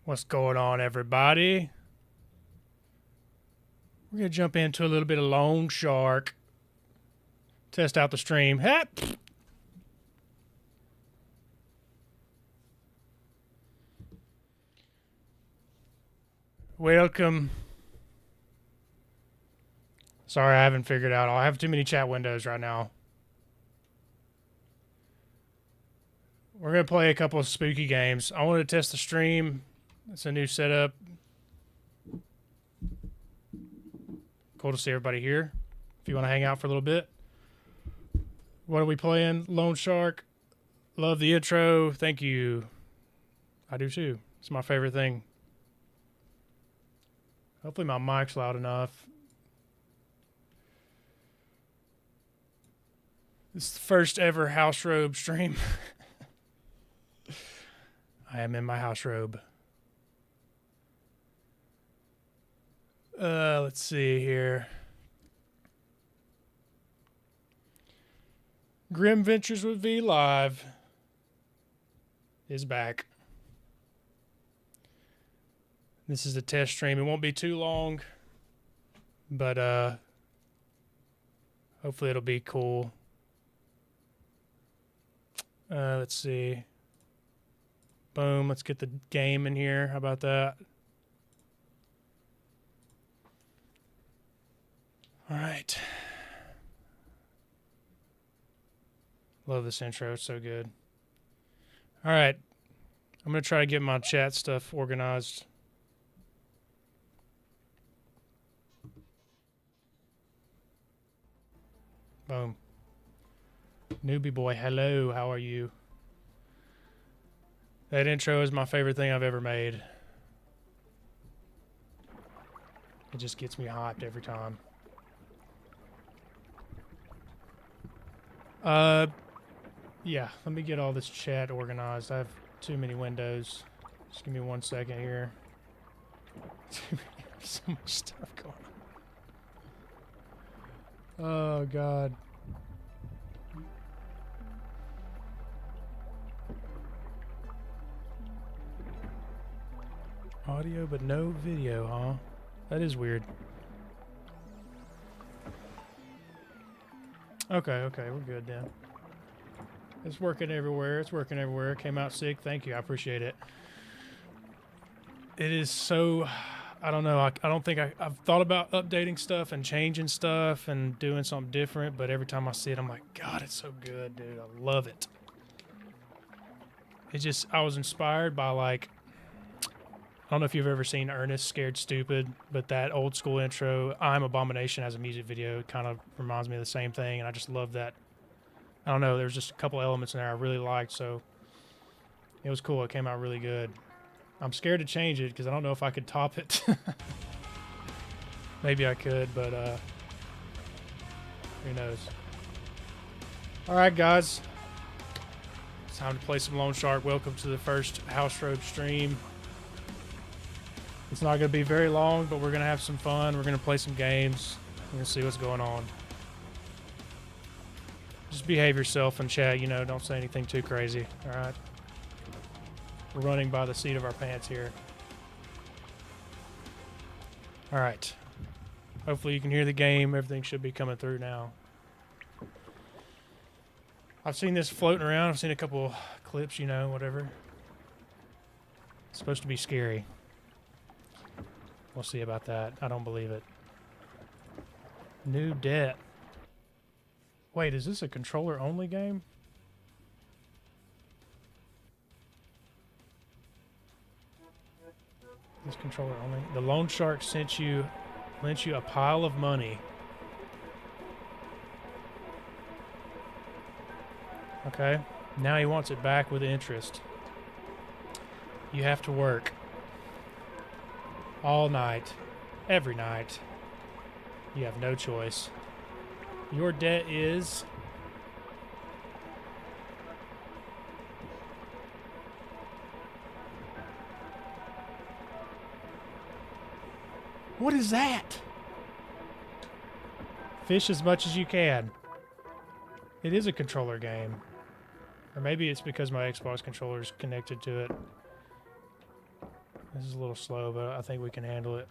What's going on, everybody? We're going to jump into a little bit of Loan Shark. Test out the stream. Hap! Welcome. Sorry, I haven't figured out. I have too many chat windows right now. We're going to play a couple of spooky games. I wanted to test the stream. It's a new setup. Cool to see everybody here. If you want to hang out for a little bit. What are we playing? Loan Shark. Love the intro. Thank you. I do too. It's my favorite thing. Hopefully my mic's loud enough. This is the first ever house robe stream. I am in my house robe. Let's see here. Grim Ventures with V Live is back. This is a test stream. It won't be too long, but hopefully it'll be cool. Let's see. Boom. Let's get the game in here. How about that? All right. Love this intro. It's so good. All right. I'm going to try to get my chat stuff organized. Boom. Newbie boy, hello. How are you? That intro is my favorite thing I've ever made. It just gets me hyped every time. Yeah, let me get all this chat organized. I have too many windows. Just give me 1 second here. So much stuff going on. Oh, God. Audio, but no video, huh? That is weird. Okay, we're good then. It's working everywhere. It's working everywhere. Came out sick. Thank you. I appreciate it. It is so... I don't know. I don't think I've thought about updating stuff and changing stuff and doing something different, but every time I see it, I'm like, God, it's so good, dude. I love it. It just... I was inspired by, like... I don't know if you've ever seen Ernest Scared Stupid, but that old school intro, I'm Abomination, as a music video, it kind of reminds me of the same thing, and I just love that. I don't know, there's just a couple elements in there I really liked, so it was cool. It came out really good. I'm scared to change it because I don't know if I could top it. Maybe I could, but who knows. Alright, guys. It's time to play some Loan Shark. Welcome to the first House Robe stream. It's not going to be very long, but we're going to have some fun. We're going to play some games. We're going to see what's going on. Just behave yourself in chat, you know, don't say anything too crazy, alright? We're running by the seat of our pants here. Alright. Hopefully you can hear the game. Everything should be coming through now. I've seen this floating around. I've seen a couple clips, you know, whatever. It's supposed to be scary. We'll see about that. I don't believe it. New debt. Wait, is this a controller-only game? This controller only. The Loan Shark lent you a pile of money. Okay. Now he wants it back with interest. You have to work. All night. Every night. You have no choice. Your debt is... What is that? Fish as much as you can. It is a controller game. Or maybe it's because my Xbox controller is connected to it. This is a little slow, but I think we can handle it.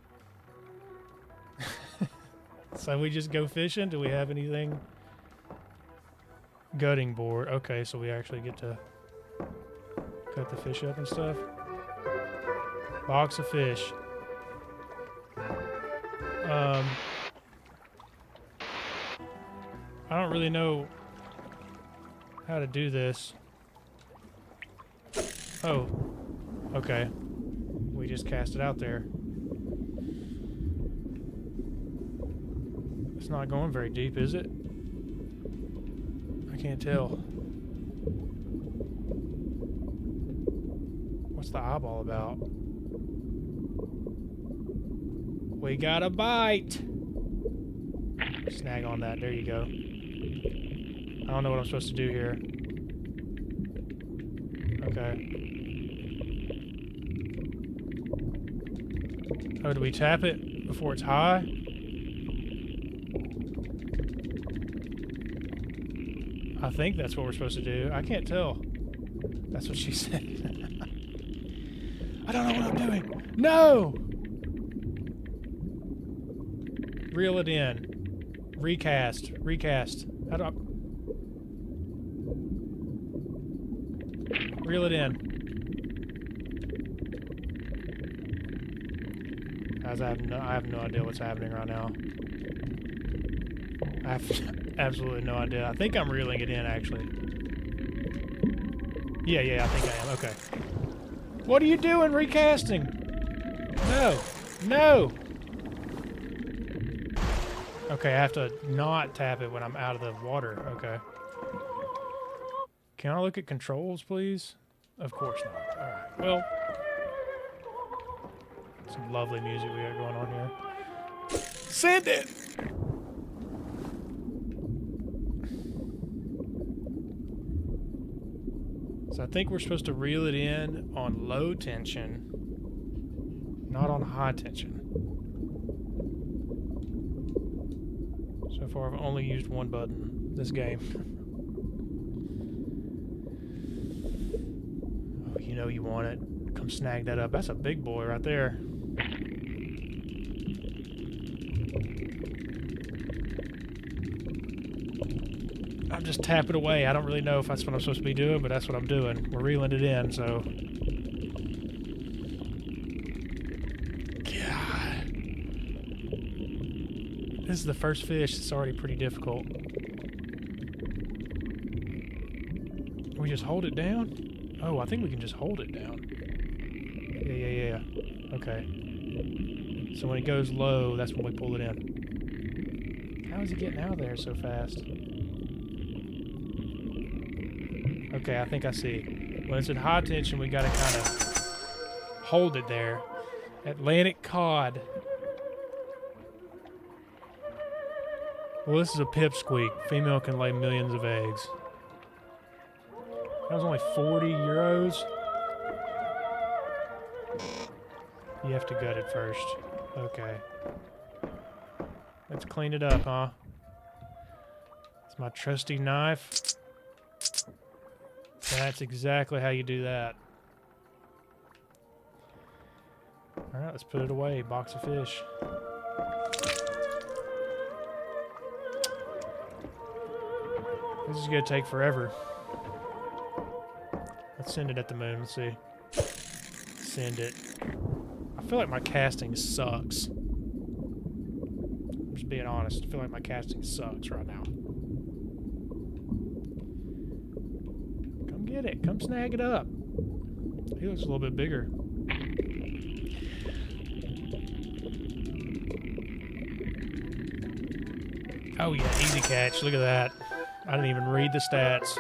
So we just go fishing? Do we have anything? Gutting board. Okay, so we actually get to cut the fish up and stuff. Box of fish. I don't really know how to do this. Oh, okay. We just cast it out there. It's not going very deep, is it? I can't tell. What's the eyeball about? We got a bite! Snag on that. There you go. I don't know what I'm supposed to do here. Okay. Oh, do we tap it before it's high? I think that's what we're supposed to do. I can't tell. That's what she said. I don't know what I'm doing. No! Reel it in. Recast. Recast. How do I... Reel it in. Guys, I have no idea what's happening right now. I have absolutely no idea. I think I'm reeling it in, actually. Yeah, I think I am. Okay. What are you doing, recasting? No. No! Okay, I have to not tap it when I'm out of the water. Okay. Can I look at controls, please? Of course not. Alright, well... Some lovely music we got going on here. Send it! So I think we're supposed to reel it in on low tension, not on high tension. So far I've only used one button this game. Oh, you know you want it. Come snag that up. That's a big boy right there. I'm just tapping away. I don't really know if that's what I'm supposed to be doing, but that's what I'm doing. We're reeling it in, so... God. This is the first fish. It's already pretty difficult. Can we just hold it down? Oh, I think we can just hold it down. Yeah. Okay. So when it goes low, that's when we pull it in. How is he getting out of there so fast? Okay, I think I see. When it's at high tension, we gotta kind of hold it there. Atlantic cod. Well, this is a pipsqueak. Female can lay millions of eggs. That was only 40 euros. You have to gut it first. Okay. Let's clean it up, huh? It's my trusty knife. That's exactly how you do that. Alright, let's put it away. Box of fish. This is going to take forever. Let's send it at the moon. Let's see. Send it. I feel like my casting sucks. I'm just being honest. I feel like my casting sucks right now. Come get it. Come snag it up. He looks a little bit bigger. Oh yeah, easy catch. Look at that. I didn't even read the stats.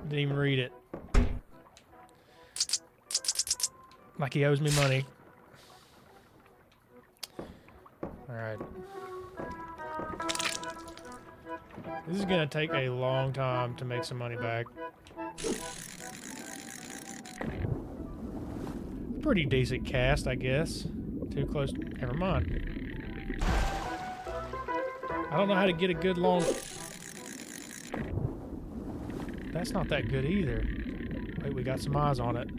Didn't even read it. Like he owes me money. Alright. This is gonna take a long time to make some money back. Pretty decent cast, I guess. Too close. Never mind. I don't know how to get a good long... That's not that good either. Wait, we got some eyes on it.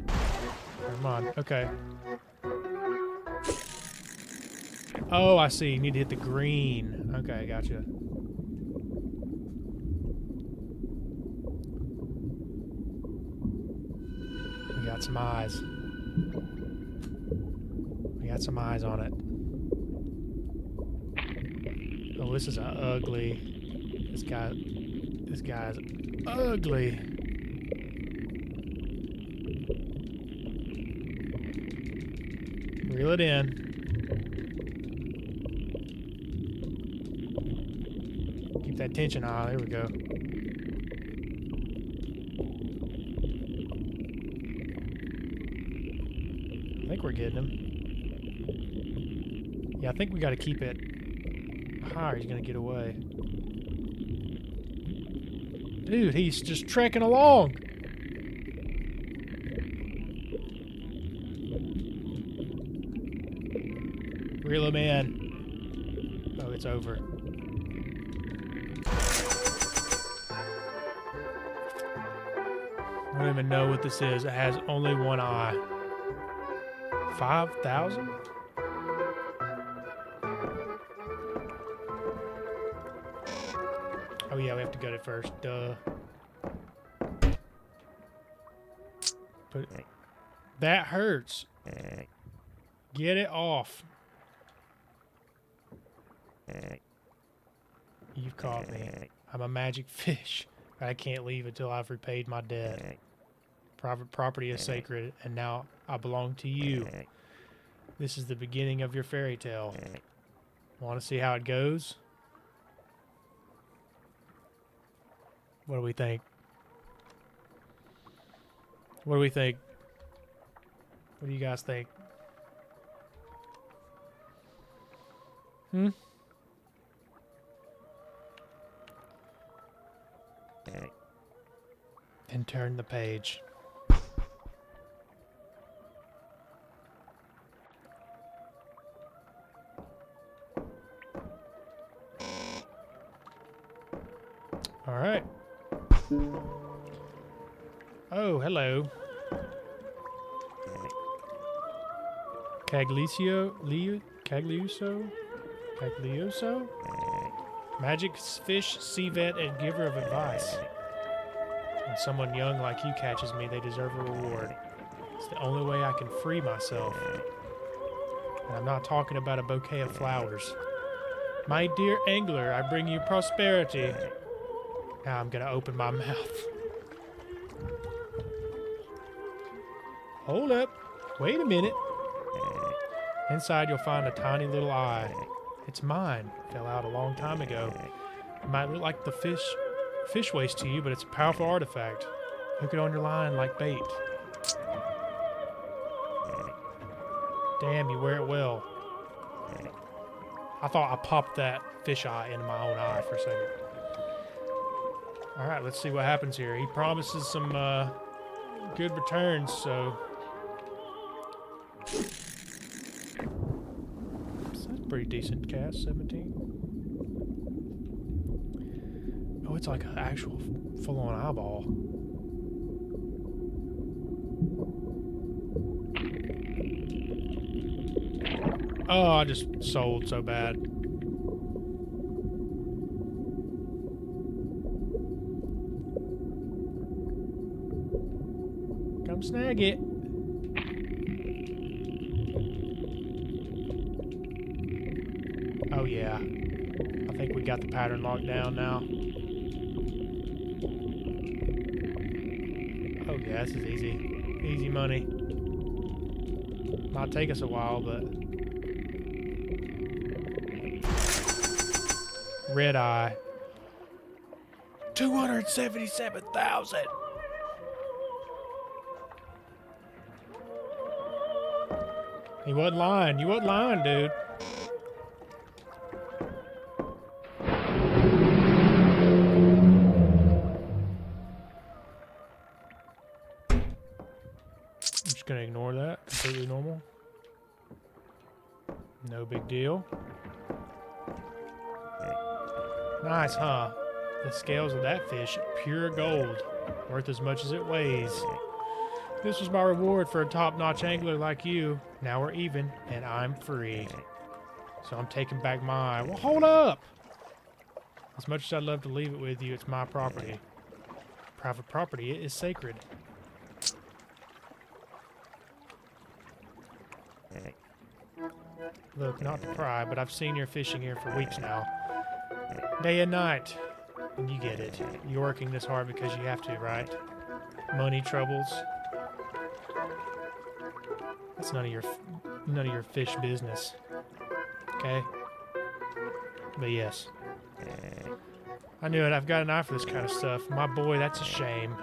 Come on. Okay. Oh, I see. You need to hit the green. Okay, gotcha. We got some eyes. We got some eyes on it. Oh, this is ugly. This guy's ugly. Reel it in. Keep that tension on. There we go. I think we're getting him. Yeah, I think we got to keep it higher. He's going to get away. Dude, he's just trekking along. Reel him in. Oh, it's over. I don't even know what this is. It has only one eye. 5,000? Oh yeah, we have to gut it first. Duh. But that hurts. Get it off. You've caught me. I'm a magic fish. I can't leave until I've repaid my debt. Private property is sacred, and now I belong to you. This is the beginning of your fairy tale. Want to see how it goes? What do we think? What do we think? What do you guys think? Hmm? And turn the page. All right. Oh, hello. Caglioso? Magic fish, sea vet, and giver of advice. When someone young like you catches me, they deserve a reward. It's the only way I can free myself. And I'm not talking about a bouquet of flowers. My dear angler, I bring you prosperity. Now I'm gonna open my mouth. Hold up. Wait a minute. Inside you'll find a tiny little eye. It's mine. Fell out a long time ago. It might look like the fish waste to you, but it's a powerful artifact. Hook it on your line like bait. Damn, you wear it well. I thought I popped that fish eye into my own eye for a second. Alright, let's see what happens here. He promises some good returns, so... That's a pretty decent cast, 17. Oh, it's like an actual full-on eyeball. Oh, I just sold so bad. Come snag it. Oh yeah. I think we got the pattern locked down now. Oh yeah, this is easy. Easy money. Might take us a while, but... Red eye. 277,000! He wasn't lying. You wasn't lying, dude. I'm just gonna ignore that. Completely normal. No big deal. Nice, huh? The scales of that fish, pure gold, worth as much as it weighs. This was my reward for a top-notch angler like you. Now we're even, and I'm free. So I'm taking back my... Well, hold up! As much as I'd love to leave it with you, it's my property. Private property, it is sacred. Look, not to pry, but I've seen you fishing here for weeks now. Day and night. And you get it. You're working this hard because you have to, right? Money troubles. That's none of your fish business. Okay? But yes. I knew it. I've got an eye for this kind of stuff. My boy, that's a shame.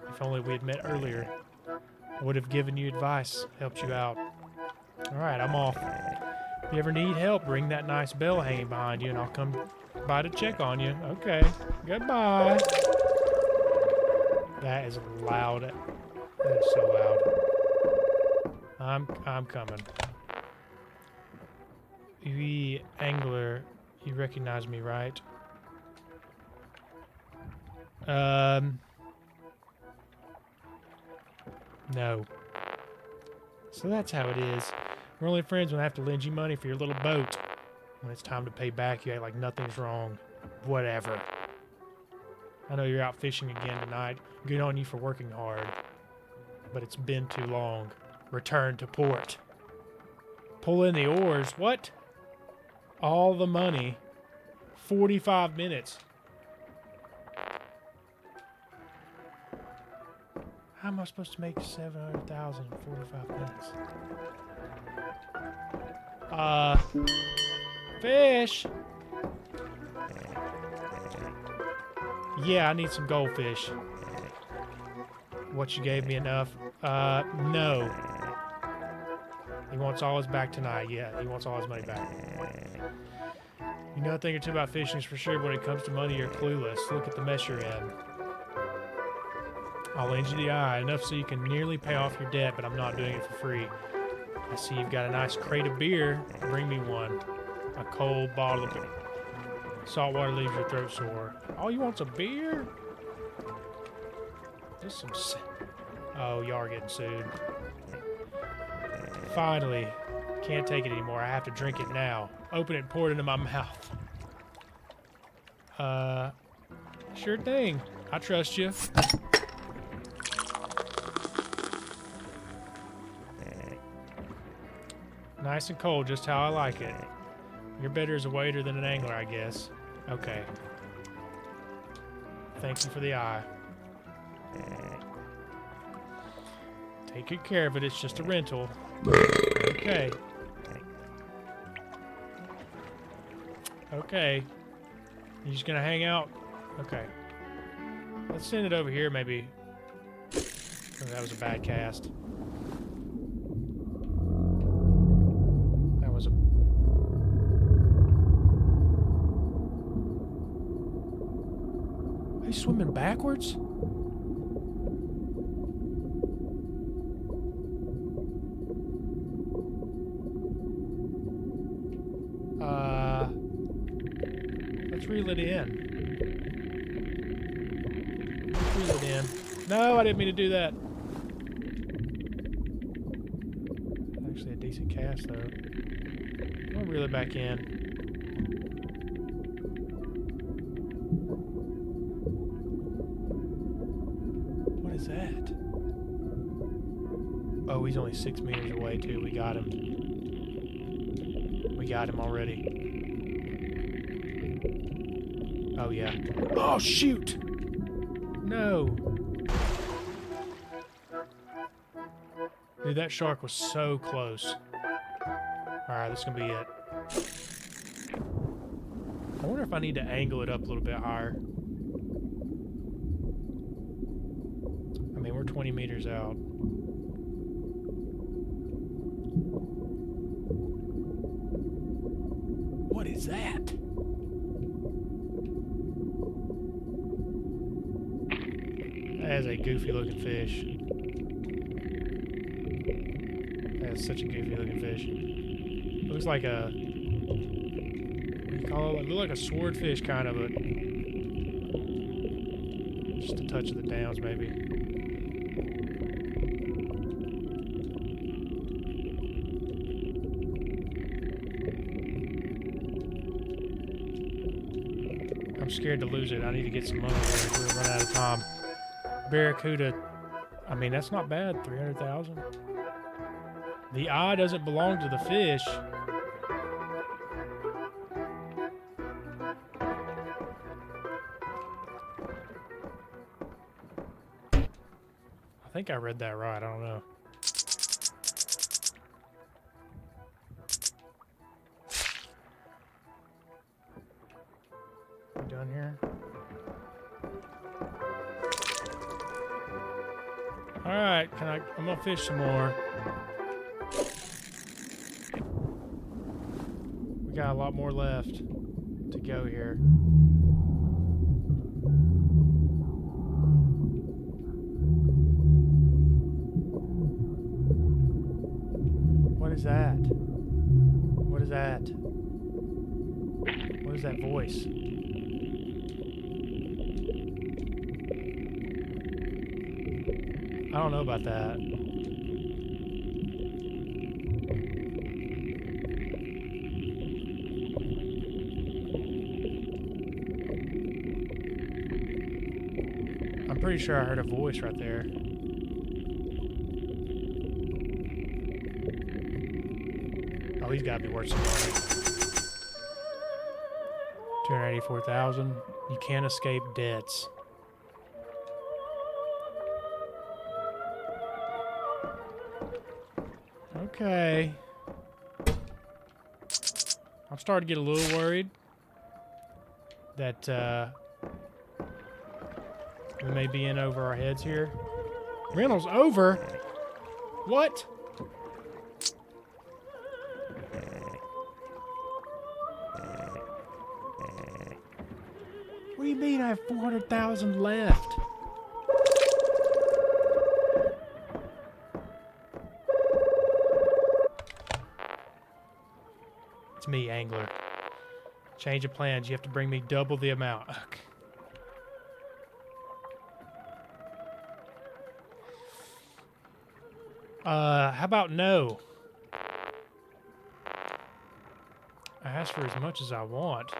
If only we had met earlier. I would have given you advice, helped you out. Alright, I'm off. If you ever need help, ring that nice bell hanging behind you and I'll come by to check on you. Okay. Goodbye. That is loud. That is so loud. I'm coming. You angler, you recognize me, right? No. So that's how it is. We're only friends when I have to lend you money for your little boat. When it's time to pay back, you act like nothing's wrong. Whatever. I know you're out fishing again tonight. Good on you for working hard. But it's been too long. Return to port. Pull in the oars. What? All the money. 45 minutes. How am I supposed to make 700,000 in 45 minutes? Fish! Yeah, I need some goldfish. What, you gave me enough? No. He wants all his back tonight. Yeah, he wants all his money back. You know a thing or two about fishing for sure, but when it comes to money, you're clueless. Look at the mess you're in. I'll lend you the eye, enough so you can nearly pay off your debt, but I'm not doing it for free. I see you've got a nice crate of beer. Bring me one. A cold bottle of beer. Salt water leaves your throat sore. All you want's a beer? Just some... Oh, y'all are getting sued. Finally. Can't take it anymore. I have to drink it now. Open it and pour it into my mouth. Sure thing. I trust you. Nice and cold, just how I like it. You're better as a waiter than an angler, I guess. Okay. Thank you for the eye. Take good care of it, it's just a rental. Okay. Okay. You just gonna hang out? Okay. Let's send it over here, maybe. Oh, that was a bad cast. That was a... Are you swimming backwards? Let's reel it in. Let's reel it in. No, I didn't mean to do that. Actually a decent cast, though. I'll reel it back in. What is that? Oh, he's only 6 meters away, too. We got him. We got him already. Oh, yeah. Oh, shoot! No. Dude, that shark was so close. Alright, this is going to be it. I wonder if I need to angle it up a little bit higher. I mean, we're 20 meters out. What is that? That is a goofy looking fish. That is such a goofy looking fish. It looks like a... What do you call it? It looks like a swordfish kind of, but... Just a touch of the downs, maybe. I'm scared to lose it. I need to get some money there. We're running out of time. Barracuda. I mean, that's not bad. 300,000. The eye doesn't belong to the fish. I think I read that right. I don't know. We done here? All right, I'm gonna fish some more. We got a lot more left to go here. What is that? What is that? What is that voice? I don't know about that. I'm pretty sure I heard a voice right there. Oh, he's got to be worth some money. 284,000. You can't escape debts. Okay. I'm starting to get a little worried that we may be in over our heads here. Reynolds over? What? What do you mean I have 400,000 left? It's me, angler. Change of plans. You have to bring me double the amount. Okay. How about no? I asked for as much as I want.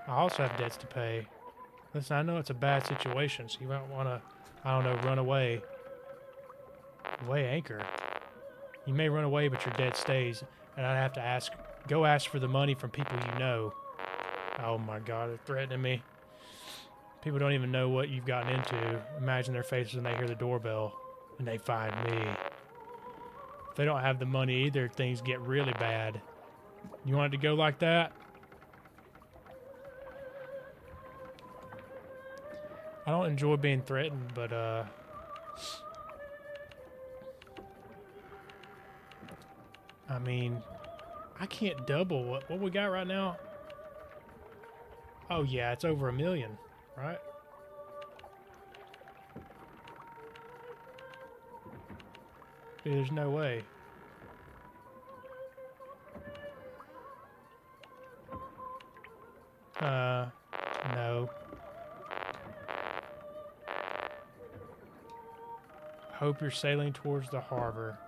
I also have debts to pay. Listen, I know it's a bad situation, so you might want to, I don't know, run away. Weigh anchor. You may run away, but your debt stays, and I'd have to go ask for the money from people you know. Oh my God, they're threatening me. People don't even know what you've gotten into. Imagine their faces when they hear the doorbell, and they find me. If they don't have the money either, things get really bad. You want it to go like that? I don't enjoy being threatened, but I mean, I can't double what we got right now. Oh yeah, it's over 1 million, right? Dude, there's no way. No. Hope you're sailing towards the harbor.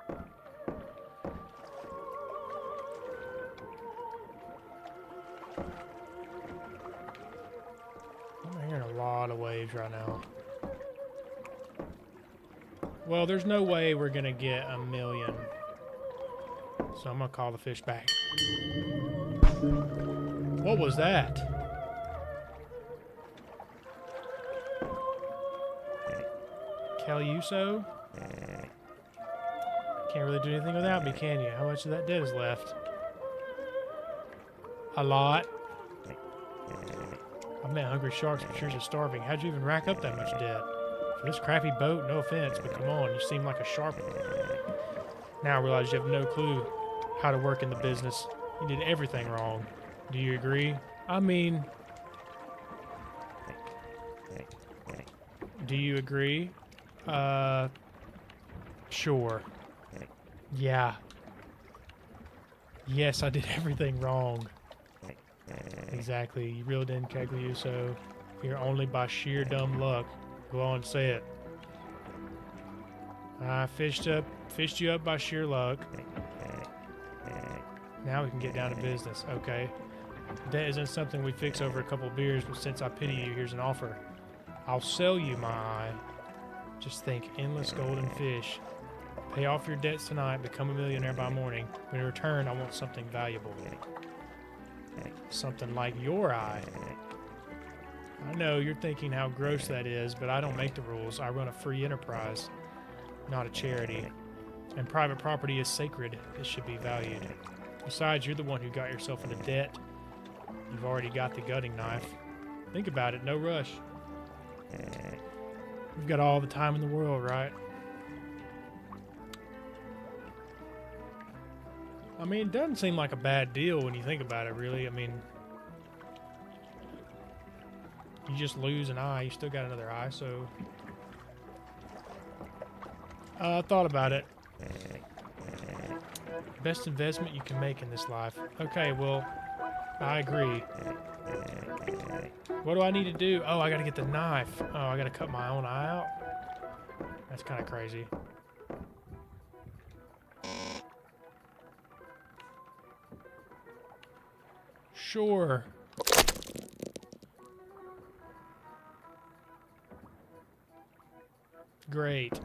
I'm hearing a lot of waves right now. Well, there's no way we're gonna get 1 million. So I'm gonna call the fish back. What was that? Caluso? Can't really do anything without me, can you? How much of that debt is left? A lot. I met hungry sharks, but you're just starving. How'd you even rack up that much debt? For this crappy boat, no offense, but come on, you seem like a sharp one. Now I realize you have no clue how to work in the business. You did everything wrong. Do you agree? I mean, do you agree? Sure. Yeah. Yes, I did everything wrong. Exactly. You reeled in Cagliuso here only by sheer dumb luck. Go on and say it. I fished you up by sheer luck. Now we can get down to business. Okay. Debt isn't something we fix over a couple of beers, but since I pity you, here's an offer. I'll sell you my eye. Just think, endless golden fish. Pay off your debts tonight, become a millionaire by morning. But in return, I want something valuable. Something like your eye. I know you're thinking how gross that is, but I don't make the rules. I run a free enterprise, not a charity. And private property is sacred. It should be valued. Besides, you're the one who got yourself into debt. You've already got the gutting knife. Think about it, no rush. We've got all the time in the world, right? I mean, it doesn't seem like a bad deal when you think about it, really. I mean, you just lose an eye, you still got another eye, so... I thought about it. Best investment you can make in this life. Okay, well, I agree. What do I need to do? Oh, I gotta get the knife. Oh, I gotta cut my own eye out? That's kind of crazy. Sure. Great.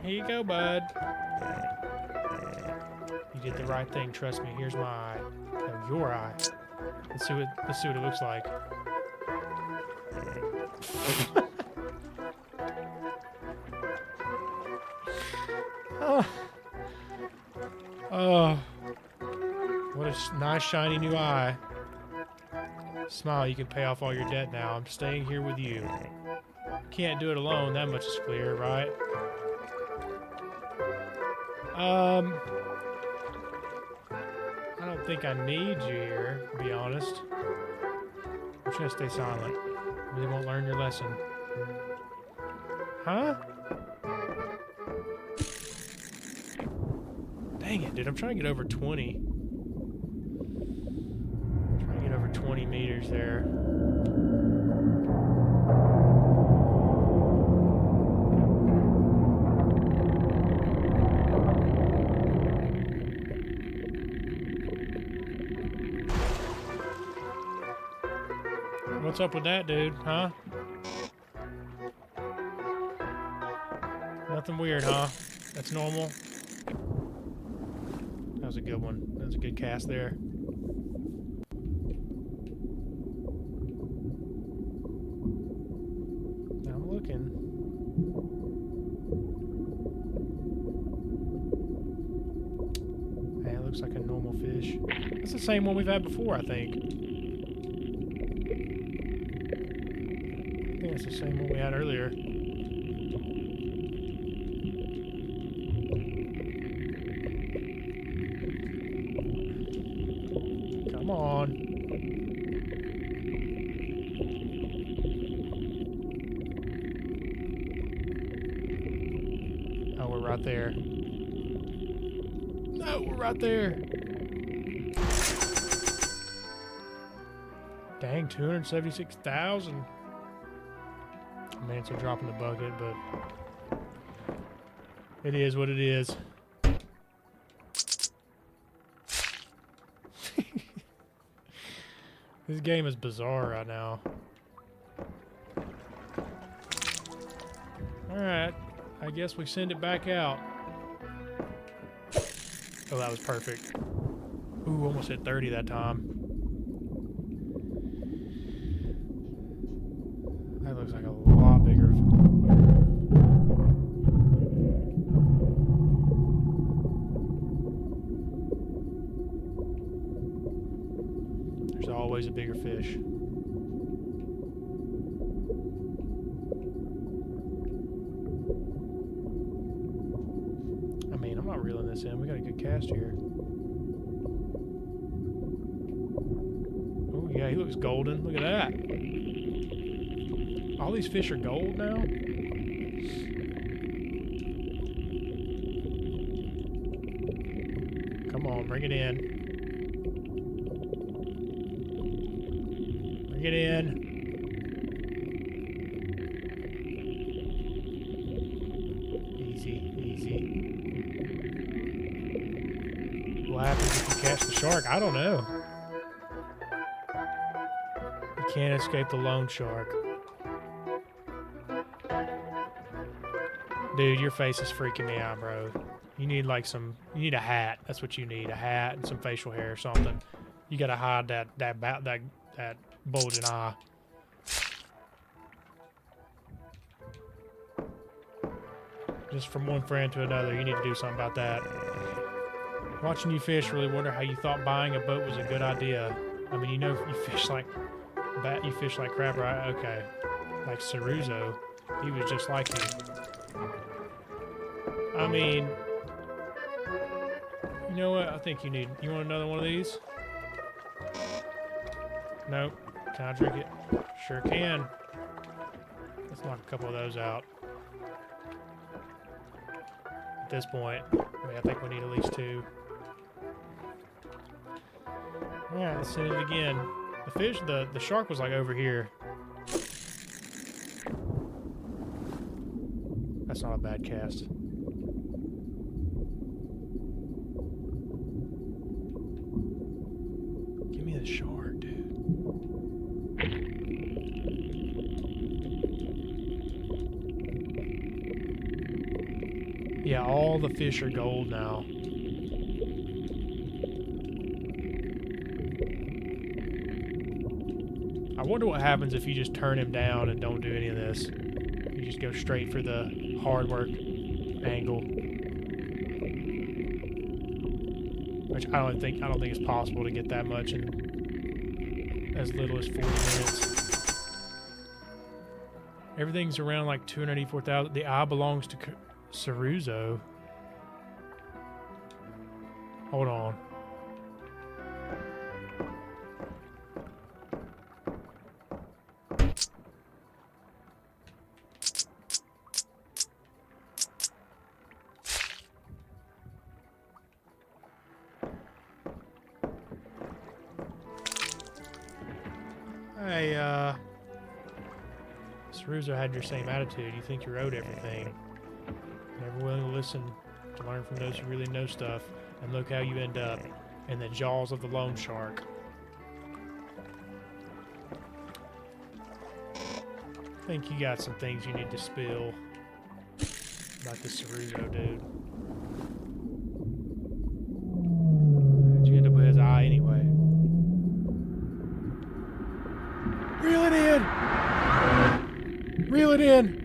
Here you go, bud. You did the right thing, trust me. Here's my eye. No, your eye. Let's see what it looks like. Oh. Oh. What a nice shiny new eye. Smile, you can pay off all your debt now. I'm staying here with you. Can't do it alone, that much is clear, right? I don't think I need you here, to be honest. I'm just gonna stay silent. Really won't learn your lesson. Huh? Dang it, dude. I'm trying to get over 20. I'm trying to get over 20 meters there. What's up with that, dude? Huh? Nothing weird, huh? That's normal. That was a good one. That was a good cast there. I'm looking. Hey, it looks like a normal fish. That's the same one we've had before, I think. I think it's the same one we had earlier. Come on. Oh, we're right there. No, we're right there. Dang, 276,000. I mean, it's a drop in the bucket, but it is what it is. This game is bizarre right now. Alright, I guess we send it back out. Oh, that was perfect. Ooh, almost hit 30 that time. That looks like a lot bigger. There's always a bigger fish. I mean, I'm not reeling this in. We got a good cast here. Oh, yeah, he looks golden. Look at that. All these fish are gold now? Come on, bring it in. Bring it in. Easy, easy. What happens if you catch the shark? I don't know. You can't escape the loan shark. Dude, your face is freaking me out, bro. You need like you need a hat. That's what you need, a hat and some facial hair or something. You gotta hide that bulging eye. Just from one friend to another, you need to do something about that. Watching you fish, really wonder how you thought buying a boat was a good idea. I mean, you know, you fish like crap, right? Okay. Like Ceruzo, he was just like you. I mean, you know what? I think you want another one of these? Nope. Can I drink it? Sure can. Let's knock a couple of those out. At this point, I think we need at least 2. Alright, let's send it again. The shark was like over here. That's not a bad cast. Give me the shark, dude. Yeah, all the fish are gold now. I wonder what happens if you just turn him down and don't do any of this. You just go straight for the hard work angle. Which I don't think it's possible to get that much in as little as 40 minutes. Everything's around like 284,000. The eye belongs to Ceruzo. Hold on. Hey, Ceruzo had your same attitude. You think you're owed everything. Never willing to listen to learn from those who really know stuff. And look how you end up in the jaws of the loan shark. I think you got some things you need to spill about this Ceruzo dude. How'd you end up with his eye anyway? Reel it in! Reel it in!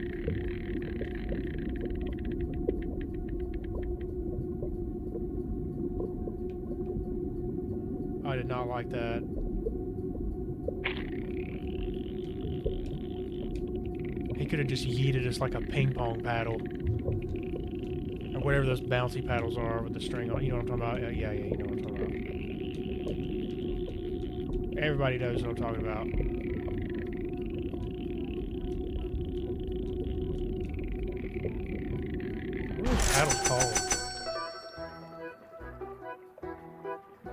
I did not like that. He could have just yeeted us like a ping pong paddle. Or whatever those bouncy paddles are with the string on. You know what I'm talking about? Yeah, you know what I'm talking about. Everybody knows what I'm talking about. What are those paddles called?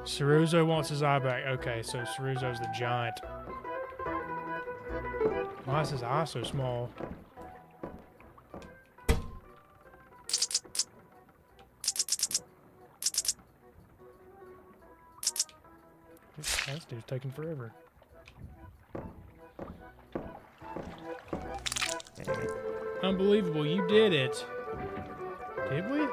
Ceruzo wants his eye back. Okay, so Ceruzo's the giant. Why is his eye so small? This dude's taking forever. Unbelievable, you did it. Did we?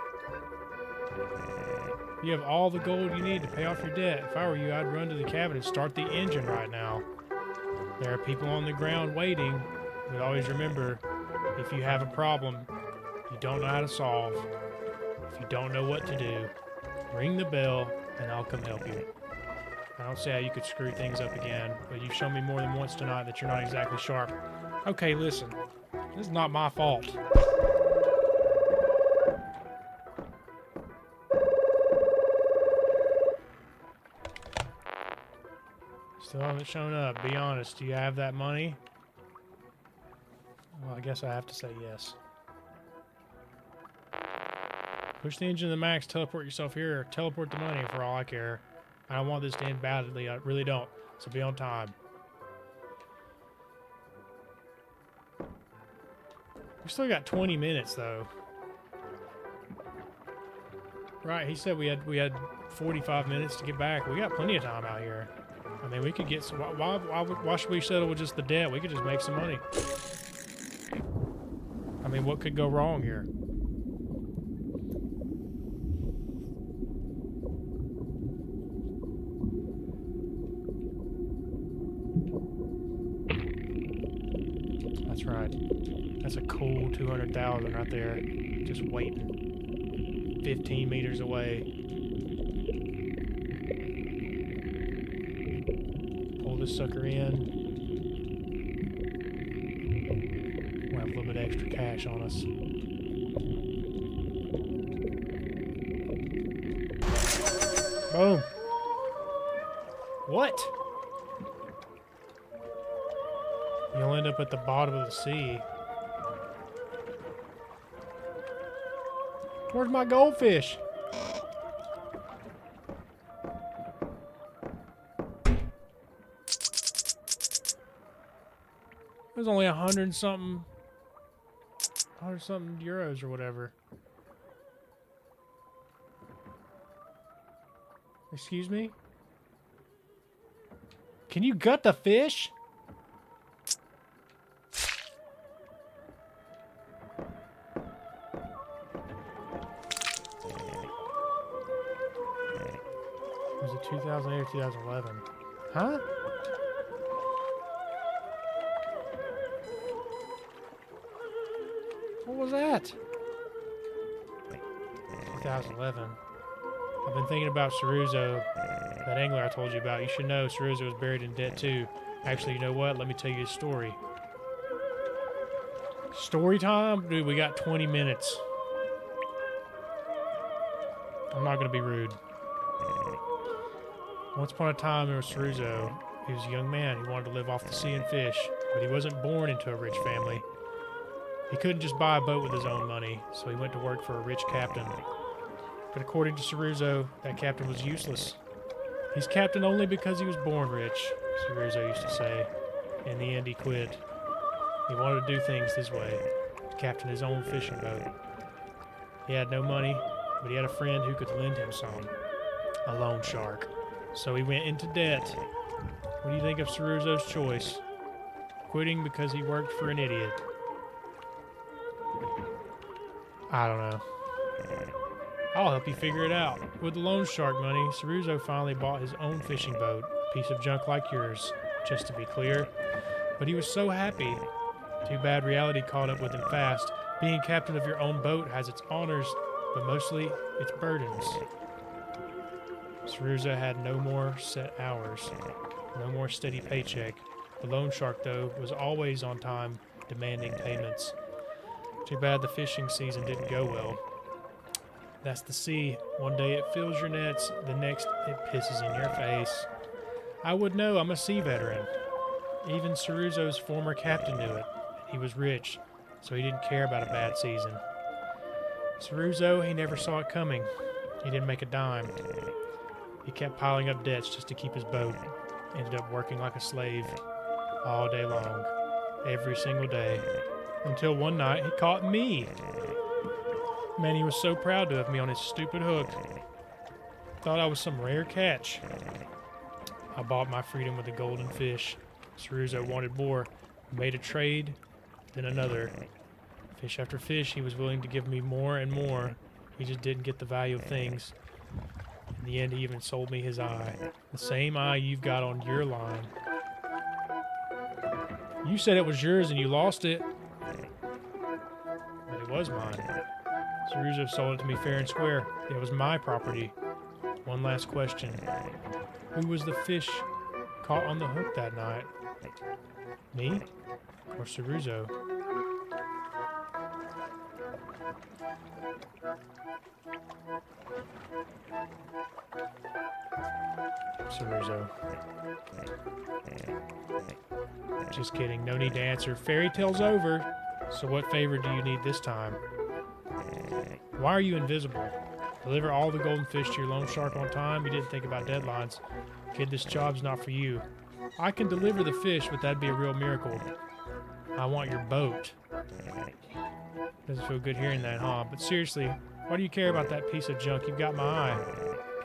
You have all the gold you need to pay off your debt. If I were you, I'd run to the cabin and start the engine right now. There are people on the ground waiting, but always remember, if you have a problem you don't know how to solve, if you don't know what to do, ring the bell and I'll come help you. I don't see how you could screw things up again, but you've shown me more than once tonight that you're not exactly sharp. Okay, listen. This is not my fault. Still haven't shown up. Be honest. Do you have that money? Well, I guess I have to say yes. Push the engine to the max, teleport yourself here, or teleport the money for all I care. I don't want this to end badly. I really don't. So be on time. We still got 20 minutes, though. Right, he said we had 45 minutes to get back. We got plenty of time out here. I mean, we could get some. Why should we settle with just the debt? We could just make some money. I mean, what could go wrong here? That's right. That's a cool 200,000 right there, just waiting. 15 meters away. Pull this sucker in. We'll have a little bit of extra cash on us. Boom. What? You'll end up at the bottom of the sea. Where's my goldfish? It was only 100 something euros or whatever. Excuse me? Can you gut the fish? Was it 2008 or 2011? Huh? What was that? 2011. I've been thinking about Ceruzo, that angler I told you about. You should know Ceruzo was buried in debt too. Actually, you know what? Let me tell you a story. Story time? Dude, we got 20 minutes. I'm not going to be rude. Once upon a time, there was Ceruzo. He was a young man. He wanted to live off the sea and fish, but he wasn't born into a rich family. He couldn't just buy a boat with his own money, so he went to work for a rich captain. But according to Ceruzo, that captain was useless. He's captain only because he was born rich, Ceruzo used to say. In the end, he quit. He wanted to do things his way, captain his own fishing boat. He had no money, but he had a friend who could lend him some, a loan shark. So he went into debt. What do you think of Ceruzo's choice? Quitting because he worked for an idiot. I don't know. I'll help you figure it out. With the loan shark money, Ceruzo finally bought his own fishing boat, a piece of junk like yours, just to be clear. But he was so happy. Too bad reality caught up with him fast. Being captain of your own boat has its honors, but mostly its burdens. Ceruzo had no more set hours, no more steady paycheck. The loan shark, though, was always on time, demanding payments. Too bad the fishing season didn't go well. That's the sea. One day it fills your nets, the next it pisses in your face. I would know, I'm a sea veteran. Even Ceruzo's former captain knew it. He was rich, so he didn't care about a bad season. Ceruzo, he never saw it coming. He didn't make a dime. He kept piling up debts just to keep his boat. Ended up working like a slave all day long, every single day, until one night he caught me. Man, he was so proud to have me on his stupid hook. Thought I was some rare catch. I bought my freedom with a golden fish. Ceruzo wanted more. We made a trade, then another. Fish after fish, he was willing to give me more and more. He just didn't get the value of things. In the end, he even sold me his eye. The same eye you've got on your line. You said it was yours and you lost it. But it was mine. Ceruzo sold it to me fair and square. It was my property. One last question. Who was the fish caught on the hook that night? Me or Ceruzo? Ceruzo. Just kidding. No need to answer. Fairy tale's over. So what favor do you need this time? Why are you invisible? Deliver all the golden fish to your loan shark on time? You didn't think about deadlines. Kid, this job's not for you. I can deliver the fish, but that'd be a real miracle. I want your boat. Doesn't feel good hearing that, huh? But seriously, Why do you care about that piece of junk? You've got my eye.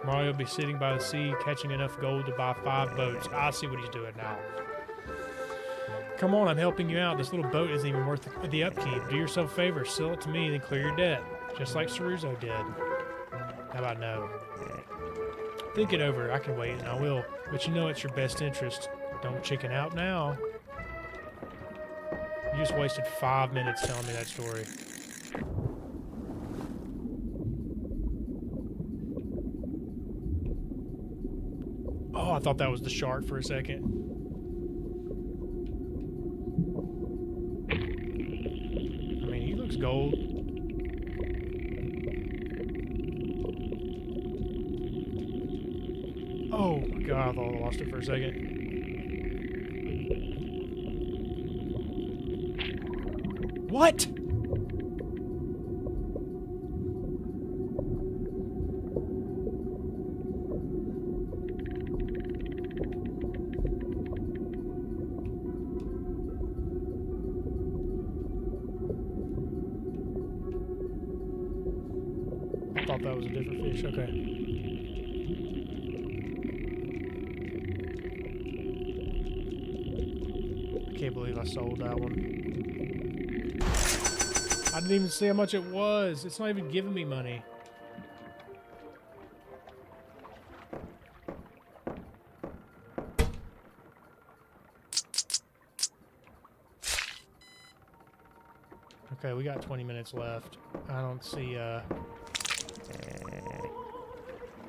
Tomorrow you'll be sitting by the sea, catching enough gold to buy 5 boats. I see what he's doing now. Come on, I'm helping you out. This little boat isn't even worth the upkeep. Do yourself a favor, sell it to me, then clear your debt. Just like Ceruzo did. How about no? Think it over. I can wait, and I will. But you know it's your best interest. Don't chicken out now. You just wasted 5 minutes telling me that story. Oh, I thought that was the shark for a second. I mean, he looks gold. Oh my god, I thought I lost it for a second. What? I thought that was a different fish. Okay. I can't believe I sold that one. I didn't even see how much it was. It's not even giving me money. Okay, we got 20 minutes left. I don't see, You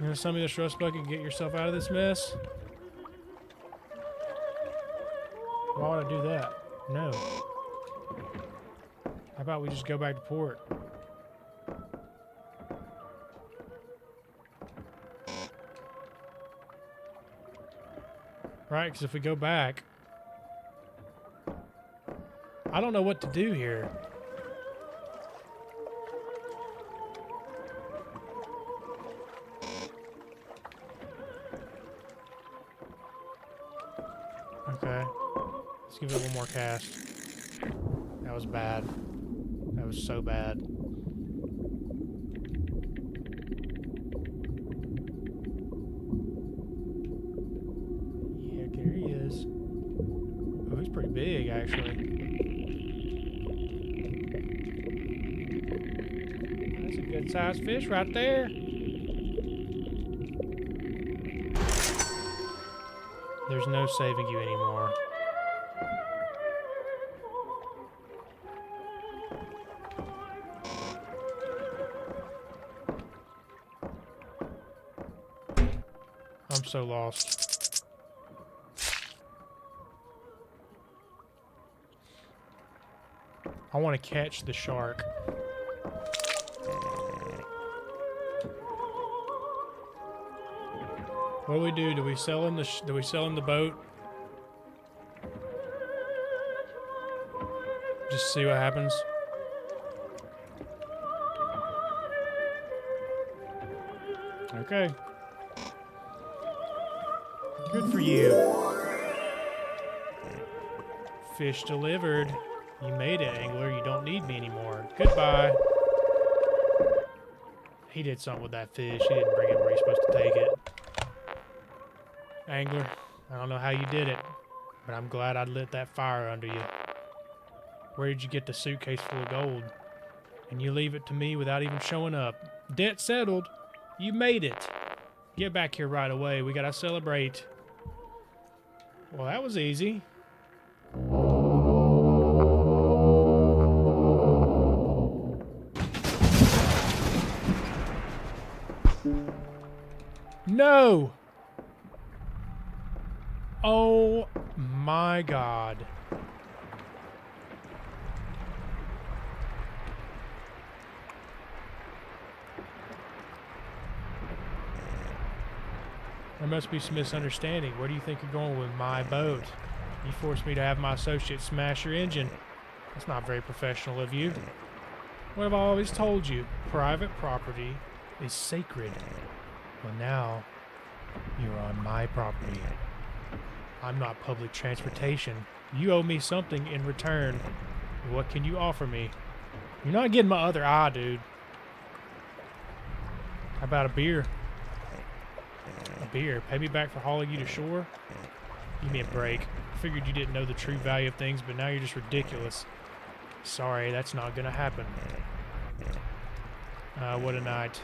gonna sell me this rust bucket and get yourself out of this mess? Why would I do that? No. How about we just go back to port? Right, because if we go back... I don't know what to do here. Okay. Let's give it one more cast. That was bad. That was so bad. Yeah, there he is. Oh, he's pretty big, actually. That's a good-sized fish right there. There's no saving you anymore. I'm so lost. I want to catch the shark. What do we do? Do we sell him the boat? Just see what happens. Okay. Good for you. Fish delivered. You made it, angler. You don't need me anymore. Goodbye. He did something with that fish. He didn't bring it where he's supposed to take it. Angler, I don't know how you did it, but I'm glad I lit that fire under you. Where did you get the suitcase full of gold? And you leave it to me without even showing up. Debt settled. You made it. Get back here right away. We gotta celebrate. Well, that was easy. No! Oh my God. There must be some misunderstanding. Where do you think you're going with my boat? You forced me to have my associate smash your engine. That's not very professional of you. What have I always told you? Private property is sacred. Well, now you're on my property. I'm not public transportation. You owe me something in return. What can you offer me? You're not getting my other eye, dude. How about a beer? A beer. Pay me back for hauling you to shore? Give me a break. I figured you didn't know the true value of things, but now you're just ridiculous. Sorry, that's not gonna happen. What a night.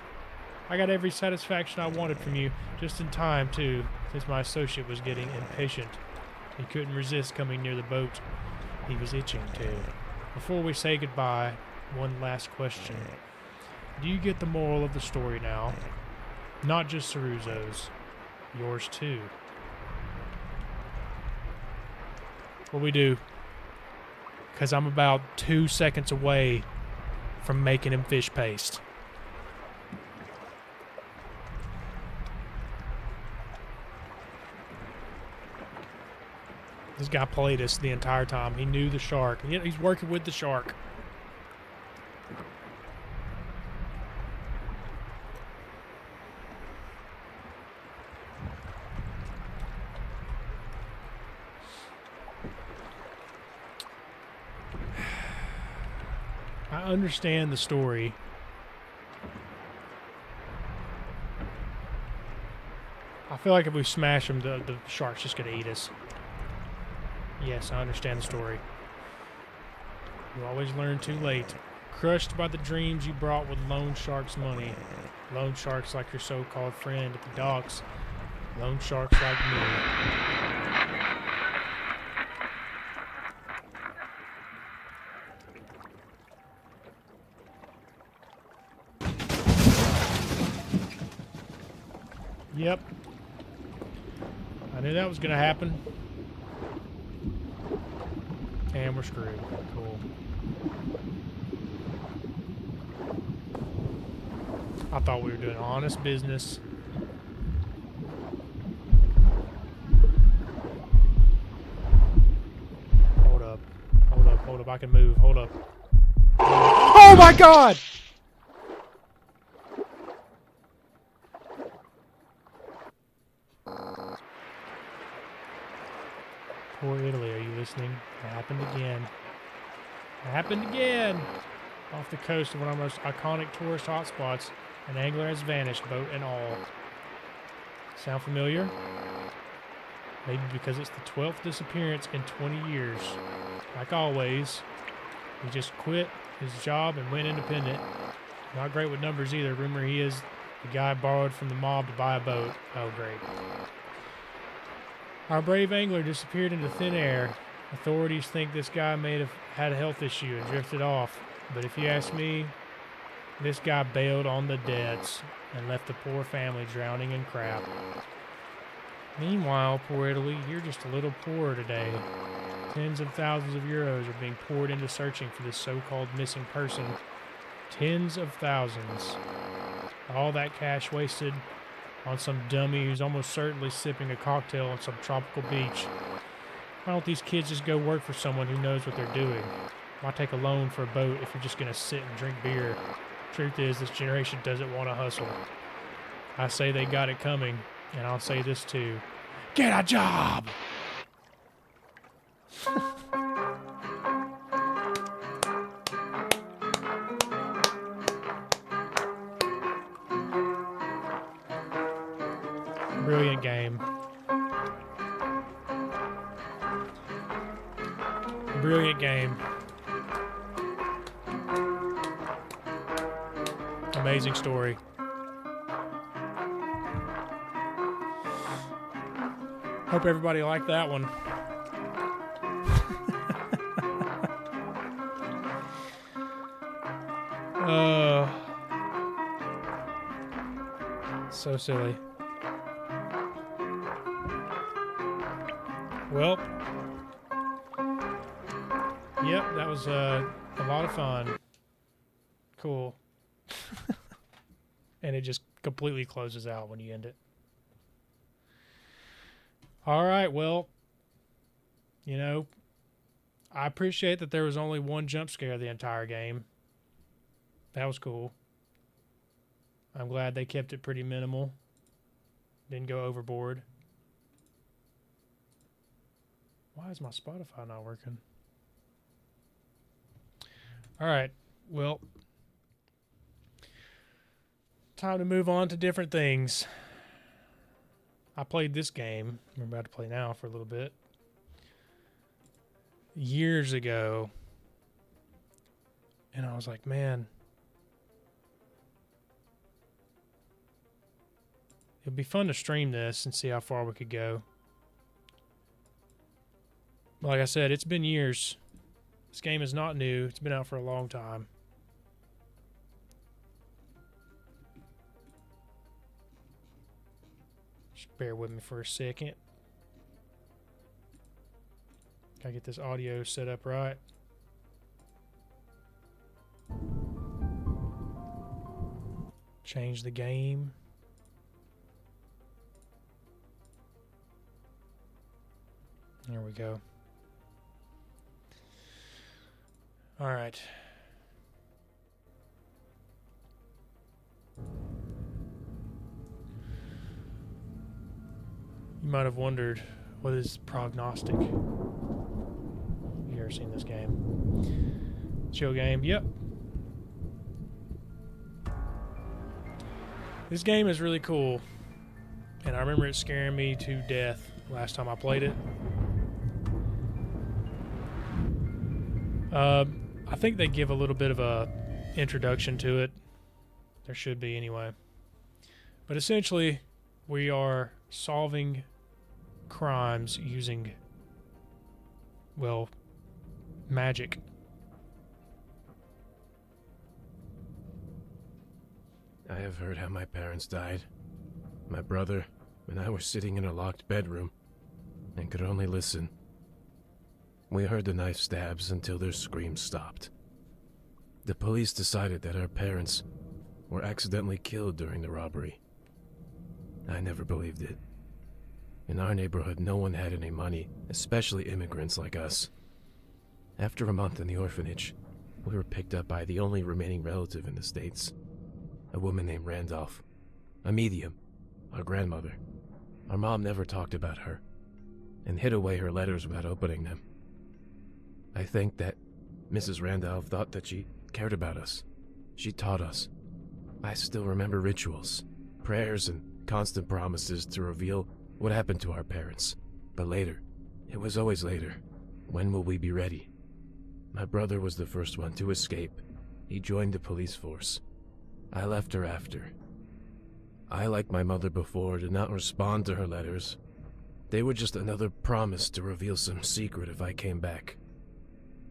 I got every satisfaction I wanted from you, just in time, too, since my associate was getting impatient. He couldn't resist coming near the boat. He was itching to. Before we say goodbye, one last question. Do you get the moral of the story now? Not just Ceruzo's. Yours, too. What we do? Because I'm about 2 seconds away from making him fish paste. This guy played us the entire time. He knew the shark. He's working with the shark. I understand the story. I feel like if we smash him, the shark's just going to eat us. Yes, I understand the story. You always learn too late. Crushed by the dreams you brought with loan sharks' money. Loan sharks like your so-called friend at the docks. Loan sharks like me. Yep. I knew that was going to happen. And we're screwed. Cool. I thought we were doing honest business. Hold up. Hold up. Hold up. I can move. Hold up. Oh my God! Poor Italy, are you listening? It happened again. It happened again! Off the coast of one of our most iconic tourist hotspots, an angler has vanished, boat and all. Sound familiar? Maybe because it's the 12th disappearance in 20 years. Like always, he just quit his job and went independent. Not great with numbers either. Rumor he is the guy borrowed from the mob to buy a boat. Oh, great. Our brave angler disappeared into thin air. Authorities think this guy may have had a health issue and drifted off. But if you ask me, this guy bailed on the debts and left the poor family drowning in crap. Meanwhile, poor Italy, you're just a little poorer today. Tens of thousands of euros are being poured into searching for this so-called missing person. Tens of thousands. All that cash wasted on some dummy who's almost certainly sipping a cocktail on some tropical beach. Why don't these kids just go work for someone who knows what they're doing? Why take a loan for a boat if you're just going to sit and drink beer? Truth is, this generation doesn't want to hustle. I say they got it coming, and I'll say this too. Get a job! Brilliant game. Brilliant game. Amazing story. Hope everybody liked that one. So silly. Well, yep, that was a lot of fun. Cool. And it just completely closes out when you end it. All right, well, you know, I appreciate that there was only one jump scare the entire game. That was cool. I'm glad they kept it pretty minimal. Didn't go overboard. Why is my Spotify not working? All right, well, Time to move on to different things. I played this game, we're about to play now for a little bit, years ago. And I was like, man, it'd be fun to stream this and see how far we could go. But like I said, it's been years. This game is not new. It's been out for a long time. Just bear with me for a second. Gotta get this audio set up right. Change the game. There we go. All right. You might have wondered, what is prognostic? You ever seen this game? Chill game, yep. This game is really cool, and I remember it scaring me to death last time I played it. I think they give a little bit of a introduction to it. There should be anyway. But essentially, we are solving crimes using, well, magic. I have heard how my parents died. My brother and I were sitting in a locked bedroom and could only listen. We heard the knife stabs until their screams stopped. The police decided that our parents were accidentally killed during the robbery. I never believed it. In our neighborhood, no one had any money, especially immigrants like us. After a month in the orphanage, we were picked up by the only remaining relative in the States, a woman named Randolph, a medium, our grandmother. Our mom never talked about her, and hid away her letters without opening them. I think that Mrs. Randolph thought that she cared about us. She taught us. I still remember rituals, prayers, and constant promises to reveal what happened to our parents. But later, it was always later. When will we be ready? My brother was the first one to escape. He joined the police force. I left her after. I, like my mother before, did not respond to her letters. They were just another promise to reveal some secret if I came back.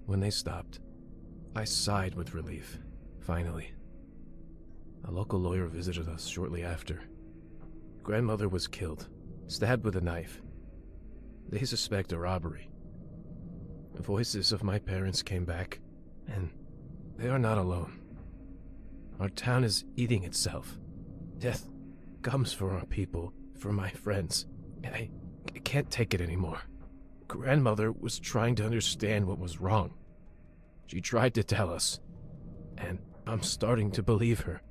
When they stopped, I sighed with relief. Finally. A local lawyer visited us shortly after. Grandmother was killed, stabbed with a knife. They suspect a robbery. The voices of my parents came back, and they are not alone. Our town is eating itself. Death comes for our people, for my friends. I can't take it anymore. Grandmother was trying to understand what was wrong. She tried to tell us, and I'm starting to believe her.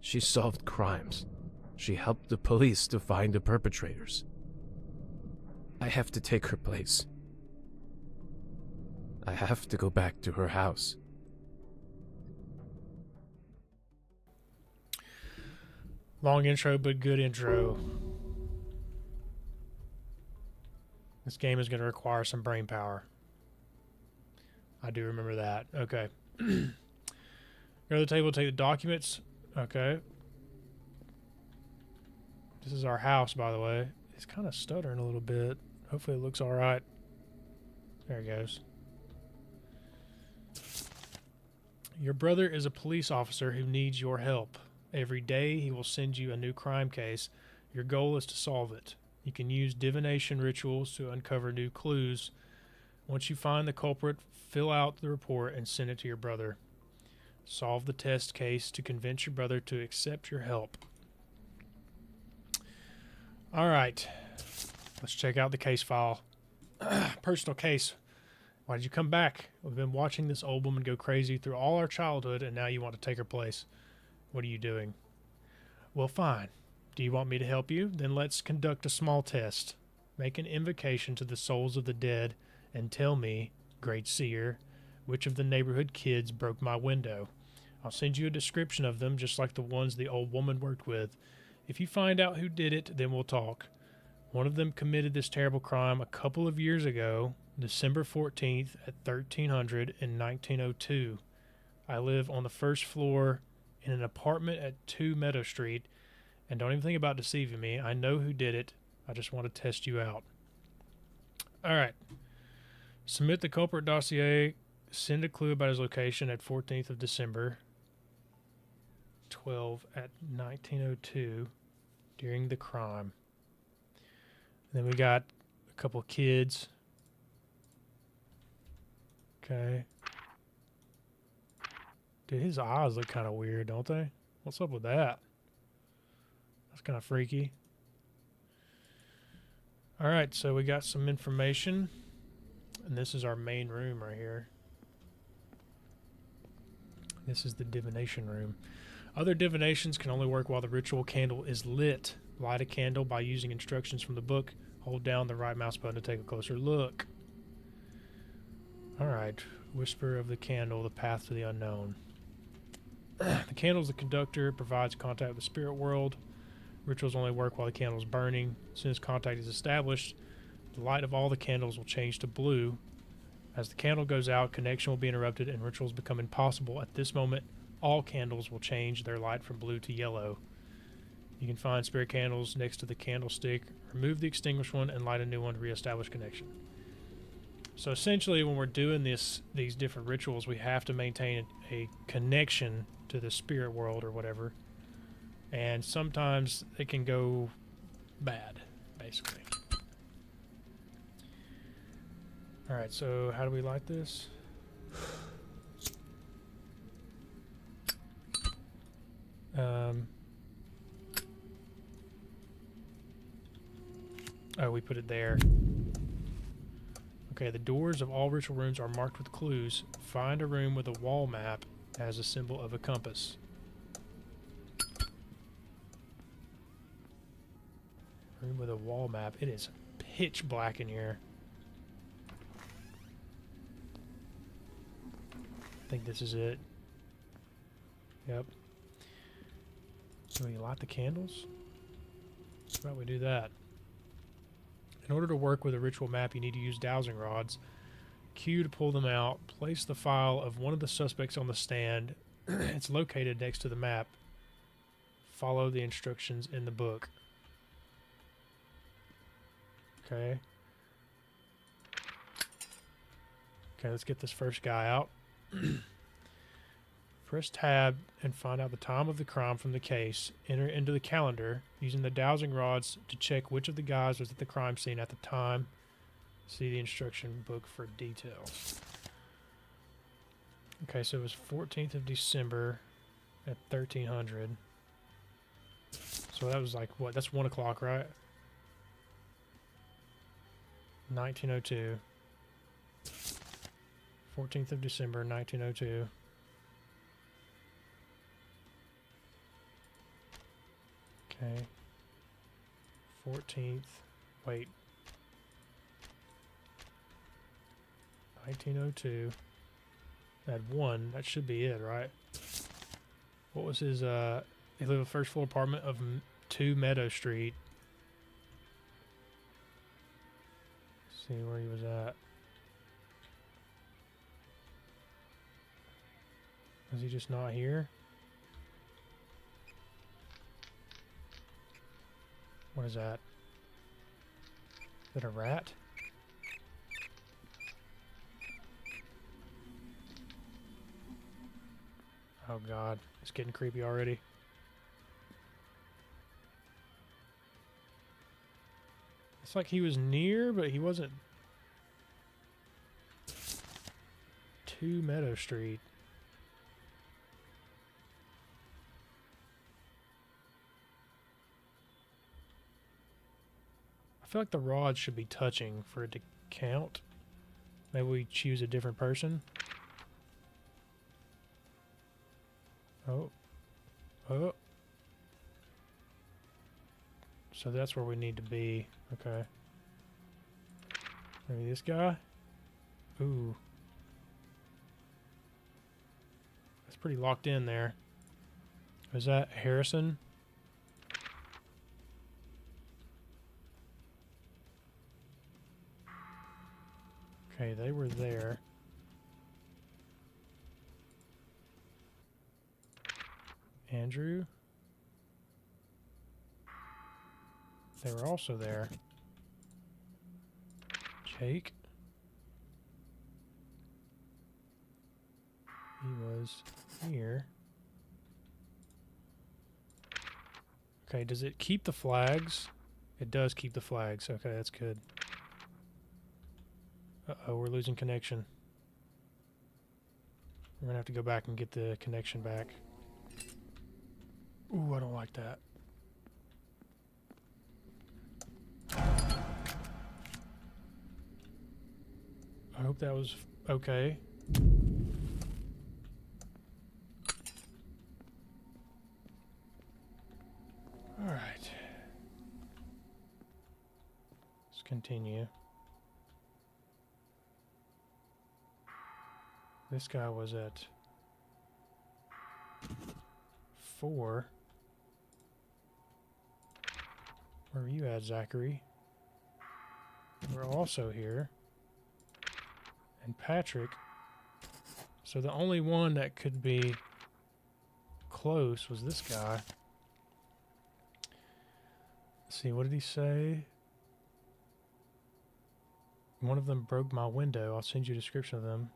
She solved crimes. She helped the police to find the perpetrators. I have to take her place. I have to go back to her house. Long intro, but good intro. This game is going to require some brain power. I do remember that. Okay. Go to the table, take the documents. Okay. This is our house, by the way. It's kind of stuttering a little bit. Hopefully it looks all right. There it goes. Your brother is a police officer who needs your help. Every day he will send you a new crime case. Your goal is to solve it. You can use divination rituals to uncover new clues. Once you find the culprit, fill out the report and send it to your brother. Solve the test case to convince your brother to accept your help. All right. Let's check out the case file. Personal case. Why did you come back? We've been watching this old woman go crazy through all our childhood, and now you want to take her place. What are you doing? Well, fine. Do you want me to help you? Then let's conduct a small test. Make an invocation to the souls of the dead and tell me, great seer, which of the neighborhood kids broke my window. I'll send you a description of them, just like the ones the old woman worked with. If you find out who did it, then we'll talk. One of them committed this terrible crime a couple of years ago, December 14th at 1300 in 1902. I live on the first floor in an apartment at 2 Meadow Street, and don't even think about deceiving me. I know who did it. I just want to test you out. All right. Submit the culprit dossier. Send a clue about his location at 14th of December, 12 at 1902 during the crime. Then we got a couple kids. Okay. Dude, his eyes look kind of weird, don't they? What's up with that? That's kind of freaky. All right, so we got some information. And this is our main room right here. This is the divination room. Other divinations can only work while the ritual candle is lit. Light a candle by using instructions from the book. Hold down the right mouse button to take a closer look. Alright. Whisper of the candle, the path to the unknown. The candle is the conductor. It provides contact with the spirit world. Rituals only work while the candle is burning. As soon as contact is established, the light of all the candles will change to blue. As the candle goes out, connection will be interrupted and rituals become impossible. At this moment, all candles will change their light from blue to yellow. You can find spirit candles next to the candlestick. Remove the extinguished one and light a new one to reestablish connection. So essentially, when we're doing these different rituals, we have to maintain a connection to the spirit world or whatever. And sometimes it can go bad, basically. Alright, so how do we light this? Oh, we put it there. Okay, the doors of all ritual rooms are marked with clues. Find a room with a wall map as a symbol of a compass. Room with a wall map. It is pitch black in here. I think this is it. Yep. So we light the candles? How about we do that? In order to work with a ritual map, you need to use dowsing rods. Q to pull them out. Place the file of one of the suspects on the stand. It's located next to the map. Follow the instructions in the book. Okay. Okay, let's get this first guy out. Press tab and find out the time of the crime from the case. Enter into the calendar using the dowsing rods to check which of the guys was at the crime scene at the time. See the instruction book for details. Okay, so it was 14th of December at 1300. So that was like, what? That's 1 o'clock, right? 1902. 14th of December, 1902. Okay. 14th. Wait. 1902. At 1. That should be it, right? What was his, he lived in the first floor apartment of 2 Meadow Street. Let's see where he was at. Was he just not here? What is that? Is that a rat? Oh god, it's getting creepy already. It's like he was near, but he wasn't. 2 Meadow Street. I feel like the rods should be touching for it to count. Maybe we choose a different person. Oh. Oh. So that's where we need to be. Okay. Maybe this guy? Ooh. That's pretty locked in there. Is that Harrison? Okay, they were there. Andrew? They were also there. Jake? He was here. Okay, does it keep the flags? It does keep the flags. Okay, that's good. Uh-oh, we're losing connection. We're gonna have to go back and get the connection back. Ooh, I don't like that. I hope that was okay. All right. Let's continue. This guy was at 4. Where are you at, Zachary? We're also here. And Patrick. So the only one that could be close was this guy. Let's see, what did he say? One of them broke my window. I'll send you a description of them.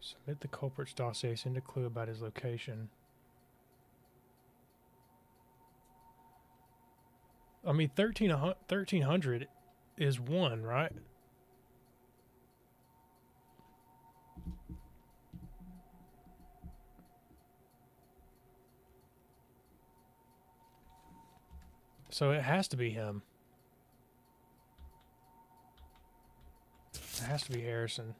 Submit the culprit's dossier, send a clue about his location. I mean, 1300 is 1, right? So it has to be him. It has to be Harrison.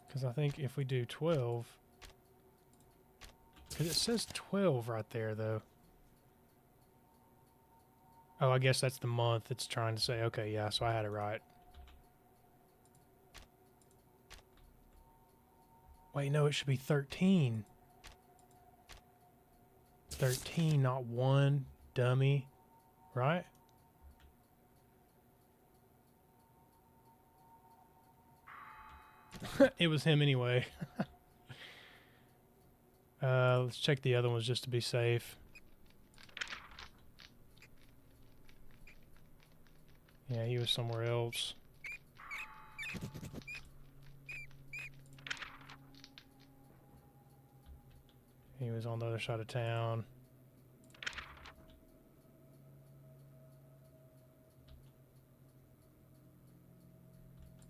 Because I think if we do 12... Because it says 12 right there, though. Oh, I guess that's the month it's trying to say. Okay, yeah, so I had it right. Wait, no, it should be 13. 13, not 1. Dummy. Right? It was him anyway. Let's check the other ones just to be safe. Yeah, he was somewhere else. He was on the other side of town.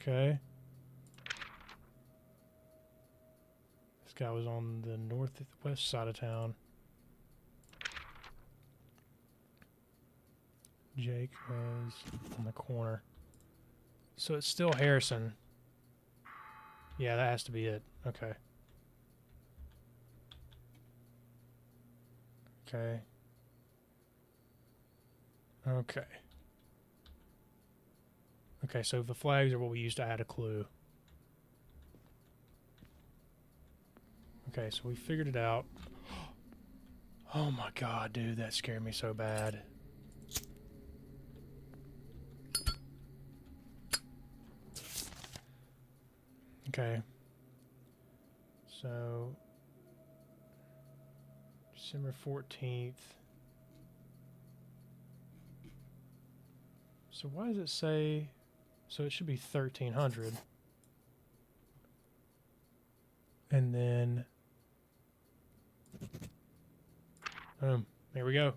Okay. This guy was on the northwest side of town. Jake was on the corner. So it's still Harrison. Yeah, that has to be it. Okay. Okay. Okay. Okay, so the flags are what we used to add a clue. Okay, so we figured it out. Oh my god, dude, that scared me so bad. Okay. So December 14th. So why does it say... So it should be 1300. And then... There we go.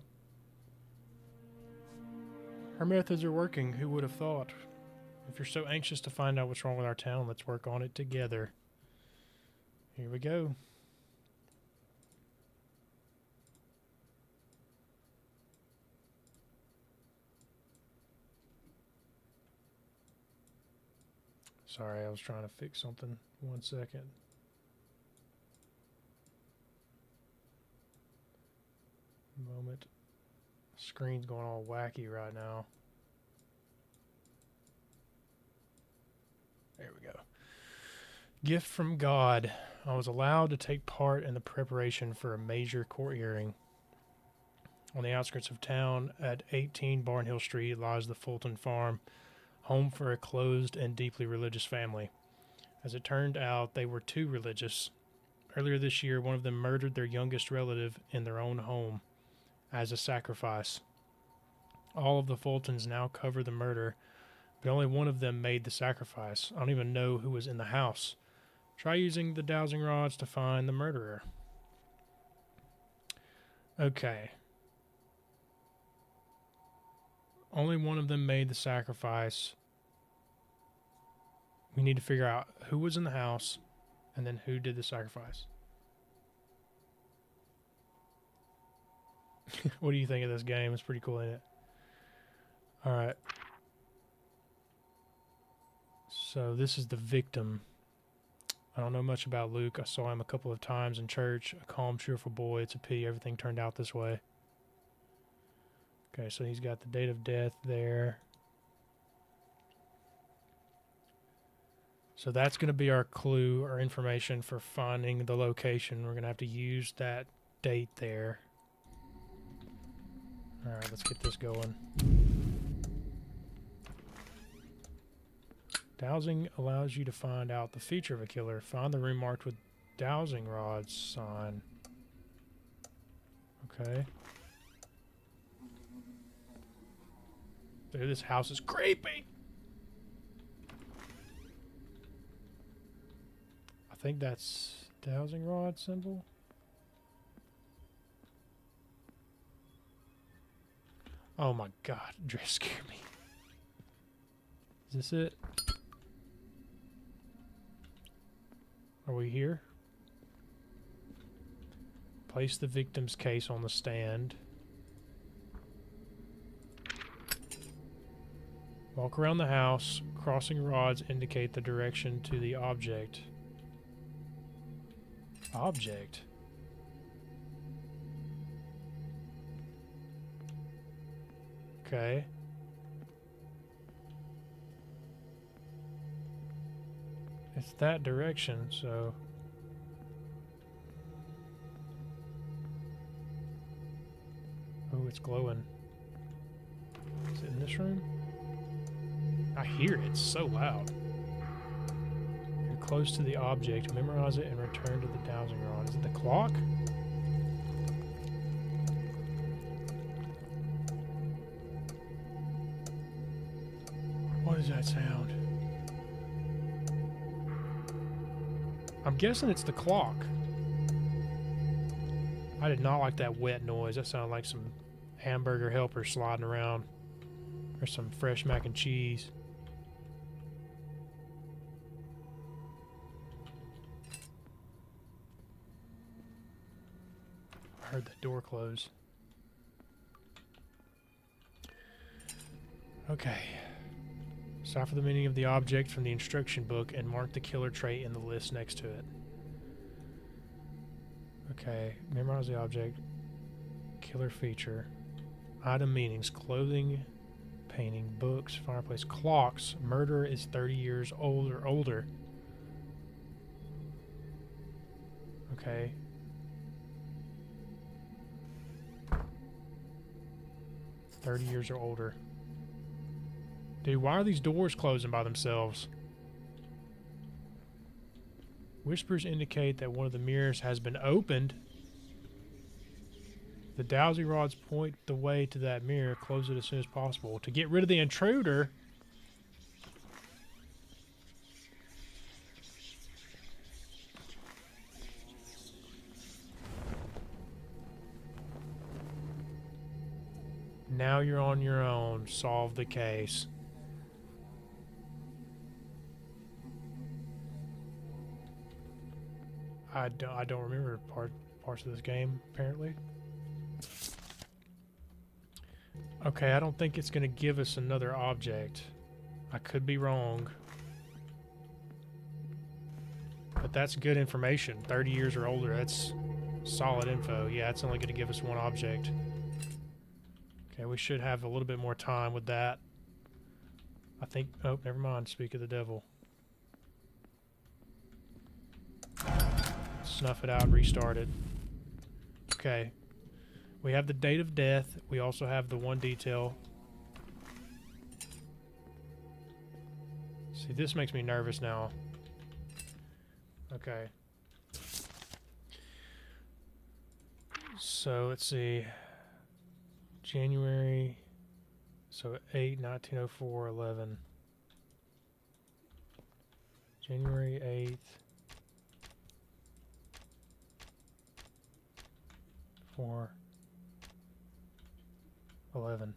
Our methods are working. Who would have thought? If you're so anxious to find out what's wrong with our town, let's work on it together. Here we go. Sorry, I was trying to fix something. 1 second. Moment. Screen's going all wacky right now. There we go. Gift from God. I was allowed to take part in the preparation for a major court hearing. On the outskirts of town, at 18 Barnhill Street, lies the Fulton Farm, home for a closed and deeply religious family. As it turned out, they were too religious. Earlier this year, one of them murdered their youngest relative in their own home as a sacrifice. All of the Fultons now cover the murder, but only one of them made the sacrifice. I don't even know who was in the house. Try using the dowsing rods to find the murderer. Okay. Only one of them made the sacrifice. We need to figure out who was in the house and then who did the sacrifice. What do you think of this game? It's pretty cool, ain't it? Alright. So this is the victim. I don't know much about Luke. I saw him a couple of times in church. A calm, cheerful boy. It's a pity everything turned out this way. Okay, so he's got the date of death there. So that's going to be our clue or information for finding the location. We're going to have to use that date there. Alright, let's get this going. Dowsing allows you to find out the feature of a killer. Find the room marked with dowsing rods sign. Okay. Dude, this house is creepy! I think that's dowsing rod symbol. Oh my god, just scared me. Is this it? Are we here? Place the victim's case on the stand. Walk around the house. Crossing rods indicate the direction to the object. Object? Okay. It's that direction, so... Oh, it's glowing. Is it in this room? I hear it. It's so loud. You're close to the object. Memorize it and return to the dowsing rod. Is it the clock? What is that sound? I'm guessing it's the clock. I did not like that wet noise. That sounded like some hamburger helper sliding around. Or some fresh mac and cheese. I heard the door close. Okay. Decipher the meaning of the object from the instruction book and mark the killer trait in the list next to it. Okay. Memorize the object. Killer feature. Item meanings. Clothing, painting, books, fireplace, clocks. Murderer is 30 years old or older. Okay. "30 years or older." Dude, why are these doors closing by themselves? Whispers indicate that one of the mirrors has been opened. The dowsing rods point the way to that mirror. Close it as soon as possible. To get rid of the intruder. Now you're on your own. Solve the case. I don't remember parts of this game, apparently. Okay, I don't think it's going to give us another object. I could be wrong. But that's good information. 30 years or older, that's solid info. Yeah, it's only going to give us one object. Okay, we should have a little bit more time with that. I think... Oh, never mind. Speak of the devil. Snuff it out and restart it. Okay. We have the date of death. We also have the one detail. See, this makes me nervous now. Okay. So, let's see. January... So, 8/1904, 11. January 8th. 4. 11.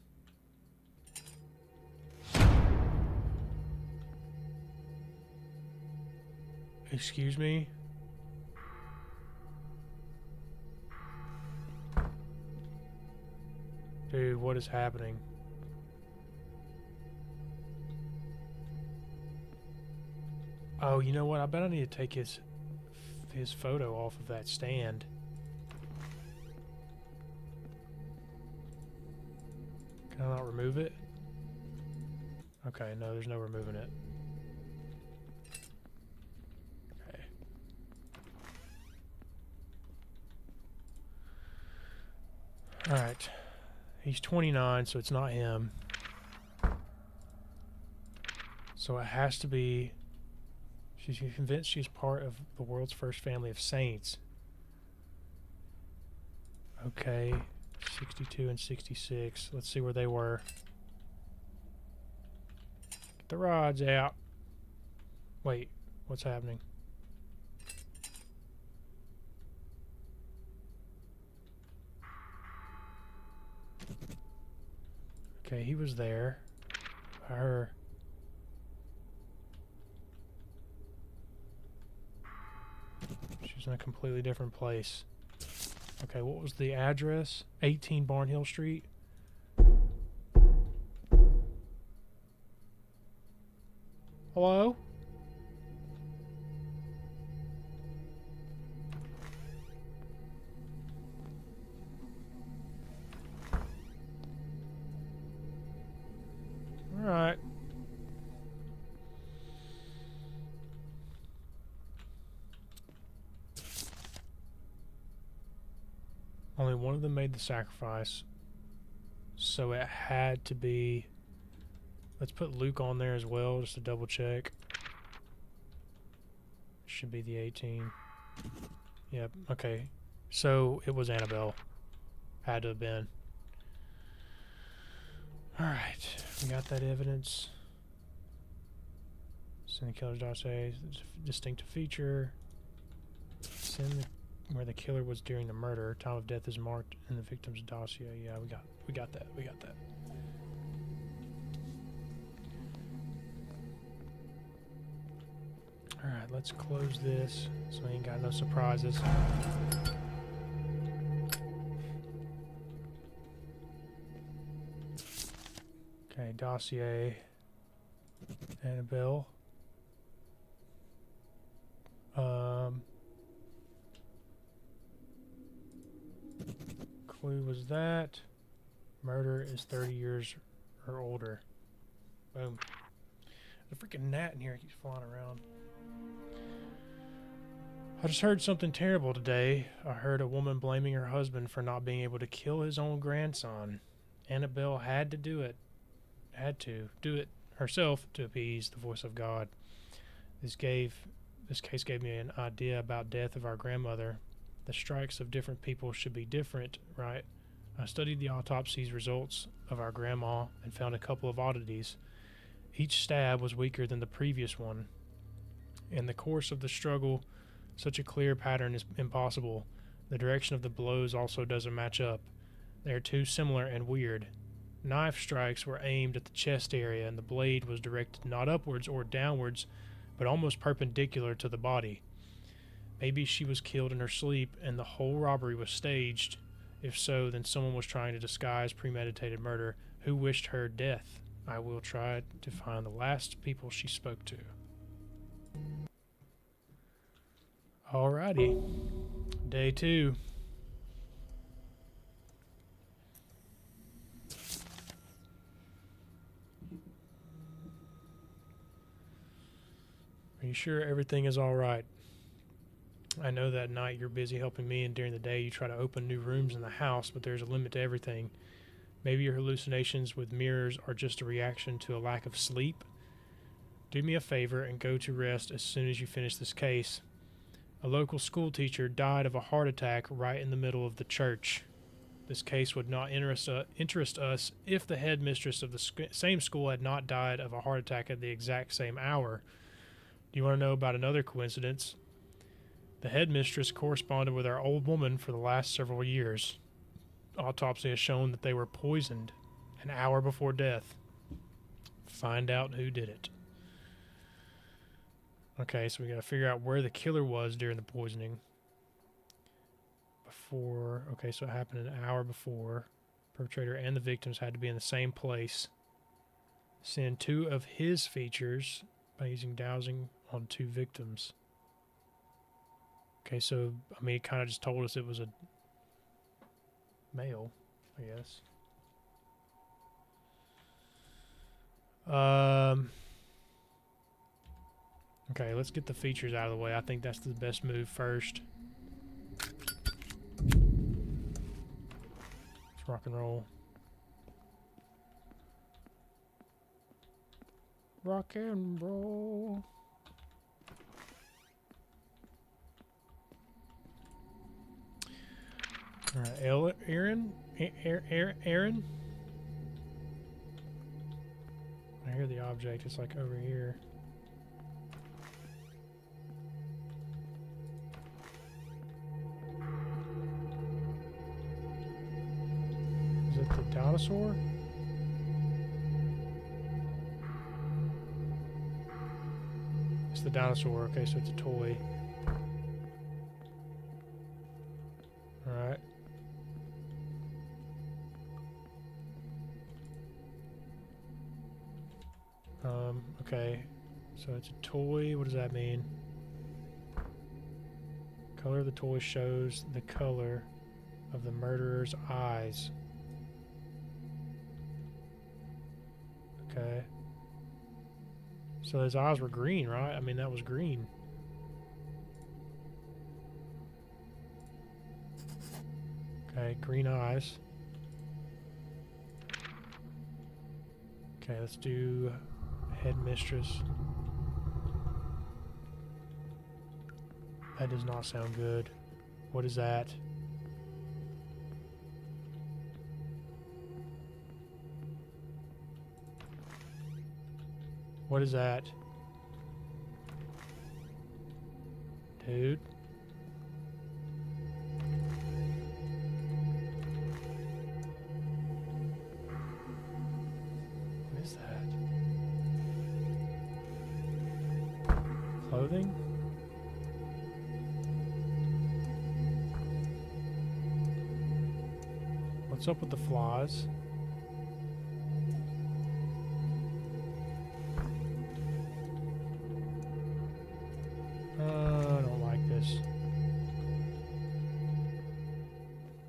Excuse me? Dude, what is happening? Oh, you know what? I bet I need to take his photo off of that stand. Can I not remove it? Okay, no, there's no removing it. Okay. Alright. He's 29, so it's not him. So it has to be... She's convinced she's part of the world's first family of saints. Okay. 62 and 66. Let's see where they were. Get the rods out. Wait, what's happening? Okay, he was there. Her. She's in a completely different place. Okay, what was the address? 18 Barnhill Street. Hello? Alright. Only one of them made the sacrifice. So it had to be... Let's put Luke on there as well, just to double check. Should be the 18. Yep, okay. So it was Annabelle. Had to have been. Alright, we got that evidence. Send the killer's dossier, distinctive feature. Send where the killer was during the murder. Time of death is marked in the victim's dossier. Yeah, we got that. We got that. Alright, let's close this so we ain't got no surprises. Okay, dossier. Annabelle. Clue was that. Murder is 30 years or older. Boom. There's a freaking gnat in here. It keeps flying around. I just heard something terrible today. I heard a woman blaming her husband for not being able to kill his own grandson. Annabelle had to do it. Had to do it herself to appease the voice of God. This case gave me an idea about death of our grandmother. The strikes of different people should be different, right? I studied the autopsy's results of our grandma and found a couple of oddities. Each stab was weaker than the previous one. In the course of the struggle, such a clear pattern is impossible. The direction of the blows also doesn't match up. They are too similar and weird. Knife strikes were aimed at the chest area, and the blade was directed not upwards or downwards, but almost perpendicular to the body. Maybe she was killed in her sleep, and the whole robbery was staged. If so, then someone was trying to disguise premeditated murder. Who wished her death? I will try to find the last people she spoke to. Alrighty. Day 2. you sure everything is all right? I know that night you're busy helping me, and during the day you try to open new rooms in the house, but there's a limit to everything. Maybe your hallucinations with mirrors are just a reaction to a lack of sleep. Do me a favor and go to rest as soon as you finish this case. A local school teacher died of a heart attack right in the middle of the church. This case would not interest us if the headmistress of the same school had not died of a heart attack at the exact same hour. Do you want to know about another coincidence? The headmistress corresponded with our old woman for the last several years. Autopsy has shown that they were poisoned an hour before death. Find out who did it. Okay, so we got to figure out where the killer was during the poisoning. Okay, so it happened an hour before. Perpetrator and the victims had to be in the same place. Send 2 of his features by using dowsing on 2 victims. Okay, so, I mean, it kind of just told us it was a male, I guess. Okay, let's get the features out of the way. I think that's the best move first. Let's rock and roll. Rock and roll. Alright, Aaron? Aaron? I hear the object. It's like over here. Is it the dinosaur? It's the dinosaur. Okay, so it's a toy. Alright. Okay. So it's a toy. What does that mean? Color of the toy shows the color of the murderer's eyes. Okay. So his eyes were green, right? I mean, that was green. Okay, green eyes. Okay, let's do headmistress. That does not sound good. What is that? What is that? Dude. What is that? Clothing? What's up with the flies? I don't like this.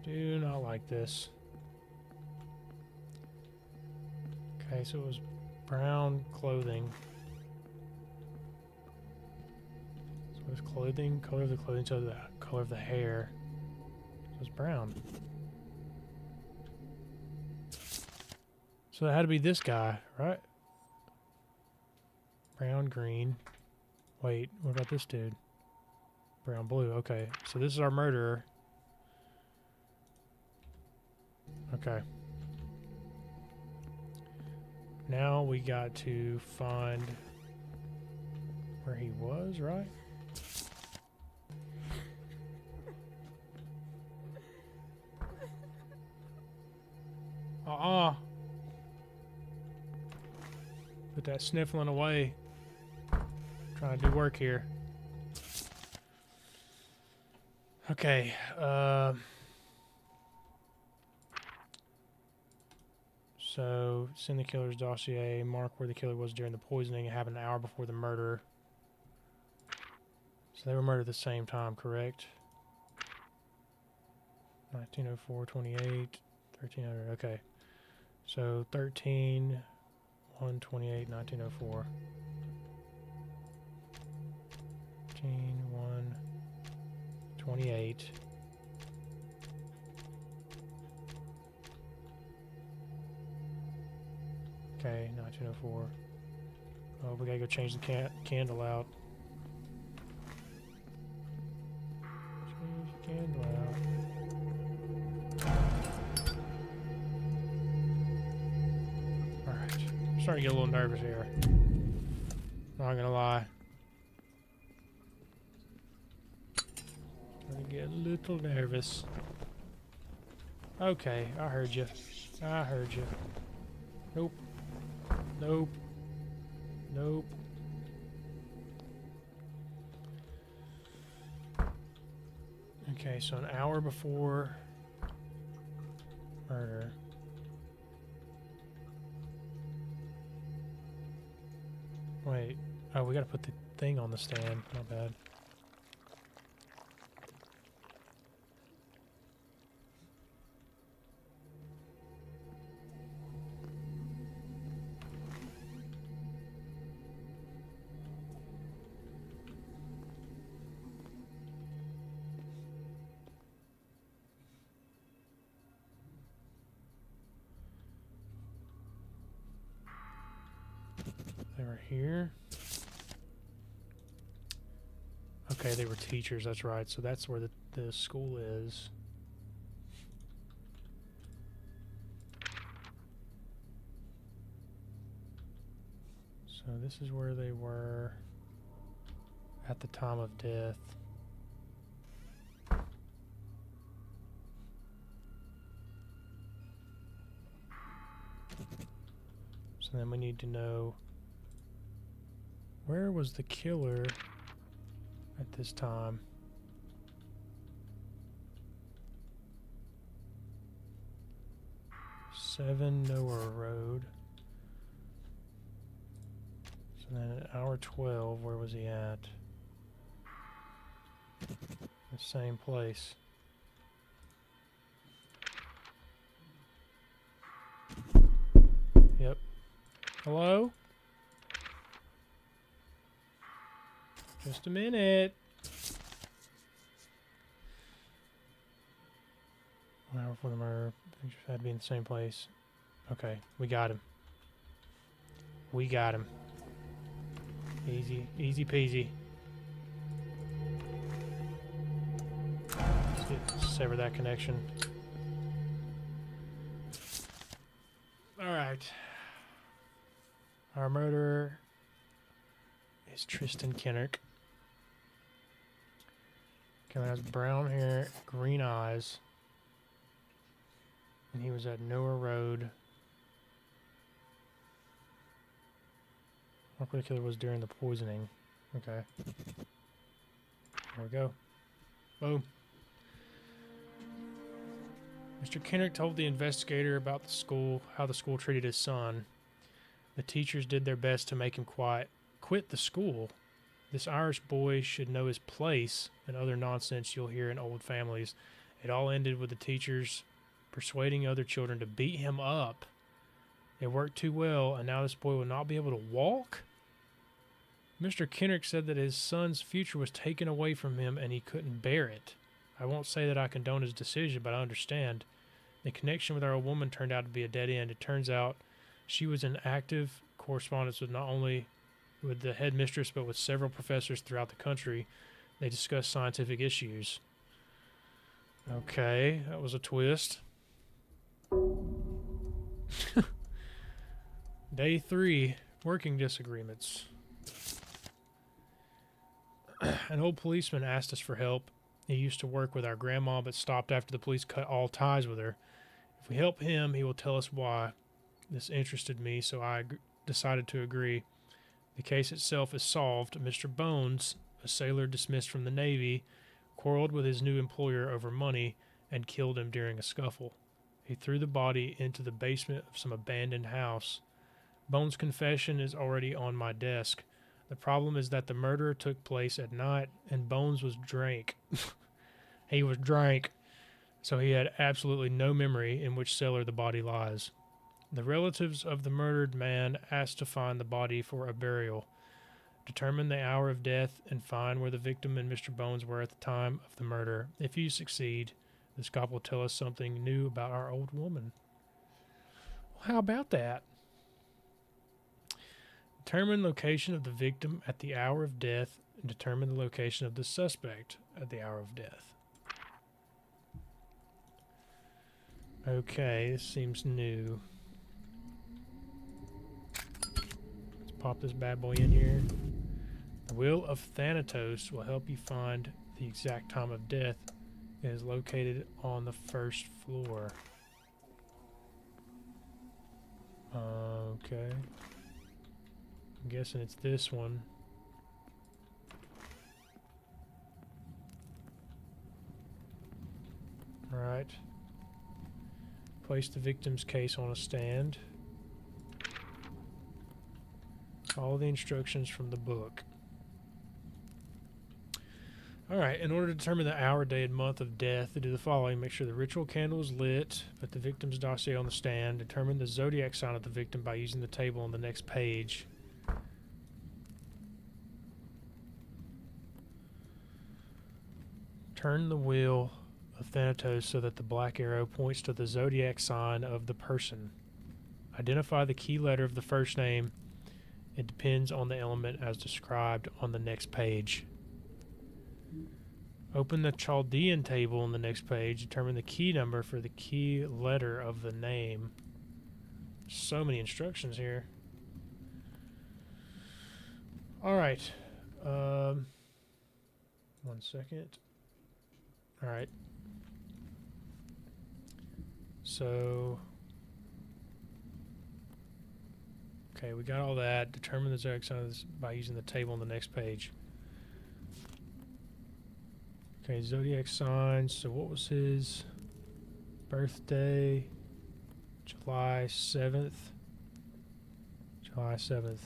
Do not like this. Okay, so it was brown clothing. So it was clothing, color of the clothing, so the color of the hair. So it was brown. So it had to be this guy, right? Brown, green. Wait, what about this dude? Brown, blue. Okay, so this is our murderer. Okay. Now we got to find where he was, right? Put that sniffling away. Trying to do work here. Okay. So, send the killer's dossier. Mark where the killer was during the poisoning. It happened an hour before the murder. So they were murdered at the same time, correct? 1904, 28, 1300. Okay. So, 13, 128, 1904. 19, 1, 28. Okay, 1904. Oh, we gotta go change the candle out. Change the candle out. Alright. I'm starting to get a little nervous here. Not gonna lie. Starting to get a little nervous. Okay, I heard you. I heard you. Nope. Nope. Nope. Okay, so an hour before murder. Wait. Oh, we gotta put the thing on the stand. Not bad. They were here. Okay, they were teachers, that's right. So that's where the school is. So this is where they were at the time of death. So then we need to know, where was the killer at this time? Seven Noah Road. So then at hour 12, where was he at? The same place. Yep. Hello? Just a minute. 1 hour before the murder. I think had to be in the same place. Okay, we got him. We got him. Easy, easy peasy. Let's sever that connection. Alright. Our murderer is Tristan Kinnock. Killer has brown hair, green eyes. And he was at Noah Road. Look where the killer was during the poisoning. Okay. There we go. Boom. Mr. Kinnock told the investigator about the school, how the school treated his son. The teachers did their best to make him quit the school. This Irish boy should know his place, and other nonsense you'll hear in old families. It all ended with the teachers persuading other children to beat him up. It worked too well, and now this boy will not be able to walk? Mr. Kinnock said that his son's future was taken away from him and he couldn't bear it. I won't say that I condone his decision, but I understand. The connection with our old woman turned out to be a dead end. It turns out she was in active correspondence with not only with the headmistress, but with several professors throughout the country. They discussed scientific issues. Okay, that was a twist. Day 3, working disagreements. An old policeman asked us for help. He used to work with our grandma, but stopped after the police cut all ties with her. If we help him, he will tell us why. This interested me, so I decided to agree. The case itself is solved. Mr. Bones, a sailor dismissed from the Navy, quarreled with his new employer over money and killed him during a scuffle. He threw the body into the basement of some abandoned house. Bones' confession is already on my desk. The problem is that the murder took place at night, and Bones was drank. He was drank, so he had absolutely no memory in which cellar the body lies. The relatives of the murdered man asked to find the body for a burial. Determine the hour of death and find where the victim and Mr. Bones were at the time of the murder. If you succeed, this cop will tell us something new about our old woman. Well, how about that? Determine location of the victim at the hour of death and determine the location of the suspect at the hour of death. Okay, this seems new. Let's pop this bad boy in here. The Wheel of Thanatos will help you find the exact time of death. It is located on the first floor. Okay. I'm guessing it's this one. Alright. Place the victim's case on a stand. Follow the instructions from the book. Alright, in order to determine the hour, day, and month of death, do the following. Make sure the ritual candle is lit. Put the victim's dossier on the stand. Determine the zodiac sign of the victim by using the table on the next page. Turn the wheel of Thanatos so that the black arrow points to the zodiac sign of the person. Identify the key letter of the first name. It depends on the element as described on the next page. Open the Chaldean table on the next page. Determine the key number for the key letter of the name. So many instructions here. Alright. 1 second. Alright. So... okay, we got all that. Determine the zodiac sign by using the table on the next page. Okay, zodiac sign. So what was his birthday? July 7th. July 7th.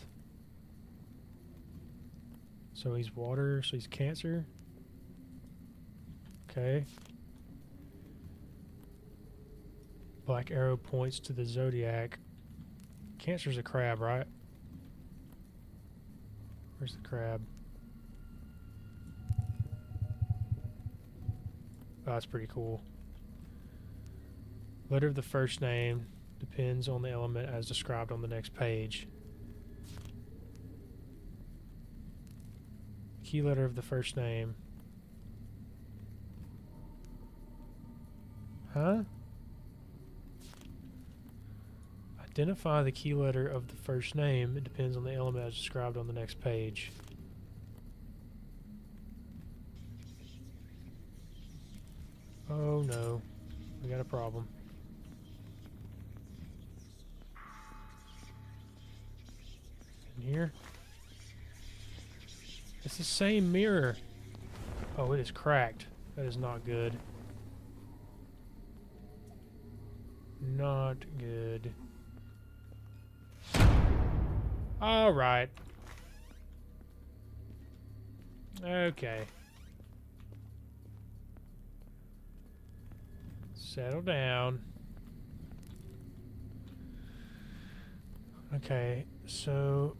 So he's water, so he's Cancer. Okay. Black arrow points to the zodiac. Cancer's a crab, right? Where's the crab? Oh, that's pretty cool. Letter of the first name depends on the element as described on the next page. Key letter of the first name. Huh? Identify the key letter of the first name. It depends on the element as described on the next page. Oh no, we got a problem. In here? It's the same mirror. Oh, it is cracked. That is not good. Not good. All right. Okay. Settle down. Okay, so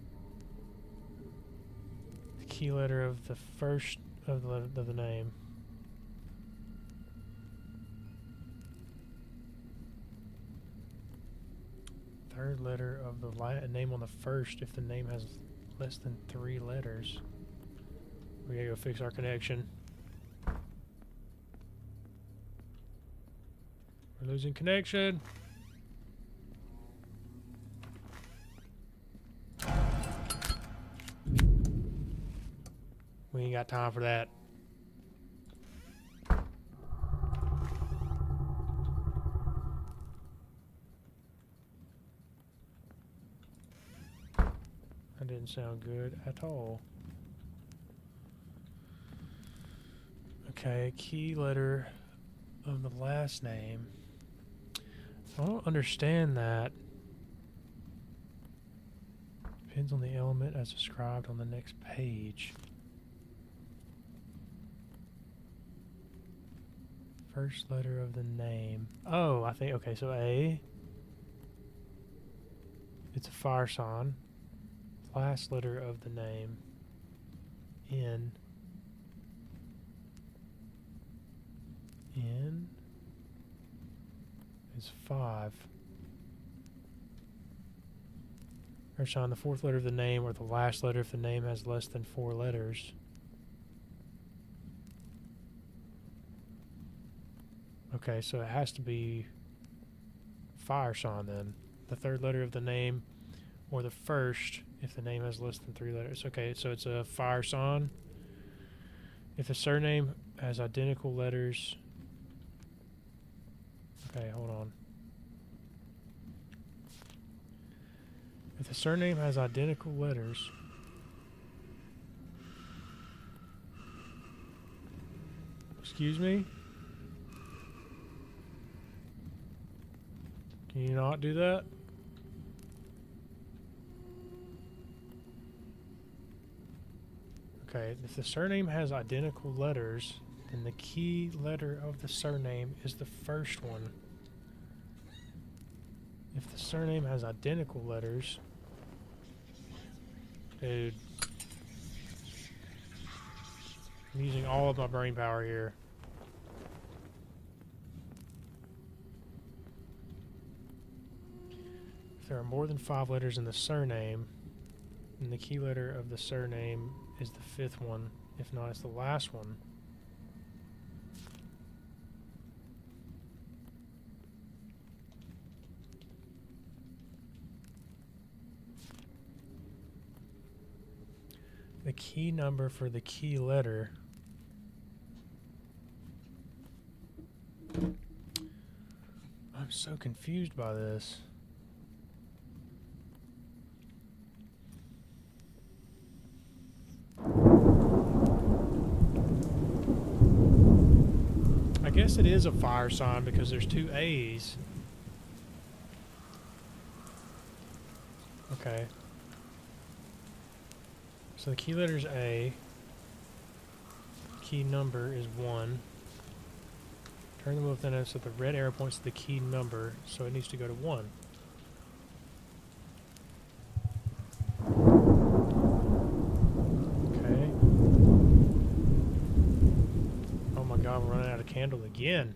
the key letter of the first of the name. Third letter of the name on the first if the name has less than 3 letters. We gotta go fix our connection. We're losing connection. We ain't got time for that. That didn't sound good at all. Okay, key letter of the last name. I don't understand that. Depends on the element as described on the next page. First letter of the name. Oh, I think, okay, so A. It's a fire sign. Last letter of the name. N. N is 5. Ershon, the fourth letter of the name or the last letter if the name has less than 4 letters. Okay, so it has to be Fireson then. The third letter of the name or the first if the name has less than 3 letters. Okay, so it's a Fireson. If the surname has identical letters. Okay, hold on. If the surname has identical letters. Excuse me? Can you not do that? Okay, if the surname has identical letters, then the key letter of the surname is the first one. If the surname has identical letters... Dude. I'm using all of my brain power here. If there are more than 5 letters in the surname, then the key letter of the surname is the 5th one. If not, it's the last one. The key number for the key letter. I'm so confused by this. I guess it is a fire sign because there's 2 A's. Okay. So the key letter is A. Key number is 1. Turn the wheel within it so the red arrow points to the key number, so it needs to go to 1. Okay. Oh my god, we're running out of candle again.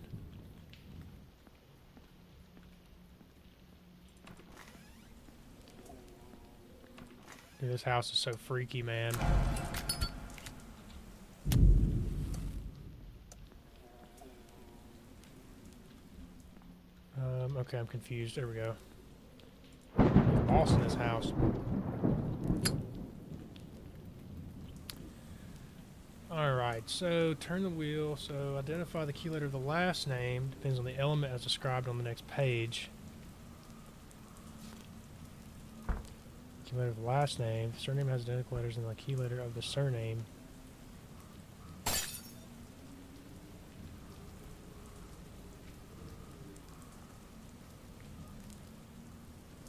Dude, this house is so freaky, man. Okay, I'm confused. There we go. Boss in this house. Alright, so turn the wheel. So identify the key letter of the last name. Depends on the element as described on the next page. Key letter of the last name. The surname has identical letters in the key letter of the surname.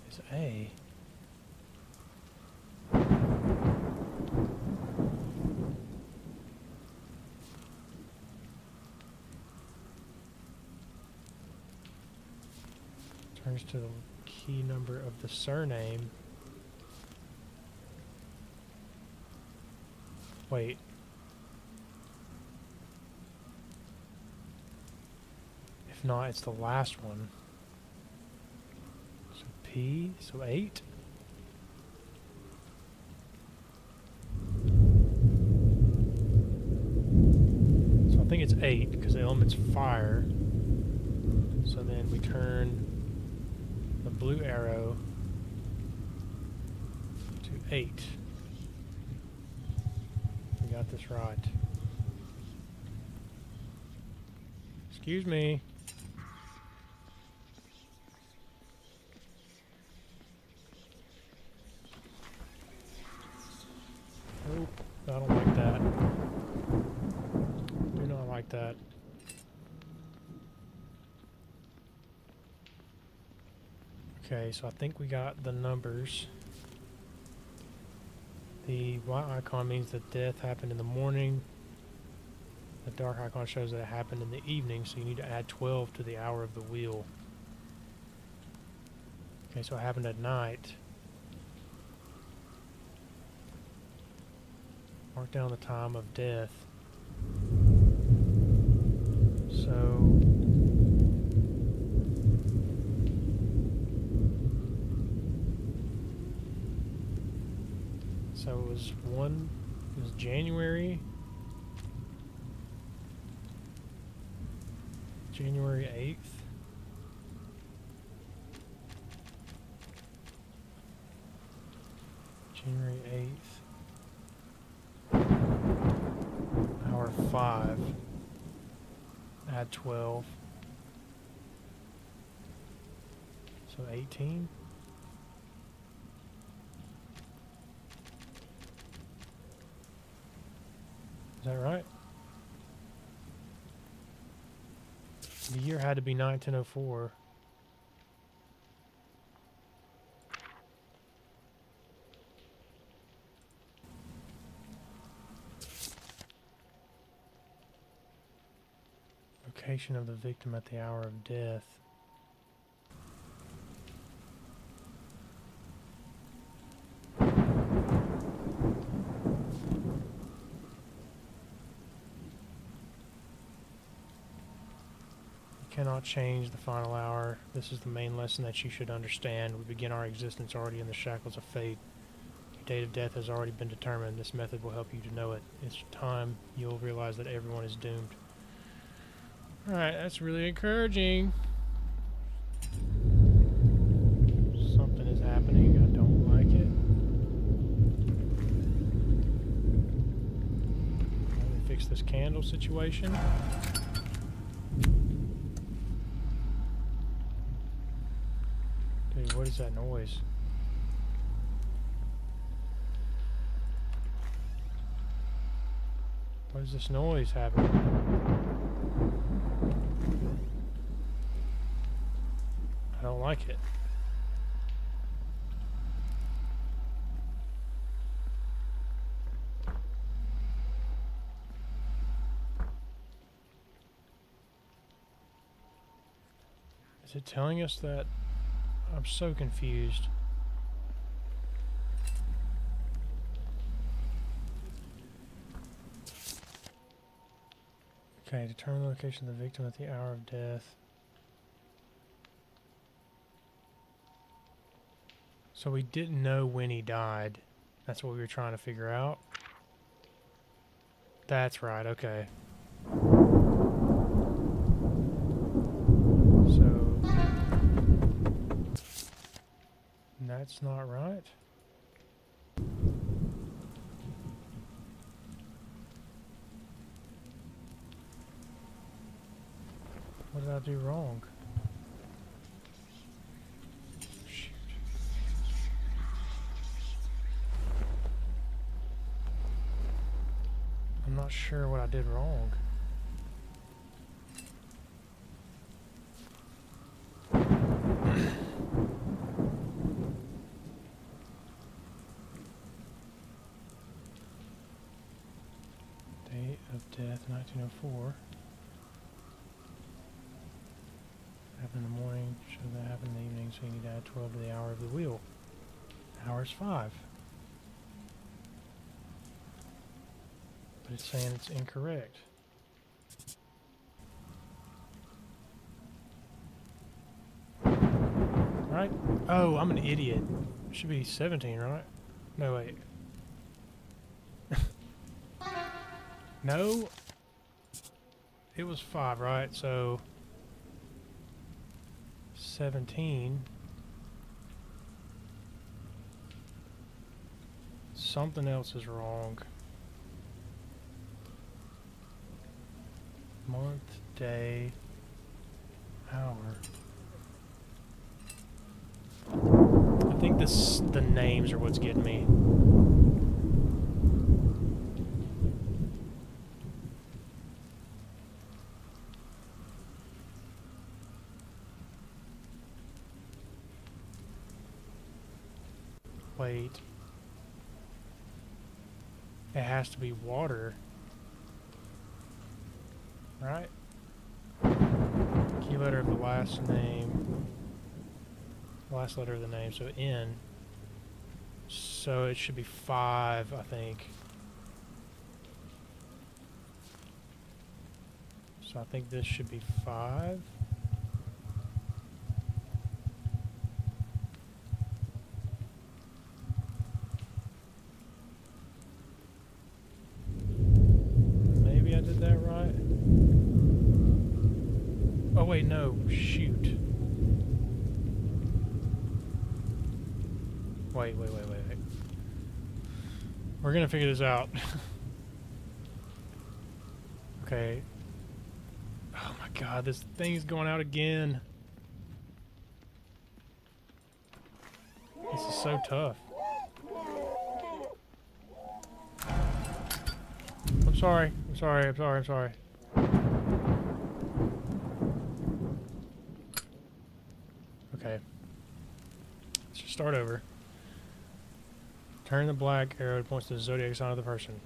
Is A. Turns to the key number of the surname. Wait. If not, it's the last one. So P, so 8. So I think it's 8 because the element's fire. So then we turn the blue arrow to 8. We got this right. Excuse me. Nope, I don't like that. Do not like that. Okay, so I think we got the numbers. The white icon means that death happened in the morning. The dark icon shows that it happened in the evening, so you need to add 12 to the hour of the wheel. Okay, so it happened at night. Mark down the time of death. So it was January 8th. January 8th. Hour 5. Add 12. So 18. Is that right? The year had to be 1904. Location of the victim at the hour of death. Cannot change the final hour. This is the main lesson that you should understand. We begin our existence already in the shackles of fate. Your date of death has already been determined. This method will help you to know it. It's time you'll realize that everyone is doomed. Alright, that's really encouraging. Something is happening. I don't like it. Let me fix this candle situation. Dude, what is that noise? What is this noise happening? I don't like it. Is it telling us that? I'm so confused. Okay, determine the location of the victim at the hour of death. So we didn't know when he died. That's what we were trying to figure out. That's right, okay. So that's not right. What did I do wrong? Shoot. I'm not sure what I did wrong. Date of death, 1904. Happened in the morning, should that happen in the evening, so you need to add 12 to the hour of the wheel. Hour's 5. But it's saying it's incorrect. Right? Oh, I'm an idiot. It should be 17, right? No, wait. No? It was 5, right? So 17. Something else is wrong. Month, day, hour. I think the names are what's getting me. Wait. It has to be water. Right? Key letter of the last name. Last letter of the name, so N. So it should be 5, I think. So I think this should be 5. Maybe I did that right. Oh wait, no, shoot. Wait. We're gonna figure this out. Okay. Oh my god, this thing's going out again. This is so tough. I'm sorry. Okay. Let's just start over. Turn the black arrow that points to the zodiac sign of the person.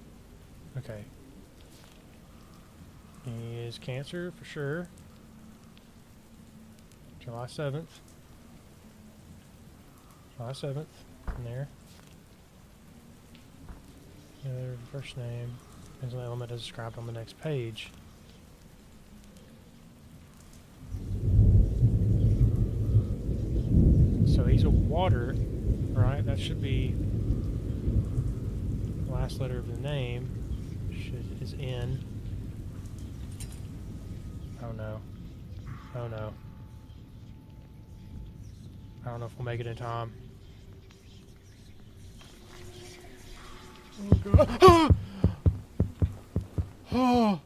Okay. He is Cancer for sure. July 7th. July 7th. In there. Their first name. Depends on the element as described on the next page. So he's a water, right? That should be the last letter of the name. Is N. Oh no. Oh no. I don't know if we'll make it in time. Oh god. Oh.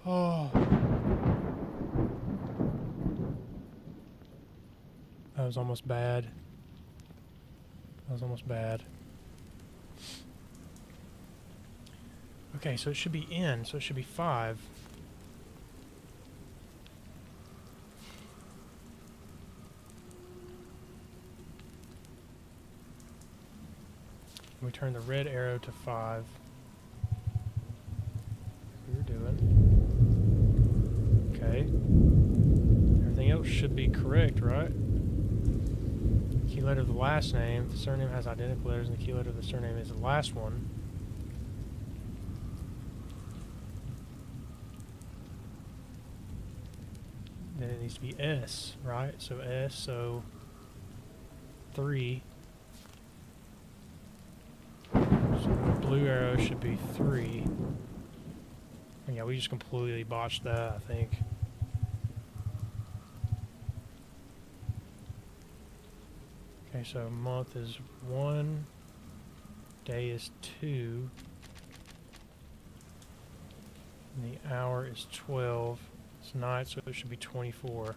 Oh. That was almost bad. That was almost bad. Okay, so it should be N, so it should be 5. We turn the red arrow to 5. We're doing. Okay. Everything else should be correct, right? Key letter of the last name. The surname has identical letters, and the key letter of the surname is the last one. Then it needs to be S, right? So S, so 3. So the blue arrow should be 3. And yeah, we just completely botched that, I think. Okay, so month is 1, day is 2, and the hour is 12. It's night, so it should be 24.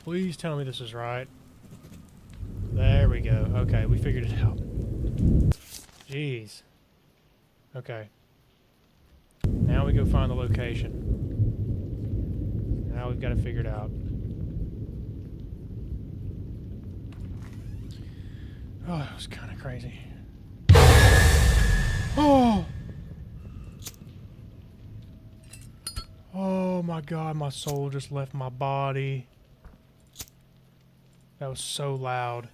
Please tell me this is right. There we go. Okay, we figured it out. Jeez. Okay. Now we go find the location. Now we've got to figure it out. Oh, that was kind of crazy. Oh! Oh my god, my soul just left my body. That was so loud.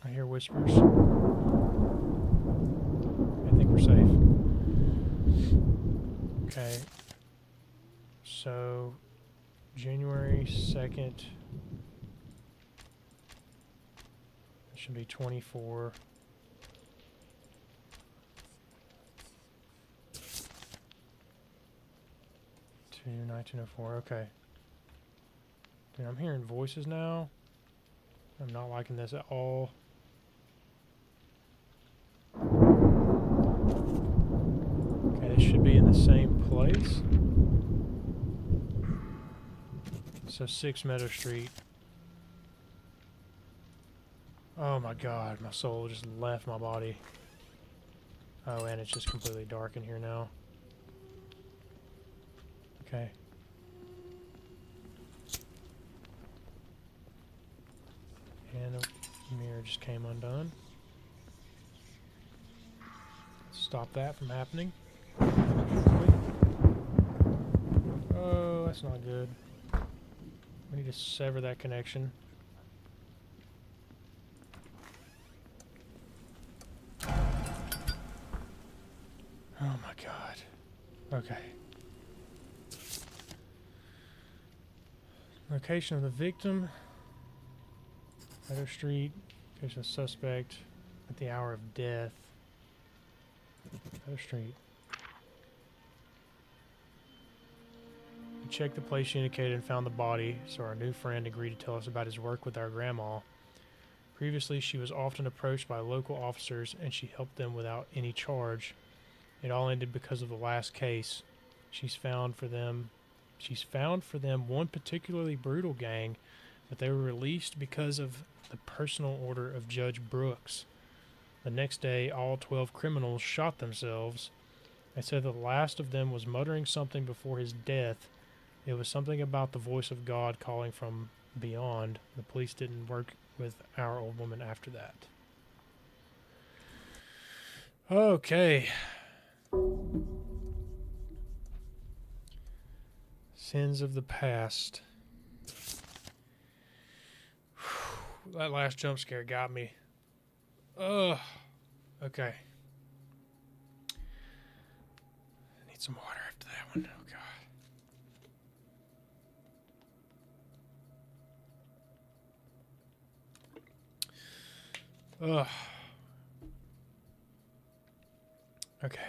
I hear whispers. I think we're safe. Okay. So, January 2nd. It should be 24. To 1904, okay. Dude, I'm hearing voices now. I'm not liking this at all. Okay, this should be in the same place. So 6 Meadow Street. Oh my god, my soul just left my body. Oh, and it's just completely dark in here now. Okay. And the mirror just came undone. Stop that from happening. Oh, that's not good. We need to sever that connection. my god. Okay. Location of the victim. Meadow Street. Location of suspect at the hour of death. Meadow Street. We checked the place she indicated and found the body, so our new friend agreed to tell us about his work with our grandma. Previously, she was often approached by local officers, and she helped them without any charge. It all ended because of the last case. She's found for them one particularly brutal gang, but they were released because of the personal order of Judge Brooks. The next day, all 12 criminals shot themselves. They said the last of them was muttering something before his death. It was something about the voice of God calling from beyond. The police didn't work with our old woman after that. Okay. Sins of the past. Whew, that last jump scare got me. Ugh. Okay. I need some water after that one. Oh, God. Ugh. Okay.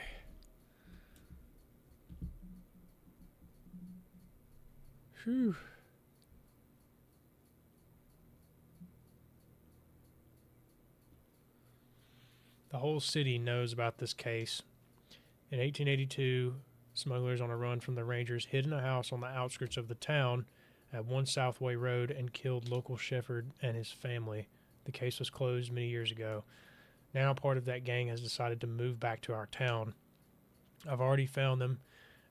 Whew. The whole city knows about this case. In 1882, smugglers on a run from the Rangers hid in a house on the outskirts of the town at 1 Southway Road and killed local shepherd and his family. The case was closed many years ago. Now part of that gang has decided to move back to our town. I've already found them,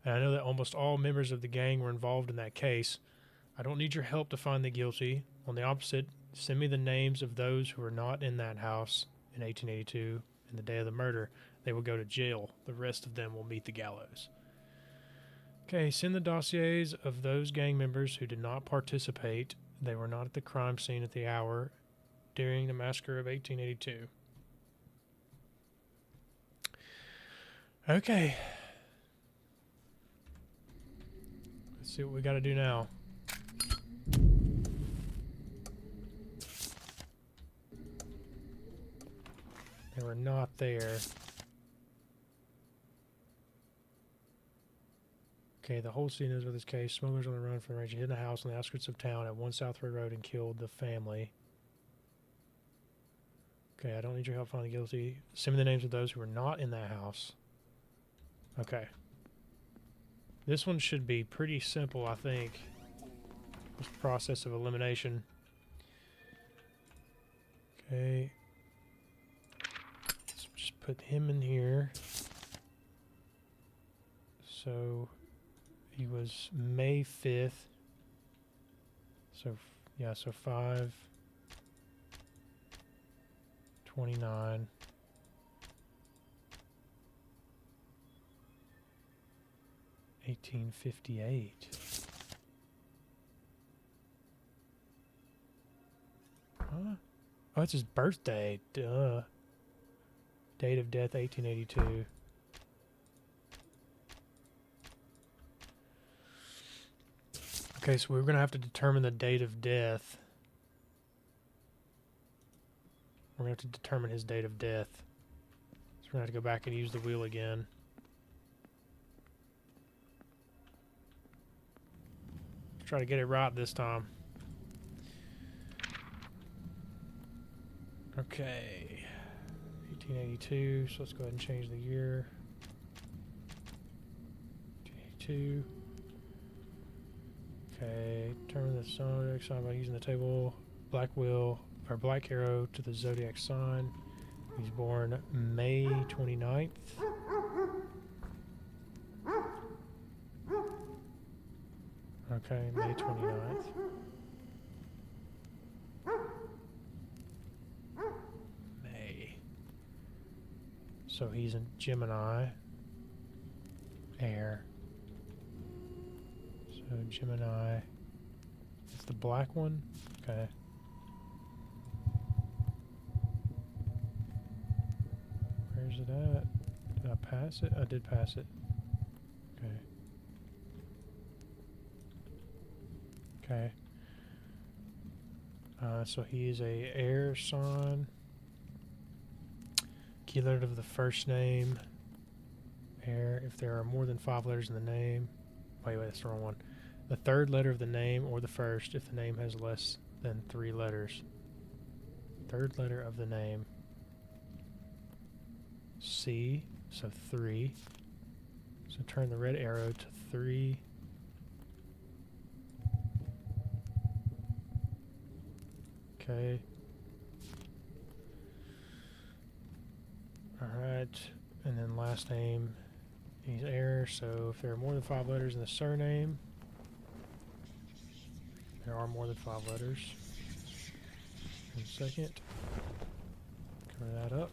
and I know that almost all members of the gang were involved in that case. I don't need your help to find the guilty. On the opposite, send me the names of those who were not in that house in 1882 and the day of the murder. They will go to jail. The rest of them will meet the gallows. Okay, send the dossiers of those gang members who did not participate. They were not at the crime scene at the hour during the massacre of 1882. Okay. Let's see what we got to do now. They were not there. Okay, the whole scene is with this case. Smugglers on the run from the range hid in a house on the outskirts of town at 1 Southway Road and killed the family. Okay, I don't need your help finding the guilty. Send me the names of those who were not in that house. Okay. This one should be pretty simple, I think. This process of elimination. Okay. Let's just put him in here. So he was May 5th. So, yeah, so 5/29. $1858. Huh? Oh, it's his birthday. Duh. Date of death, 1882. Okay, so we're going to have to determine the date of death. We're going to have to determine his date of death. So we're going to have to go back and use the wheel again. Try to get it right this time. Okay. 1882, so let's go ahead and change the year. 1882. Okay, determine the zodiac sign by using the table. Black wheel, or black arrow to the zodiac sign. He's born May 29th. Okay, May 29th. May. So he's in Gemini. Air. So Gemini. It's the black one? Okay. Where's it at? Did I pass it? I did pass it. Okay. Okay. So he is a air sign. Key letter of the first name. Air. If there are more than 5 letters in the name. Wait, that's the wrong one. The third letter of the name or the first if the name has less than 3 letters. Third letter of the name. C. So 3. So turn the red arrow to 3. Okay. Alright. And then last name, he's air, so if there are more than 5 letters in the surname, there are more than 5 letters. 1 second. Cover that up.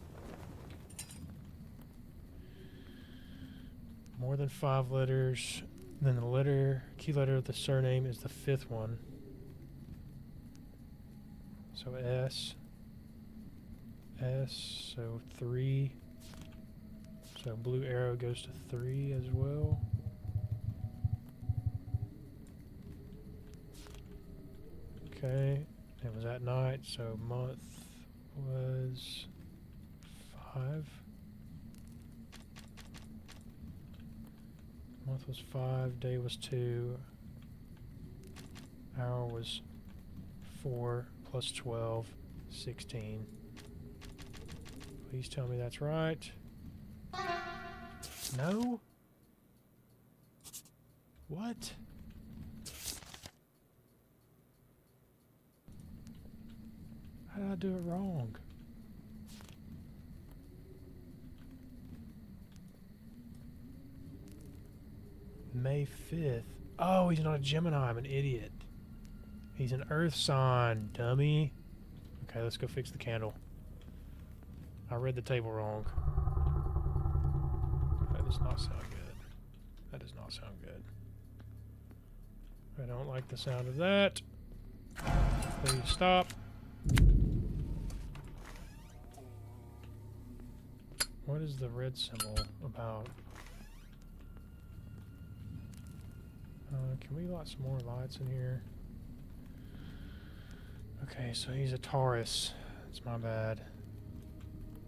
More than 5 letters. Then the key letter of the surname is the 5th one. So S. S, so 3. So blue arrow goes to 3 as well. Okay, it was at night, so month was 5. Month was 5, day was 2, hour was 4, plus 12, 16. Please tell me that's right. No? What? How did I do it wrong? May 5th. Oh, he's not a Gemini. I'm an idiot. He's an Earth sign, dummy. Okay, let's go fix the candle. I read the table wrong. That does not sound good. That does not sound good. I don't like the sound of that. Please stop. What is the red symbol about? Can we light some more lights in here? Okay, so he's a Taurus. That's my bad.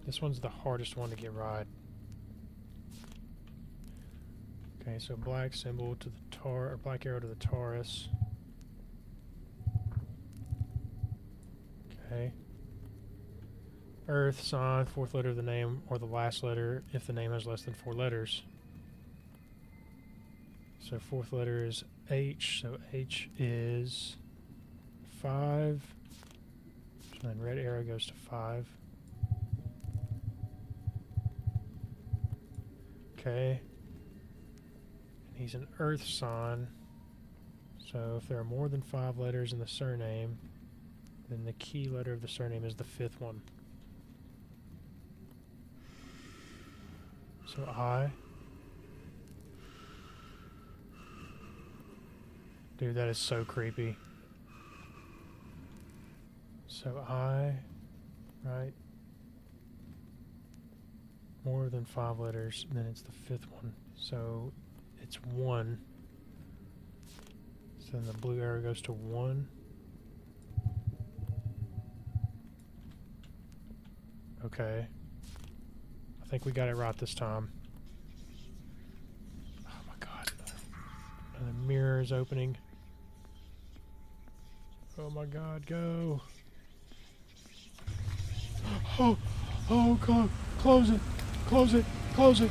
This one's the hardest one to get right. Okay, so black symbol to the or black arrow to the Taurus. Okay. Earth sign, 4th letter of the name or the last letter if the name has less than 4 letters. So 4th letter is H, so H is 5. So then red arrow goes to 5. Okay. And he's an earth sign. So if there are more than 5 letters in the surname, then the key letter of the surname is the 5th one. So I. Dude, that is so creepy. So I, right? More than 5 letters, then it's the 5th one. So it's 1. So then the blue arrow goes to 1. Okay. I think we got it right this time. Oh my god. Another mirror is opening. Oh my god, go. Oh, oh god, close it, close it, close it.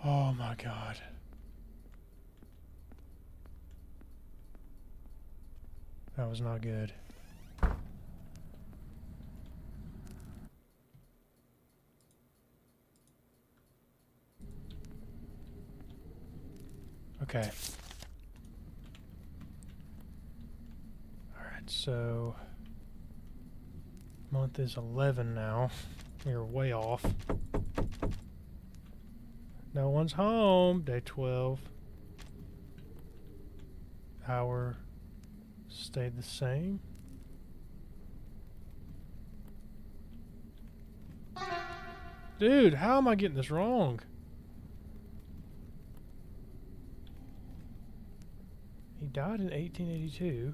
Oh my god. That was not good. Okay. Alright, so month is 11 now. We are way off. No one's home. Day 12. Hour Stayed the same. Dude, how am I getting this wrong? He died in 1882.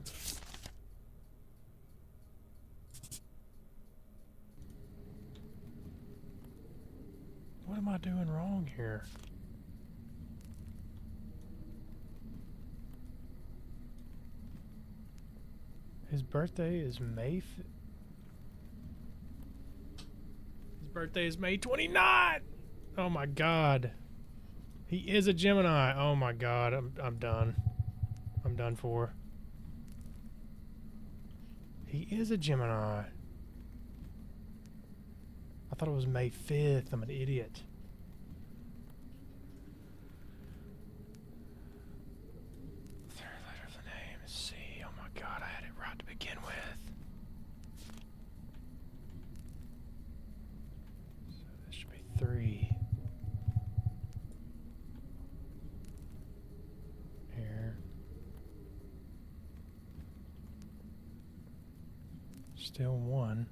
What am I doing wrong here? His birthday is May 29th! Oh my god. He is a Gemini. Oh my god, I'm done. I'm done for. He is a Gemini. I thought it was May 5th. I'm an idiot. Third letter of the name is C. Oh my god, I had it right to begin with. So this should be 3. Here. Still 1.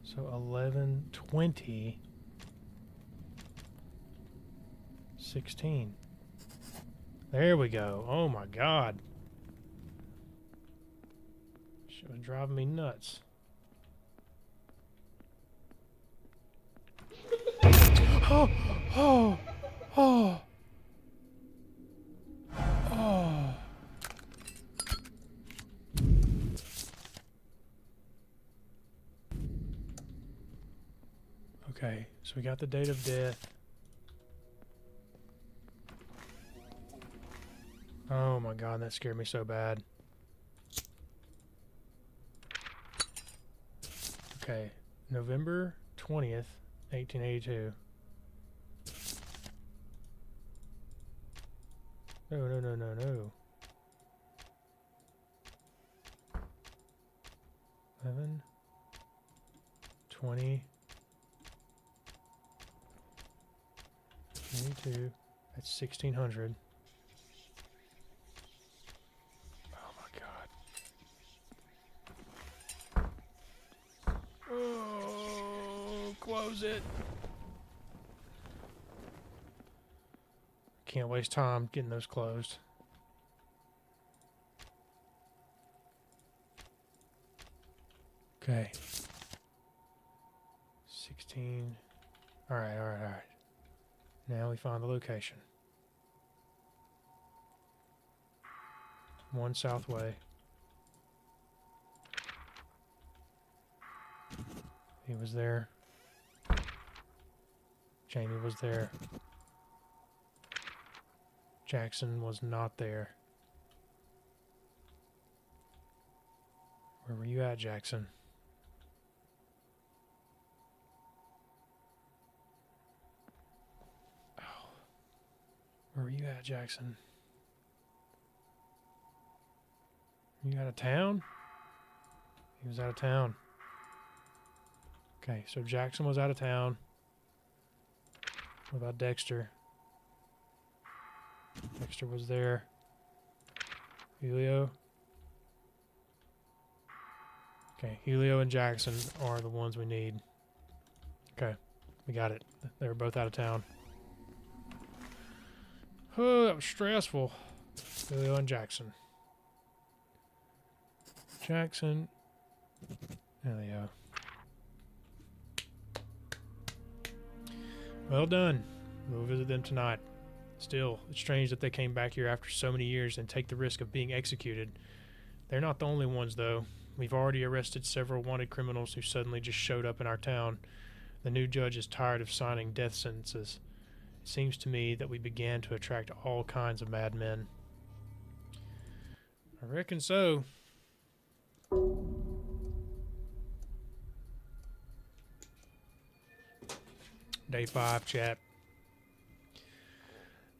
So 11, 20, 16. There we go. Oh my god. Should have driven me nuts. Oh, oh, oh, oh. Okay, so we got the date of death. Oh my god, that scared me so bad. Okay, November 20th, 1882. No, no, no, no, no. 11, 20, 22. That's 1600. Oh my god. Oh, close it. Can't waste time getting those closed. Okay. 16. Alright, alright, alright. Now we find the location. 1 South Way. He was there. Jamie was there. Jackson was not there. Where were you at, Jackson? Oh. Where were you at, Jackson? You out of town? He was out of town. Okay, so Jackson was out of town. What about Dexter? Dexter was there. Julio. Okay, Julio and Jackson are the ones we need. Okay, we got it. They were both out of town. Oh, that was stressful. Julio and Jackson. Jackson. There they go. Well done. We'll visit them tonight. Still, it's strange that they came back here after so many years and take the risk of being executed. They're not the only ones, though. We've already arrested several wanted criminals who suddenly just showed up in our town. The new judge is tired of signing death sentences. It seems to me that we began to attract all kinds of madmen. I reckon so. Day 5, chat.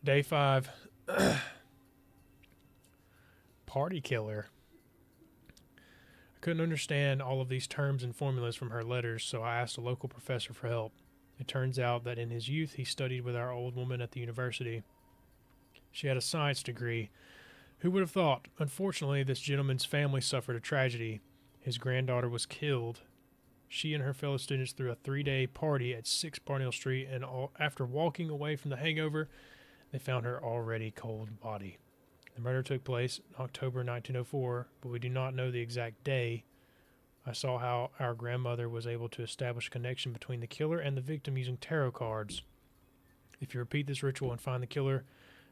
Day 5. Party killer. I couldn't understand all of these terms and formulas from her letters, so I asked a local professor for help. It turns out that in his youth he studied with our old woman at the university. She had a science degree. Who would have thought? Unfortunately, this gentleman's family suffered a tragedy. His granddaughter was killed. She and her fellow students threw a 3-day party at 6 Barnhill Street, and after walking away from the hangover, they found her already cold body. The murder took place in October 1904, but we do not know the exact day. I saw how our grandmother was able to establish a connection between the killer and the victim using tarot cards. If you repeat this ritual and find the killer,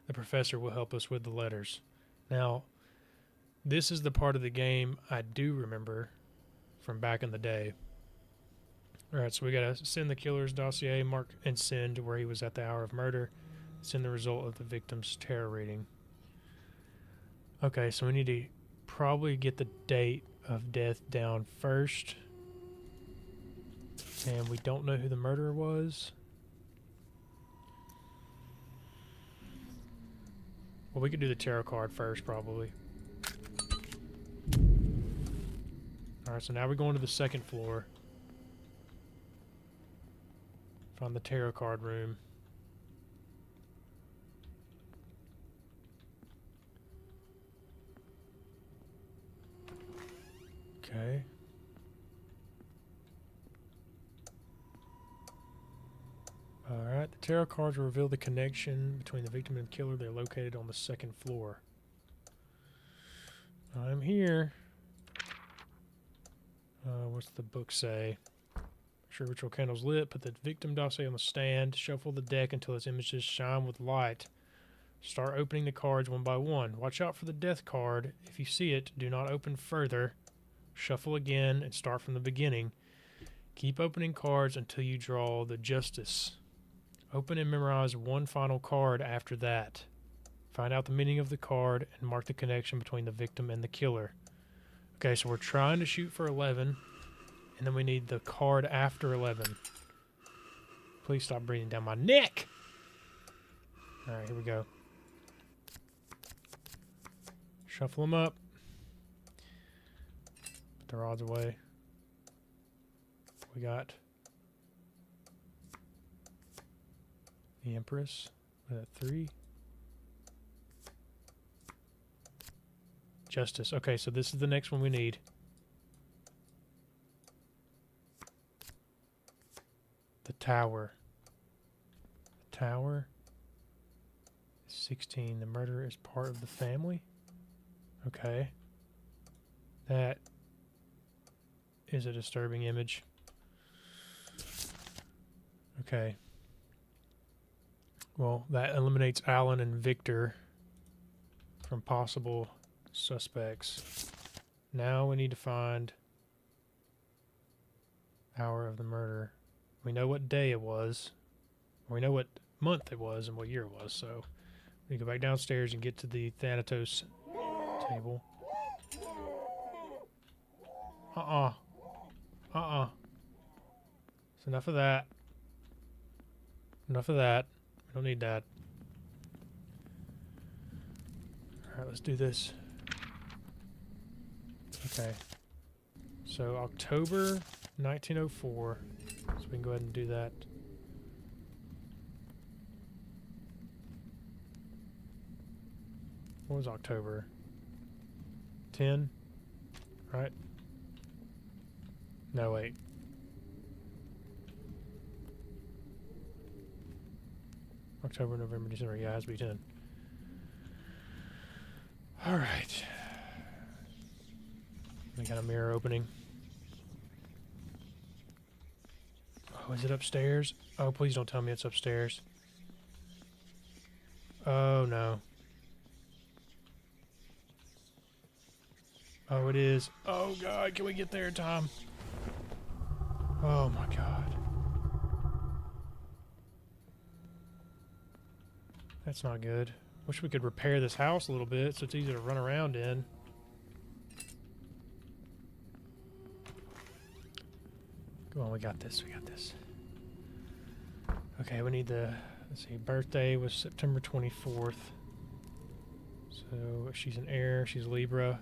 the professor will help us with the letters. Now, this is the part of the game I do remember from back in the day. Alright, so we gotta send the killer's dossier, mark and send where he was at the hour of murder, send the result of the victim's tarot reading. Okay, so we need to probably get the date of death down first. And we don't know who the murderer was. Well, we could do the tarot card first, probably. Alright, so now we're going to the second floor. Find the tarot card room. Okay. Alright, the tarot cards will reveal the connection between the victim and the killer. They're located on the second floor. I'm here. What's the book say? Sure, ritual candle's lit. Put the victim dossier on the stand. Shuffle the deck until its images shine with light. Start opening the cards one by one. Watch out for the death card. If you see it, do not open further. Shuffle again and start from the beginning. Keep opening cards until you draw the Justice. Open and memorize one final card after that. Find out the meaning of the card and mark the connection between the victim and the killer. Okay, so we're trying to shoot for 11, and then we need the card after 11. Please stop breathing down my neck! Alright, here we go. Shuffle them up. Put the rods away. We got the Empress at 3. Justice. Okay, so this is the next one we need. The Tower. The Tower is 16. The murderer is part of the family. Okay. That is a disturbing image. Okay. Well, that eliminates Alan and Victor from possible suspects. Now we need to find hour of the murder. We know what day it was. We know what month it was and what year it was. So we go back downstairs and get to the Thanatos table. It's enough of that. Enough of that. We don't need that. Alright, let's do this. Okay. So October 1904. So we can go ahead and do that. What was October? 10? Right? No, wait. October, November, December. Yeah, it has to be 10. Alright. We got a mirror opening. Oh, is it upstairs? Oh, please don't tell me it's upstairs. Oh, no. Oh, it is. Oh, God. Can we get there in time? Oh, my God. That's not good. Wish we could repair this house a little bit so it's easy to run around in. Come on, we got this. We got this. Okay, we need the... Let's see. Birthday was September 24th. So she's an heir. She's Libra.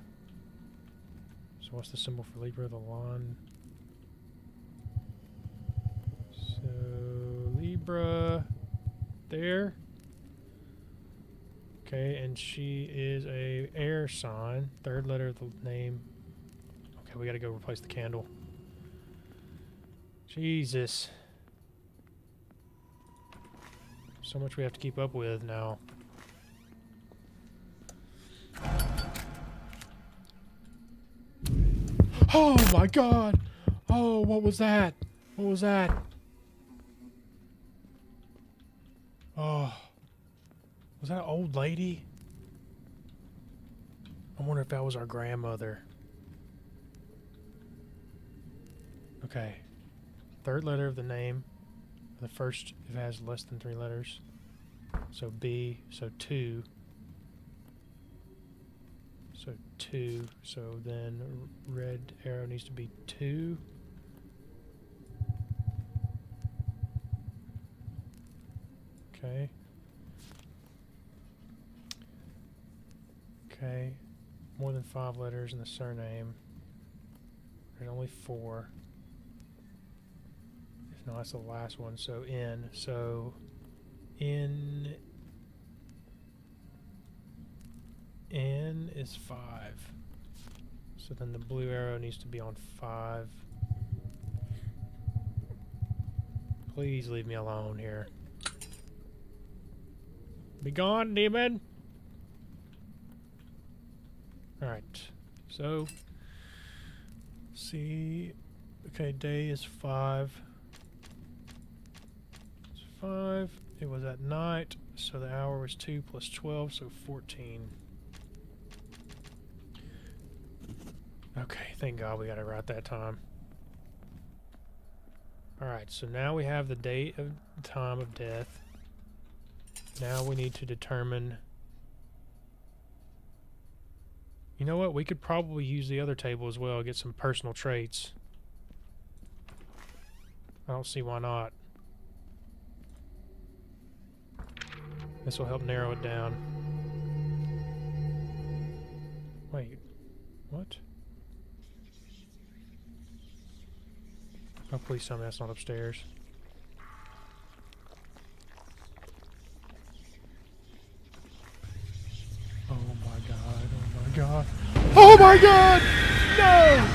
So what's the symbol for Libra? The lawn. So Libra there. Okay, and she is a air sign. Third letter of the name. Okay, we gotta go replace the candle. Jesus. So much we have to keep up with now. Oh my god! Oh, what was that? What was that? Oh. Was that an old lady? I wonder if that was our grandmother. Okay. Third letter of the name. The first, if it has less than 3 letters. So B, so 2. So 2. So then red arrow needs to be 2. Okay. Okay. More than 5 letters in the surname. There's only 4. If not, that's the last one. So N. So N is 5. So then the blue arrow needs to be on 5. Please leave me alone here. Be gone, demon! Alright. So see, okay, day is 5. It's 5. It was at night, so the hour was 2 plus 12, so 14. Okay, thank God we got it right that time. Alright, so now we have the date of time of death. Now we need to determine... You know what? We could probably use the other table as well, get some personal traits. I don't see why not. This will help narrow it down. Wait, what? Oh, please tell me that's not upstairs. Oh my god, oh my god. Oh my god! No!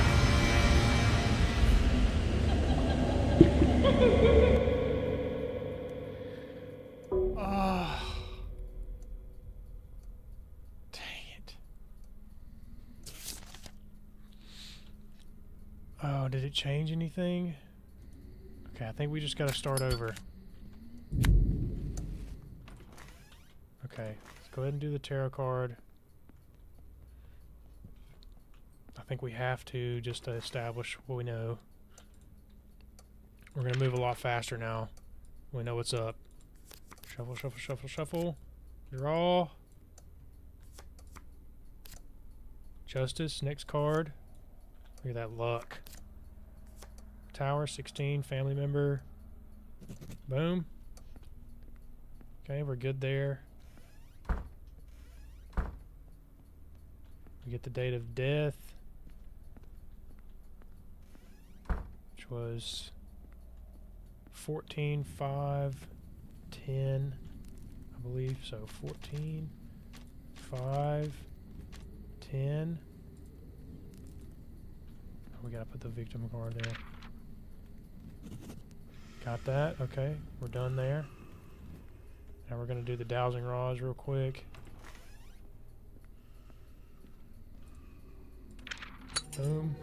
Ah. Dang it. Oh, did it change anything? Okay, I think we just gotta start over. Okay, let's go ahead and do the tarot card. I think we have to, just to establish what we know. We're gonna move a lot faster now. We know what's up. Shuffle, shuffle, shuffle, shuffle. Draw. Justice, next card. Look at that luck. Tower, 16, family member. Boom. Okay, we're good there. We get the date of death, which was 14/5/10, I believe. So 14/5/10. Oh, we gotta put the victim card there. Got that. Okay, we're done there. Now we're gonna do the dowsing rods real quick. Boom.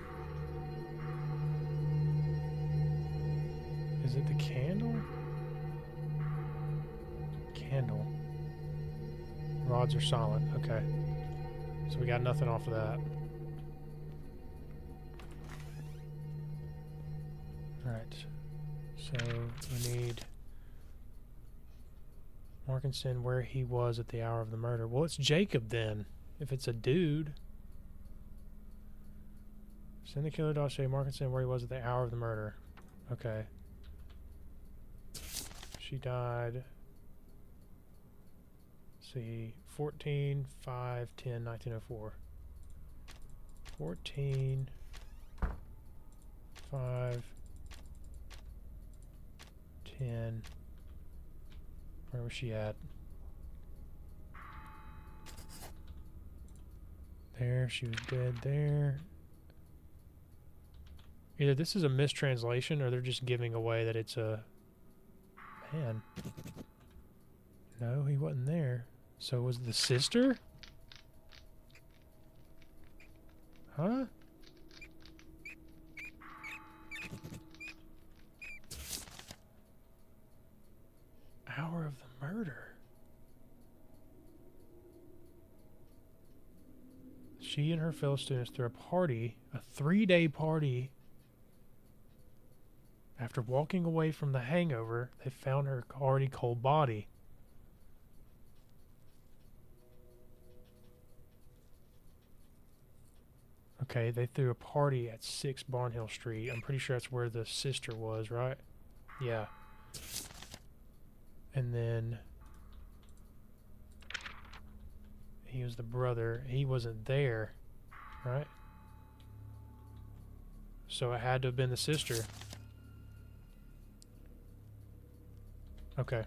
Is it the candle? Candle. Rods are silent. Okay. So we got nothing off of that. Alright. So we need mark and send where he was at the hour of the murder. Well, it's Jacob then. If it's a dude. Send the killer dossier, mark and send where he was at the hour of the murder. Okay. She died. Let's see. 14/5/10/1904. 14/5/10. Where was she at? there. She was dead there. Either this is a mistranslation or they're just giving away that it's a man. No, he wasn't there. So was the sister? Huh? Hour of the murder. She and her fellow students threw a party, a 3-day party. After walking away from the hangover, they found her already cold body. Okay, they threw a party at 6 Barnhill Street. I'm pretty sure that's where the sister was, right? Yeah. And then he was the brother. He wasn't there, right? So it had to have been the sister. Okay.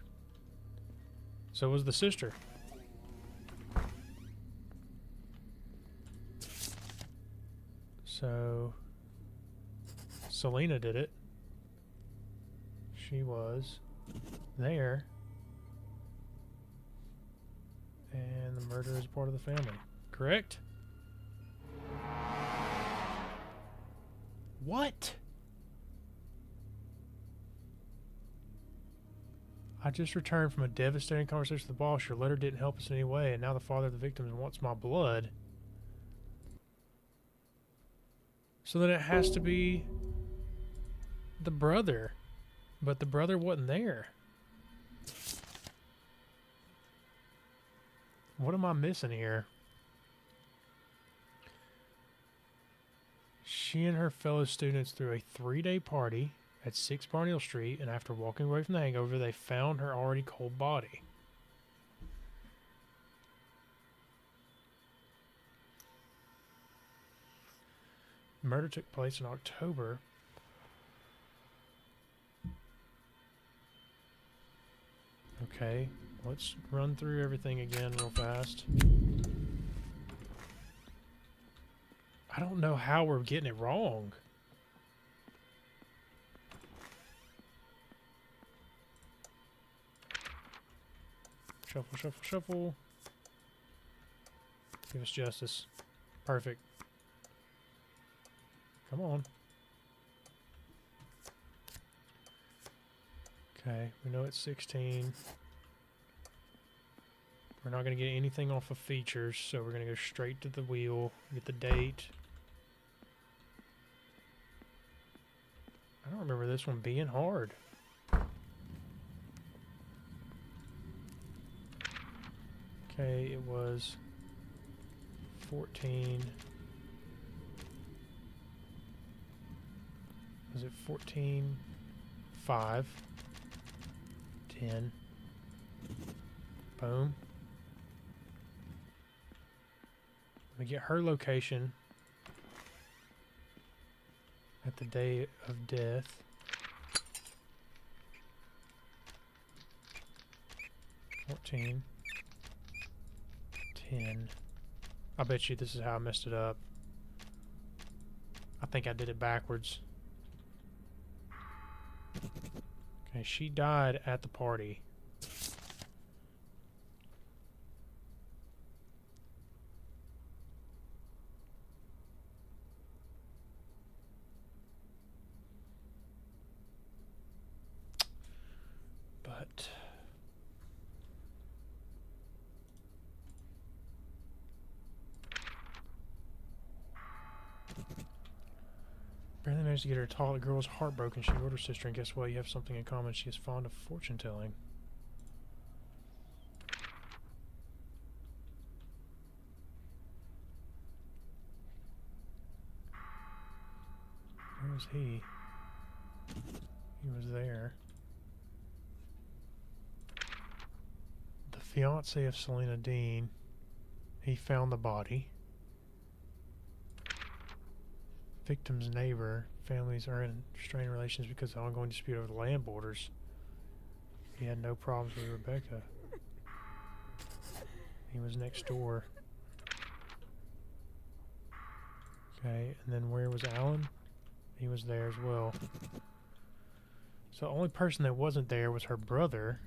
So it was the sister. So Selena did it. She was there. And the murder is part of the family. Correct? What? I just returned from a devastating conversation with the boss. Your letter didn't help us in any way, and now the father of the victims wants my blood. So then it has to be the brother. But the brother wasn't there. What am I missing here? She and her fellow students threw a 3-day party at 6 Barnhill Street, and after walking away from the hangover, they found her already cold body. The murder took place in October. Okay, let's run through everything again real fast. I don't know how we're getting it wrong. Shuffle, shuffle, shuffle. Give us justice. Perfect. Come on. Okay, we know it's 16. We're not going to get anything off of features, so we're going to go straight to the wheel, get the date. I don't remember this one being hard. Okay, it was 14. Was it 14? 5. 10. Boom. We get her location at the day of death. $14. 10. I bet you this is how I messed it up. I think I did it backwards. Okay, she died at the party. But barely managed to get her to talk. The girl was heartbroken. She wrote her sister, and guess what? You have something in common. She is fond of fortune telling. Where was he? He was there. The fiance of Selena Dean. He found the body. Victim's neighbor. Families are in strained relations because of ongoing dispute over the land borders. He had no problems with Rebecca. He was next door. Okay, and then where was Alan? He was there as well. So the only person that wasn't there was her brother.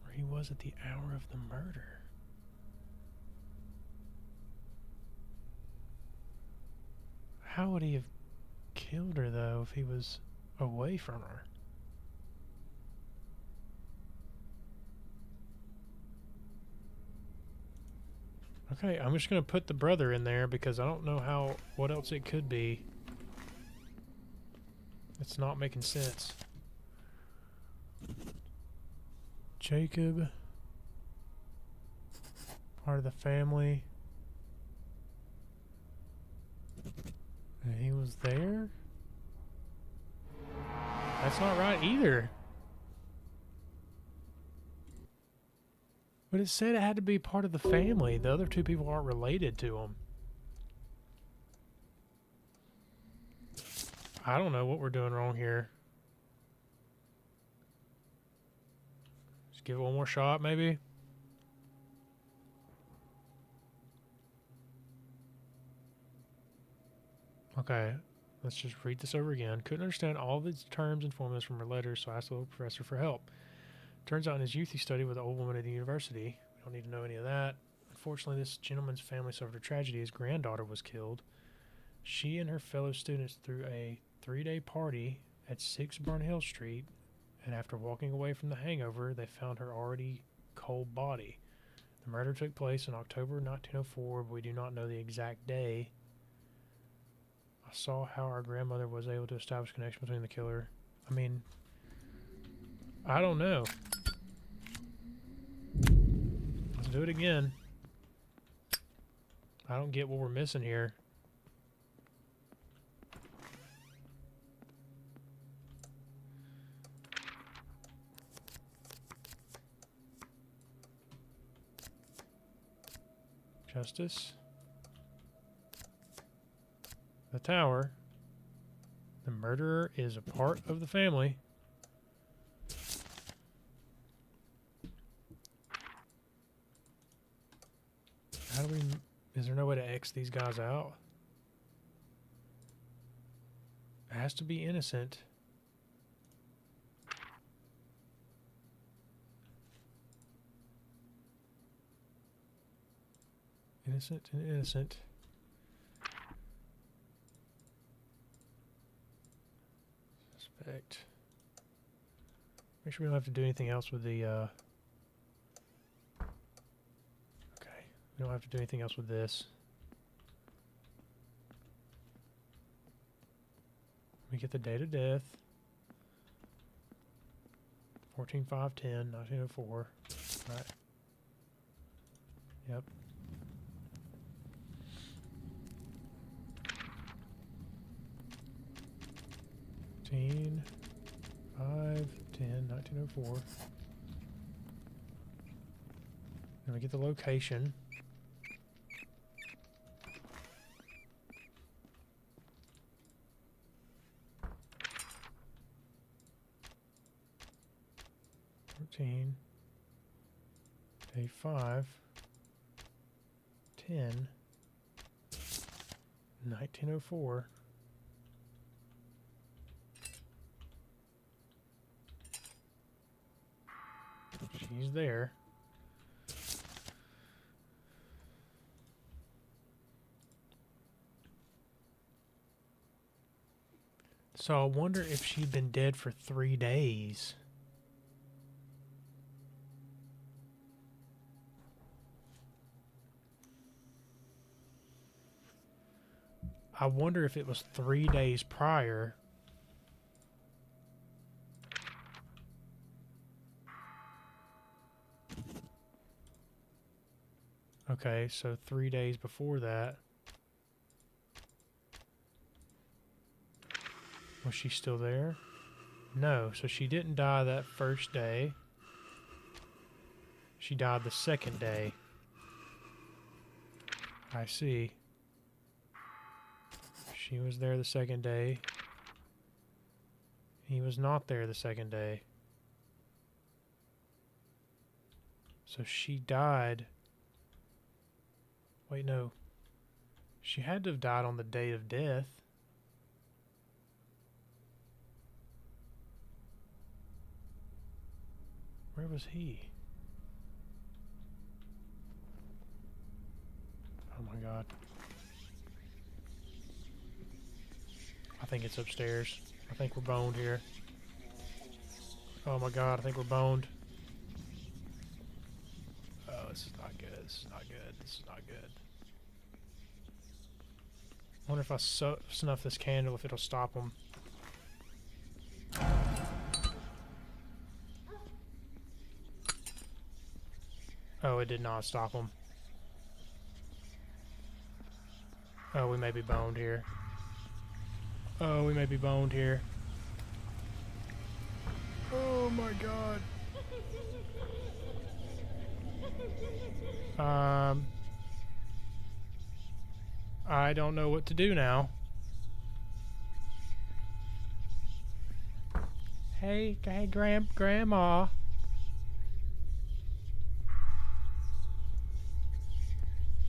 Where he was at the hour of the murder. How would he have killed her, though, if he was away from her? Okay, I'm just going to put the brother in there because I don't know what else it could be. It's not making sense. Jacob, part of the family. And he was there? That's not right either. But it said it had to be part of the family. The other two people aren't related to him. I don't know what we're doing wrong here. Just give it one more shot, maybe. Okay, let's just read this over again. Couldn't understand all these terms and formulas from her letters, so I asked the little professor for help. Turns out in his youth he studied with an old woman at the university. We don't need to know any of that. Unfortunately, this gentleman's family suffered a tragedy. His granddaughter was killed. She and her fellow students threw a 3-day party at 6 Burnhill Street, and after walking away from the hangover, they found her already cold body. The murder took place in October 1904, but we do not know the exact day. I saw how our grandmother was able to establish a connection between the killer. I mean, I don't know. Let's do it again. I don't get what we're missing here. Justice. The tower. The murderer is a part of the family. How do we... Is there no way to X these guys out? It has to be innocent. Innocent and innocent. Suspect. Make sure we don't have to do anything else with the, okay. We don't have to do anything else with this. We get the date of death. 14/5/10, 1904. Right. Yep. Ten, 5/10, 1904. Then we get the location. Day 5, 10, 1904. She's there. So I wonder if she'd been dead for 3 days. I wonder if it was 3 days prior. Okay, so 3 days before that. Was she still there? No, so she didn't die that first day. She died the second day. I see. She was there the second day. He was not there the second day. So she died. Wait, no. She had to have died on the day of death. Where was he? Oh my god. I think it's upstairs. I think we're boned here. Oh my god, I think we're boned. Oh, this is not good. This is not good. This is not good. I wonder if I snuff this candle, if it'll stop them. Oh, it did not stop them. Oh, we may be boned here. Oh, we may be boned here. Oh my god. I don't know what to do now. Hey, Grandma.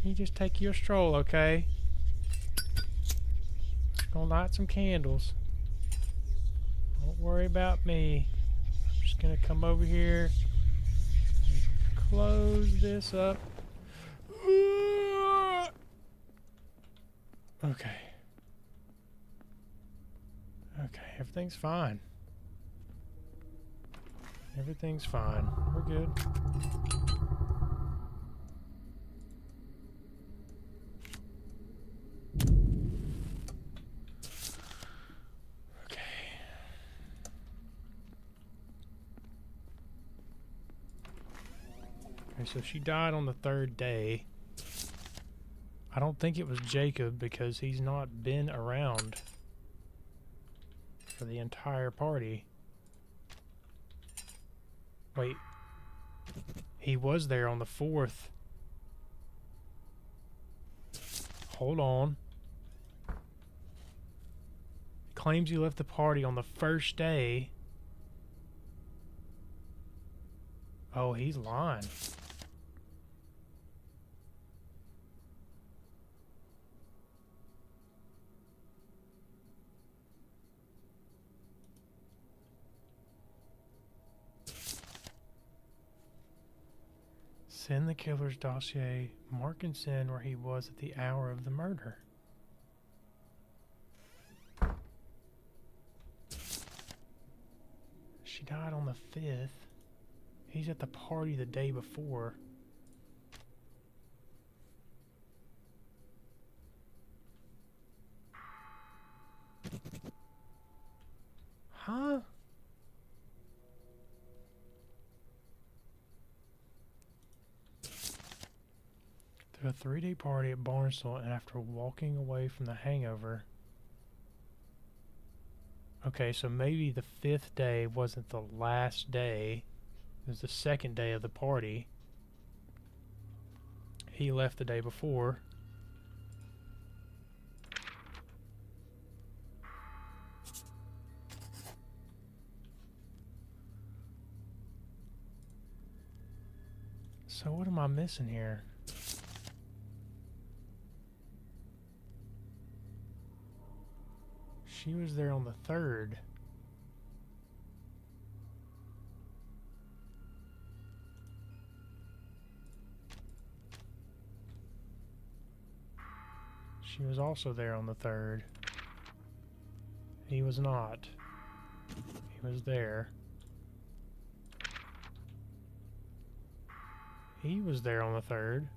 You just take your stroll, okay? Gonna light some candles. Don't worry about me. I'm just gonna come over here and close this up. Okay. Okay, everything's fine. Everything's fine. We're good. Okay. Okay, so she died on the third day. I don't think it was Jacob because he's not been around for the entire party. Wait. He was there on the 4th. Hold on. Claims he left the party on the first day. Oh, he's lying. Send the killer's dossier. Mark and send where he was at the hour of the murder. She died on the 5th. He's at the party the day before. Huh? Through a 3-day party at Barnstable and after walking away from the hangover. Okay, so maybe the 5th day wasn't the last day. It was the 2nd day of the party. He left the day before. So what am I missing here? She was there on the 3rd. She was also there on the 3rd. He was not. He was there. He was there on the 3rd.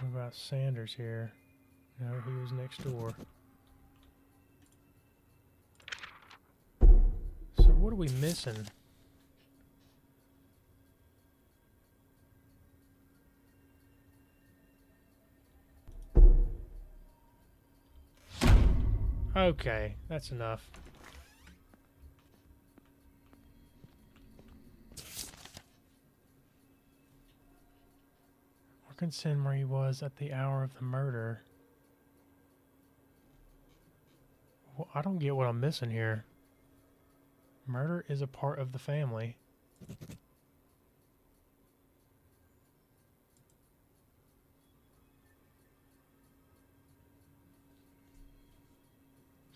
What about Sanders here? No, he was next door. So what are we missing? Okay, that's enough. Consent where he was at the hour of the murder. don't get what I'm missing here. Murder is a part of the family.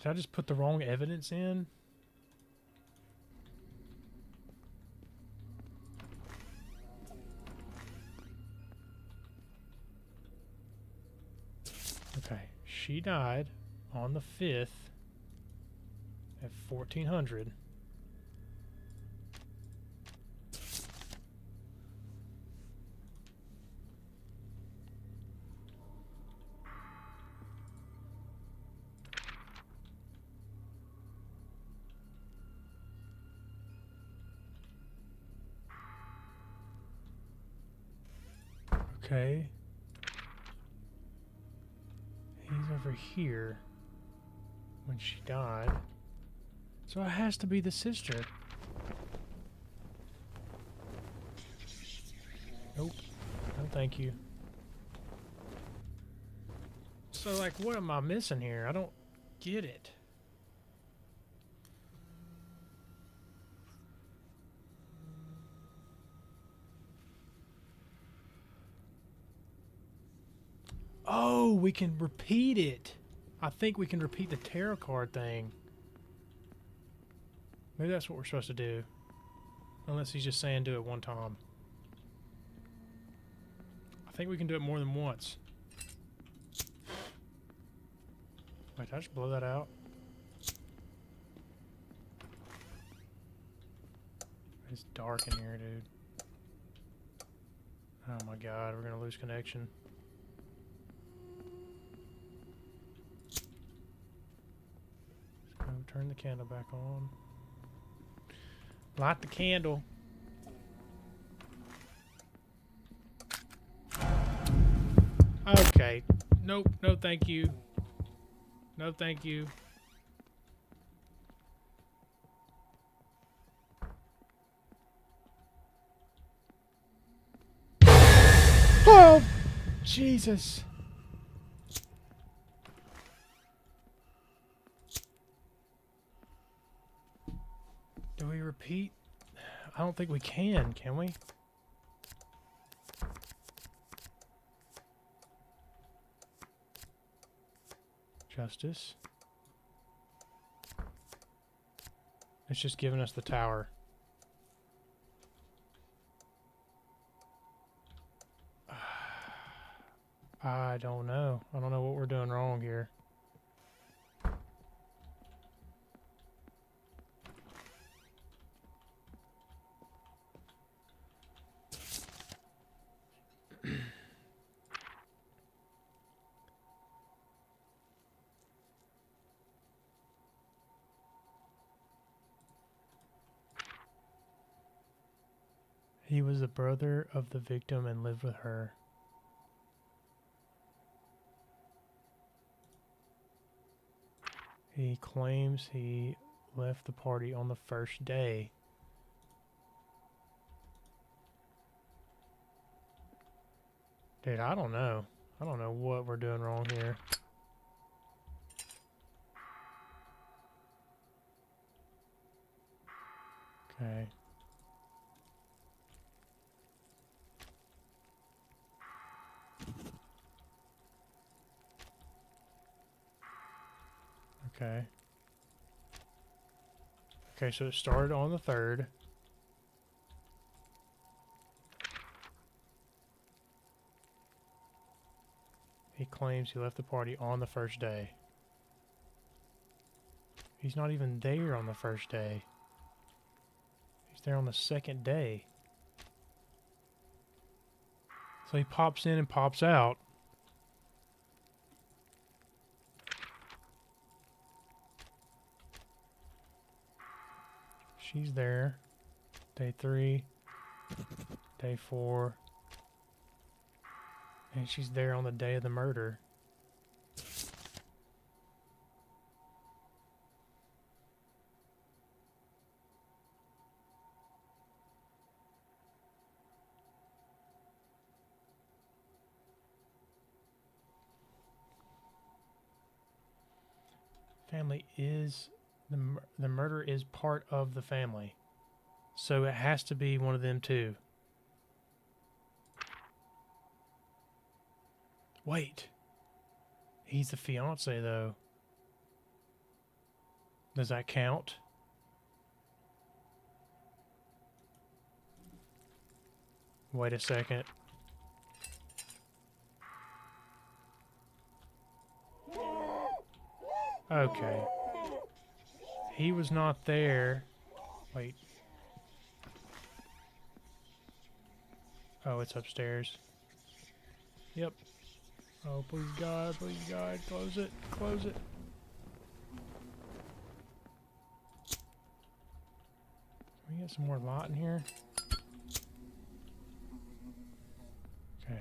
Did I just put the wrong evidence in? Okay, she died on the 5th at 1400. Okay. He's over here when she died. So it has to be the sister. Nope. No, thank you. So, like, what am I missing here? I don't get it. Oh, we can repeat it. I think we can repeat the tarot card thing. Maybe that's what we're supposed to do. Unless he's just saying do it one time. I think we can do it more than once. Wait, did I just blow that out? It's dark in here, dude. Oh my god, we're gonna lose connection. Let's go turn the candle back on. Light the candle. Okay. Nope. No thank you. No thank you. Oh! Jesus. Do we repeat? I don't think we can we? Justice. It's just giving us the tower. I don't know. I don't know what we're doing wrong here. He was the brother of the victim and lived with her. He claims he left the party on the first day. Dude, I don't know. I don't know what we're doing wrong here. Okay. Okay. Okay, so it started on the 3rd. He claims he left the party on the first day. He's not even there on the first day. He's there on the 2nd day. So he pops in and pops out. She's there. Day 3. Day 4. And she's there on the day of the murder. family is the murder is part of the family, so it has to be one of them too. Wait, he's the fiance though. Does that count? Wait a second. Okay. He was not there. Wait. Oh, it's upstairs. Yep. Oh, please God, close it, close it. Can we get some more light in here? Okay.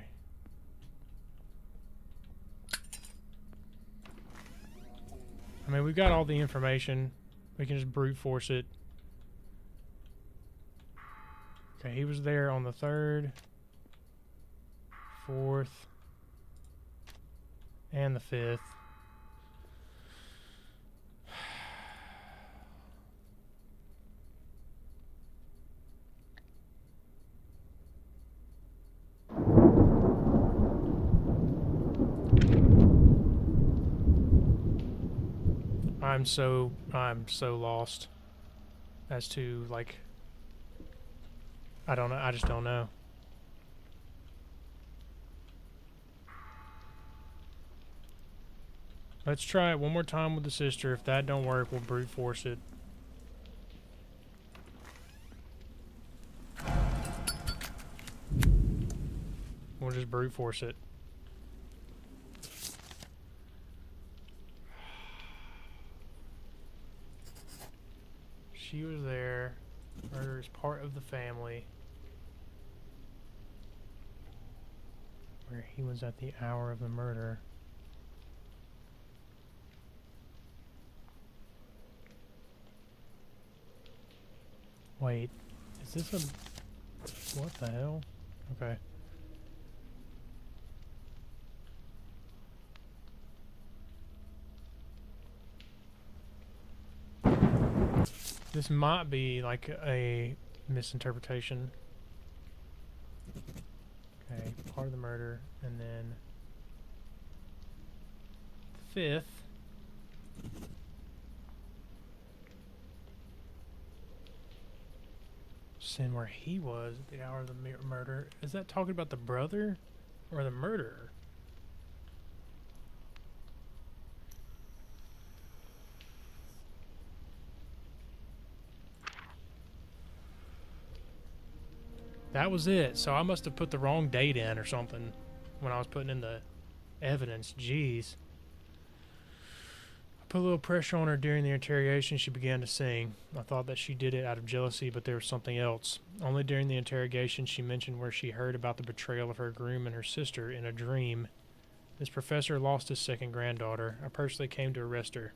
I mean, we've got all the information. We can just brute force it. Okay, he was there on the 3rd, 4th, and the 5th. I'm so lost as to, like, I don't know. I just don't know. Let's try it one more time with the sister. If that don't work, we'll brute force it. We'll just brute force it. She was there. Murder is part of the family. Where he was at the hour of the murder. Wait, is this a... what the hell? Okay. This might be like a misinterpretation. Okay, part of the murder, and then 5th. Sin where he was at the hour of the murder. Is that talking about the brother or the murderer? That was it. So I must have put the wrong date in or something when I was putting in the evidence. Jeez. I put a little pressure on her during the interrogation. She began to sing. I thought that she did it out of jealousy, but there was something else. Only during the interrogation she mentioned where she heard about the betrayal of her groom and her sister in a dream. This professor lost his second granddaughter. I personally came to arrest her.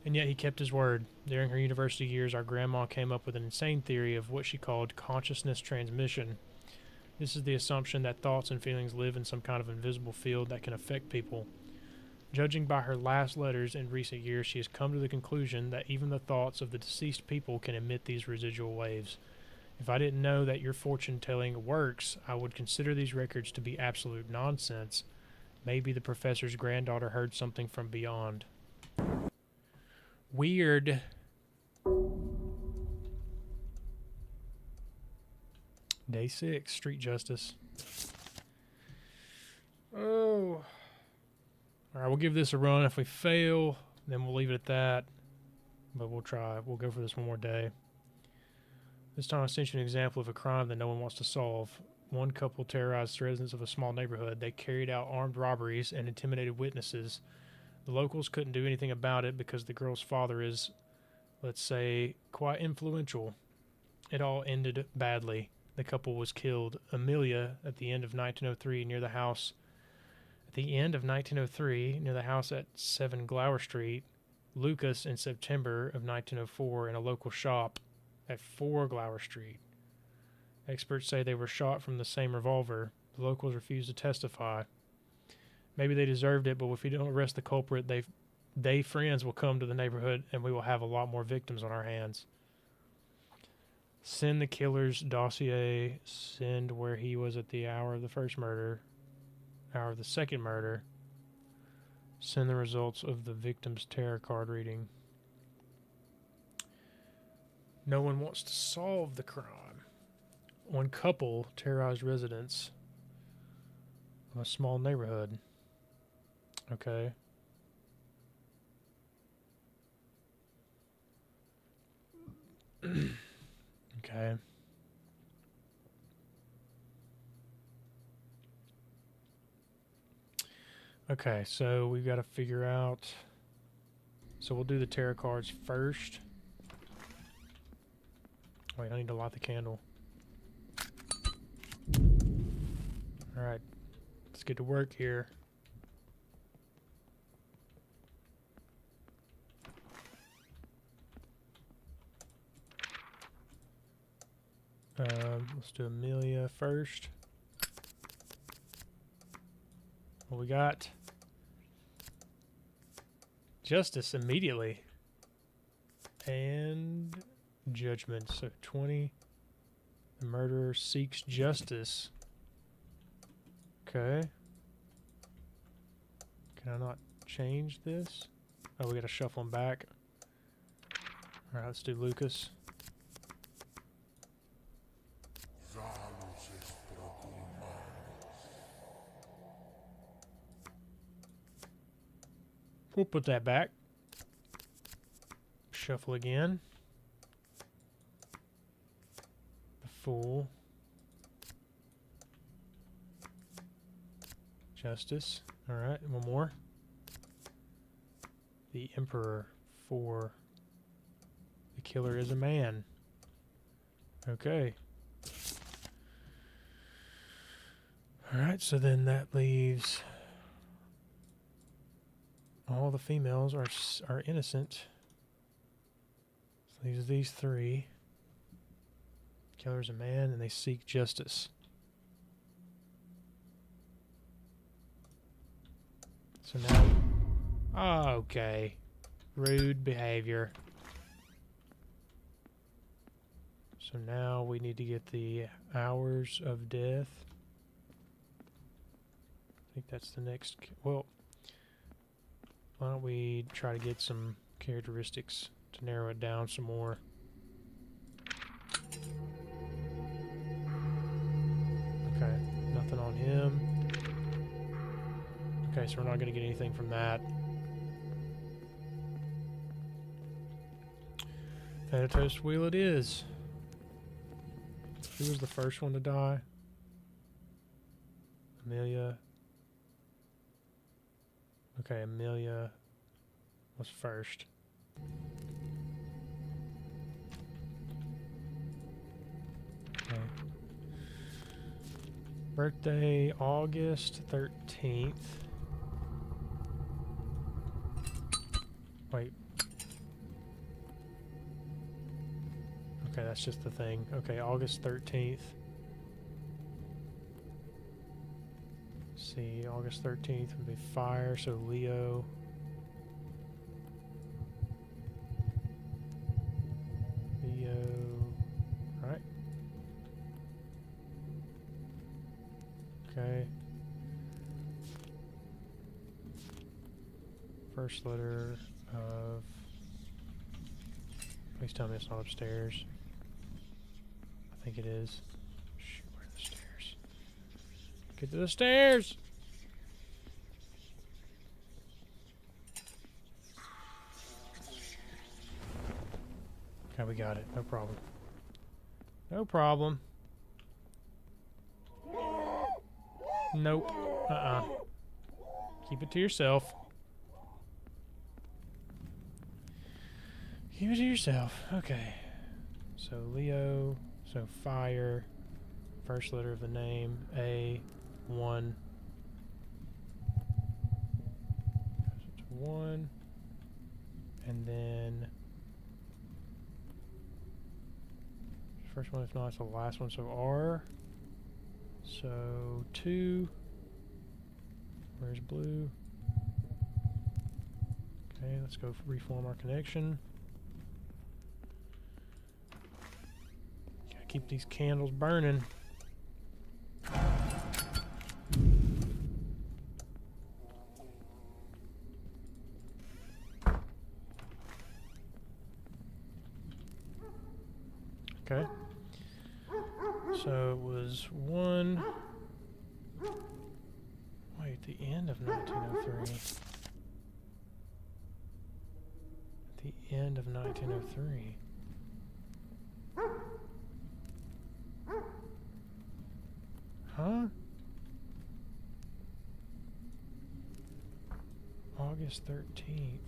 And yet he kept his word. During her university years, our grandma came up with an insane theory of what she called consciousness transmission. This is the assumption that thoughts and feelings live in some kind of invisible field that can affect people. Judging by her last letters in recent years, she has come to the conclusion that even the thoughts of the deceased people can emit these residual waves. If I didn't know that your fortune-telling works, I would consider these records to be absolute nonsense. Maybe the professor's granddaughter heard something from beyond. Weird. Day 6, street justice. Oh. Alright, we'll give this a run. If we fail, then we'll leave it at that. But we'll try. We'll go for this one more day. This time I sent you an example of a crime that no one wants to solve. One couple terrorized the residents of a small neighborhood. They carried out armed robberies and intimidated witnesses. The locals couldn't do anything about it because the girl's father is, let's say, quite influential. It all ended badly. The couple was killed. Amelia at the end of 1903 near the house. At the end of 1903 near the house at 7 Glower Street. Lucas in September of 1904 in a local shop at 4 Glower Street. Experts say they were shot from the same revolver. The locals refused to testify. Maybe they deserved it, but if we don't arrest the culprit, they friends will come to the neighborhood and we will have a lot more victims on our hands. Send the killer's dossier. Send where he was at the hour of the first murder. Hour of the second murder. Send the results of the victim's tarot card reading. No one wants to solve the crime. One couple terrorized residents of a small neighborhood. Okay. Okay. Okay, so we've got to figure out. So we'll do the tarot cards first. Wait, I need to light the candle. Alright, let's get to work here. Let's do Amelia first. What we got? Justice immediately. And judgment. So 20. The murderer seeks justice. Okay. Can I not change this? Oh, we gotta shuffle them back. Alright, let's do Lucas. We'll put that back. Shuffle again. The Fool. Justice. Alright, one more. The Emperor. 4. The killer is a man. Okay. Alright, so then that leaves... all the females are innocent. So leaves these 3. Killer's a man, and they seek justice. So now... oh, okay. Rude behavior. So now we need to get the hours of death. I think that's the next... well... why don't we try to get some characteristics to narrow it down some more. Okay, nothing on him. Okay, so we're not going to get anything from that. Thanatos wheel it is. Who was the first one to die? Amelia. Okay, Amelia was first. Okay. Birthday, August 13th. Wait. Okay, that's just the thing. Okay, August 13th. See, August 13th would be fire, so Leo. Right? Okay. First letter of... please tell me it's not upstairs. I think it is. Shoot, where are the stairs? Get to the stairs! Okay, we got it. No problem. No problem. Nope. Keep it to yourself. Keep it to yourself. Okay. So Leo. So fire. First letter of the name. A. 1. 1. And then... first one, if not, it's the last one. So R. So 2. Where's blue? Okay, let's go reform our connection. Gotta keep these candles burning. Okay. So it was one. Wait, the end of 1903. The end of 1903. Huh? August 13th.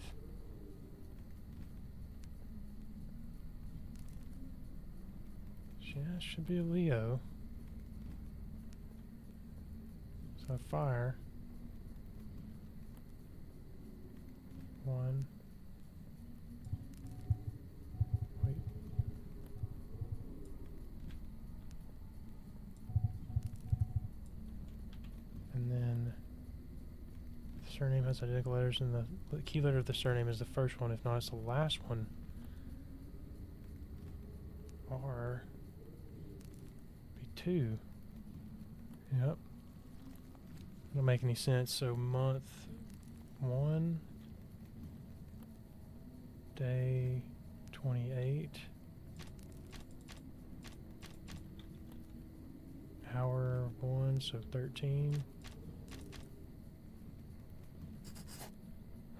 Yeah, should be a Leo. So fire. 1. Wait. And then the surname has identical letters, and the key letter of the surname is the first one. If not, it's the last one. R. Be 2. Yep. Don't make any sense. So month 1. Day 28. Hour 1, so 13.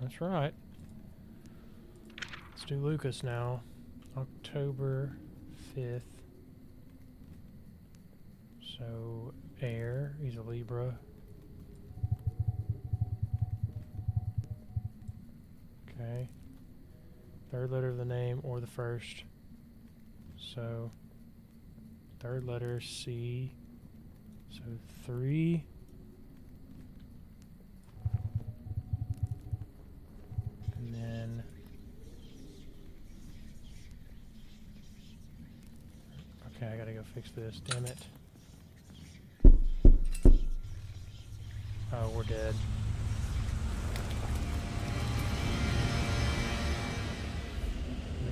That's right. Let's do Lucas now. October 5th. So air, he's a Libra. Okay. Third letter of the name or the first. So third letter C. So 3. And then okay, I gotta go fix this, damn it. Oh, we're dead.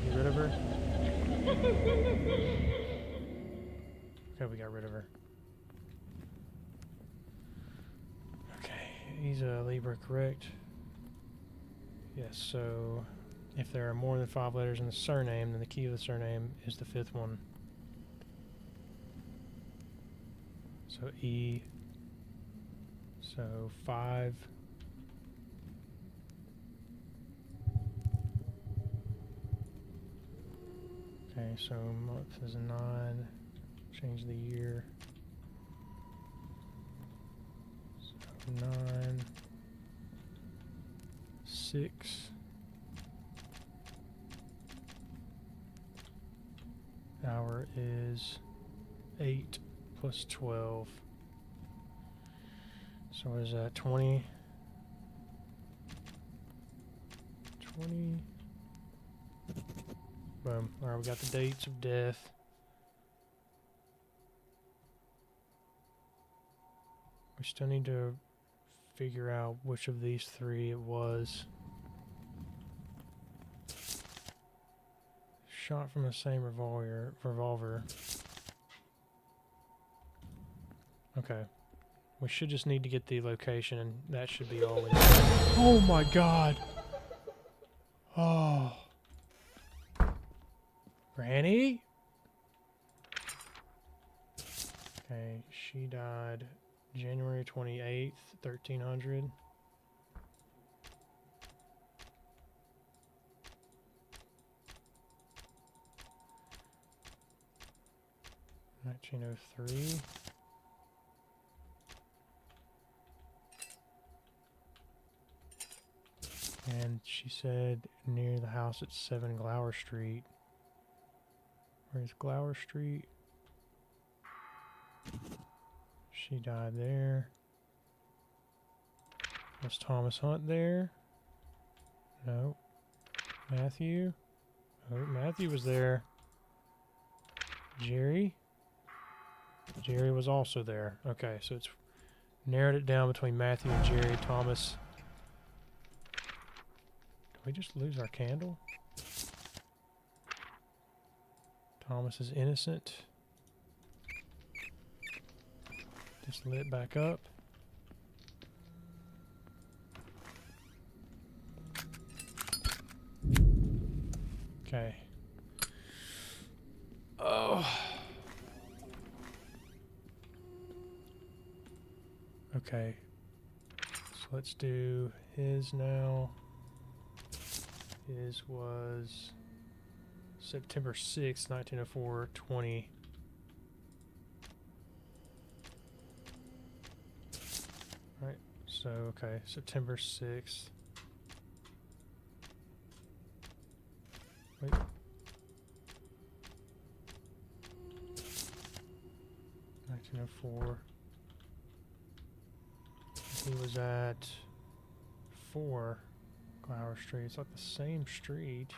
Get rid of her. Okay, we got rid of her. Okay, he's a Libra, correct? Yes, so if there are more than 5 letters in the surname, then the key of the surname is the 5th one. So E. So 5. Okay, so month is 9. Change the year. So 9. 6. Hour is 8 plus 12. So what is that? 20. 20. Boom. Alright, we got the dates of death. We still need to figure out which of these 3 it was. Shot from the same revolver. Okay. We should just need to get the location, and that should be all we need. Oh my god! Oh. Granny? Okay, she died January 28th, 1300. (1903). And she said near the house at 7 Glower Street. Where's Glower Street? She died there. Was Thomas Hunt there? No. Matthew? Oh, Matthew was there. Jerry? Jerry was also there. Okay, so it's narrowed it down between Matthew and Jerry. Thomas. we just lose our candle? Thomas is innocent. Just lit back up. Okay. Oh. Okay. So let's do his now. His was September 6th, 1904, 20. Right. So, okay. September 6th. Wait. 1904. He was at 4 Flower Street. It's like the same street.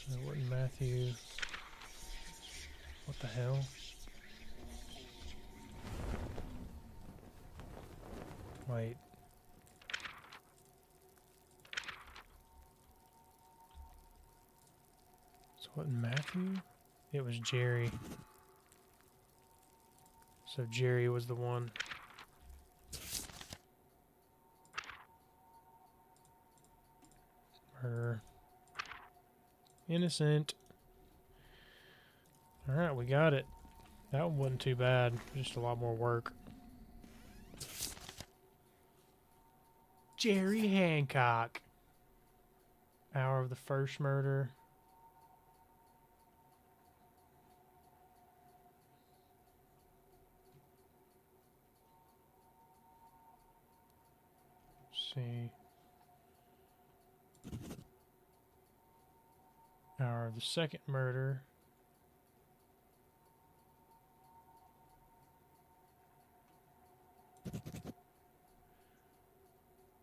So it wasn't Matthew. What the hell? Wait. So it wasn't Matthew? It was Jerry. So Jerry was the one. Murder. Innocent. Alright, we got it. That one wasn't too bad. Just a lot more work. Jerry Hancock. Hour of the first murder. See. Hour of the second murder.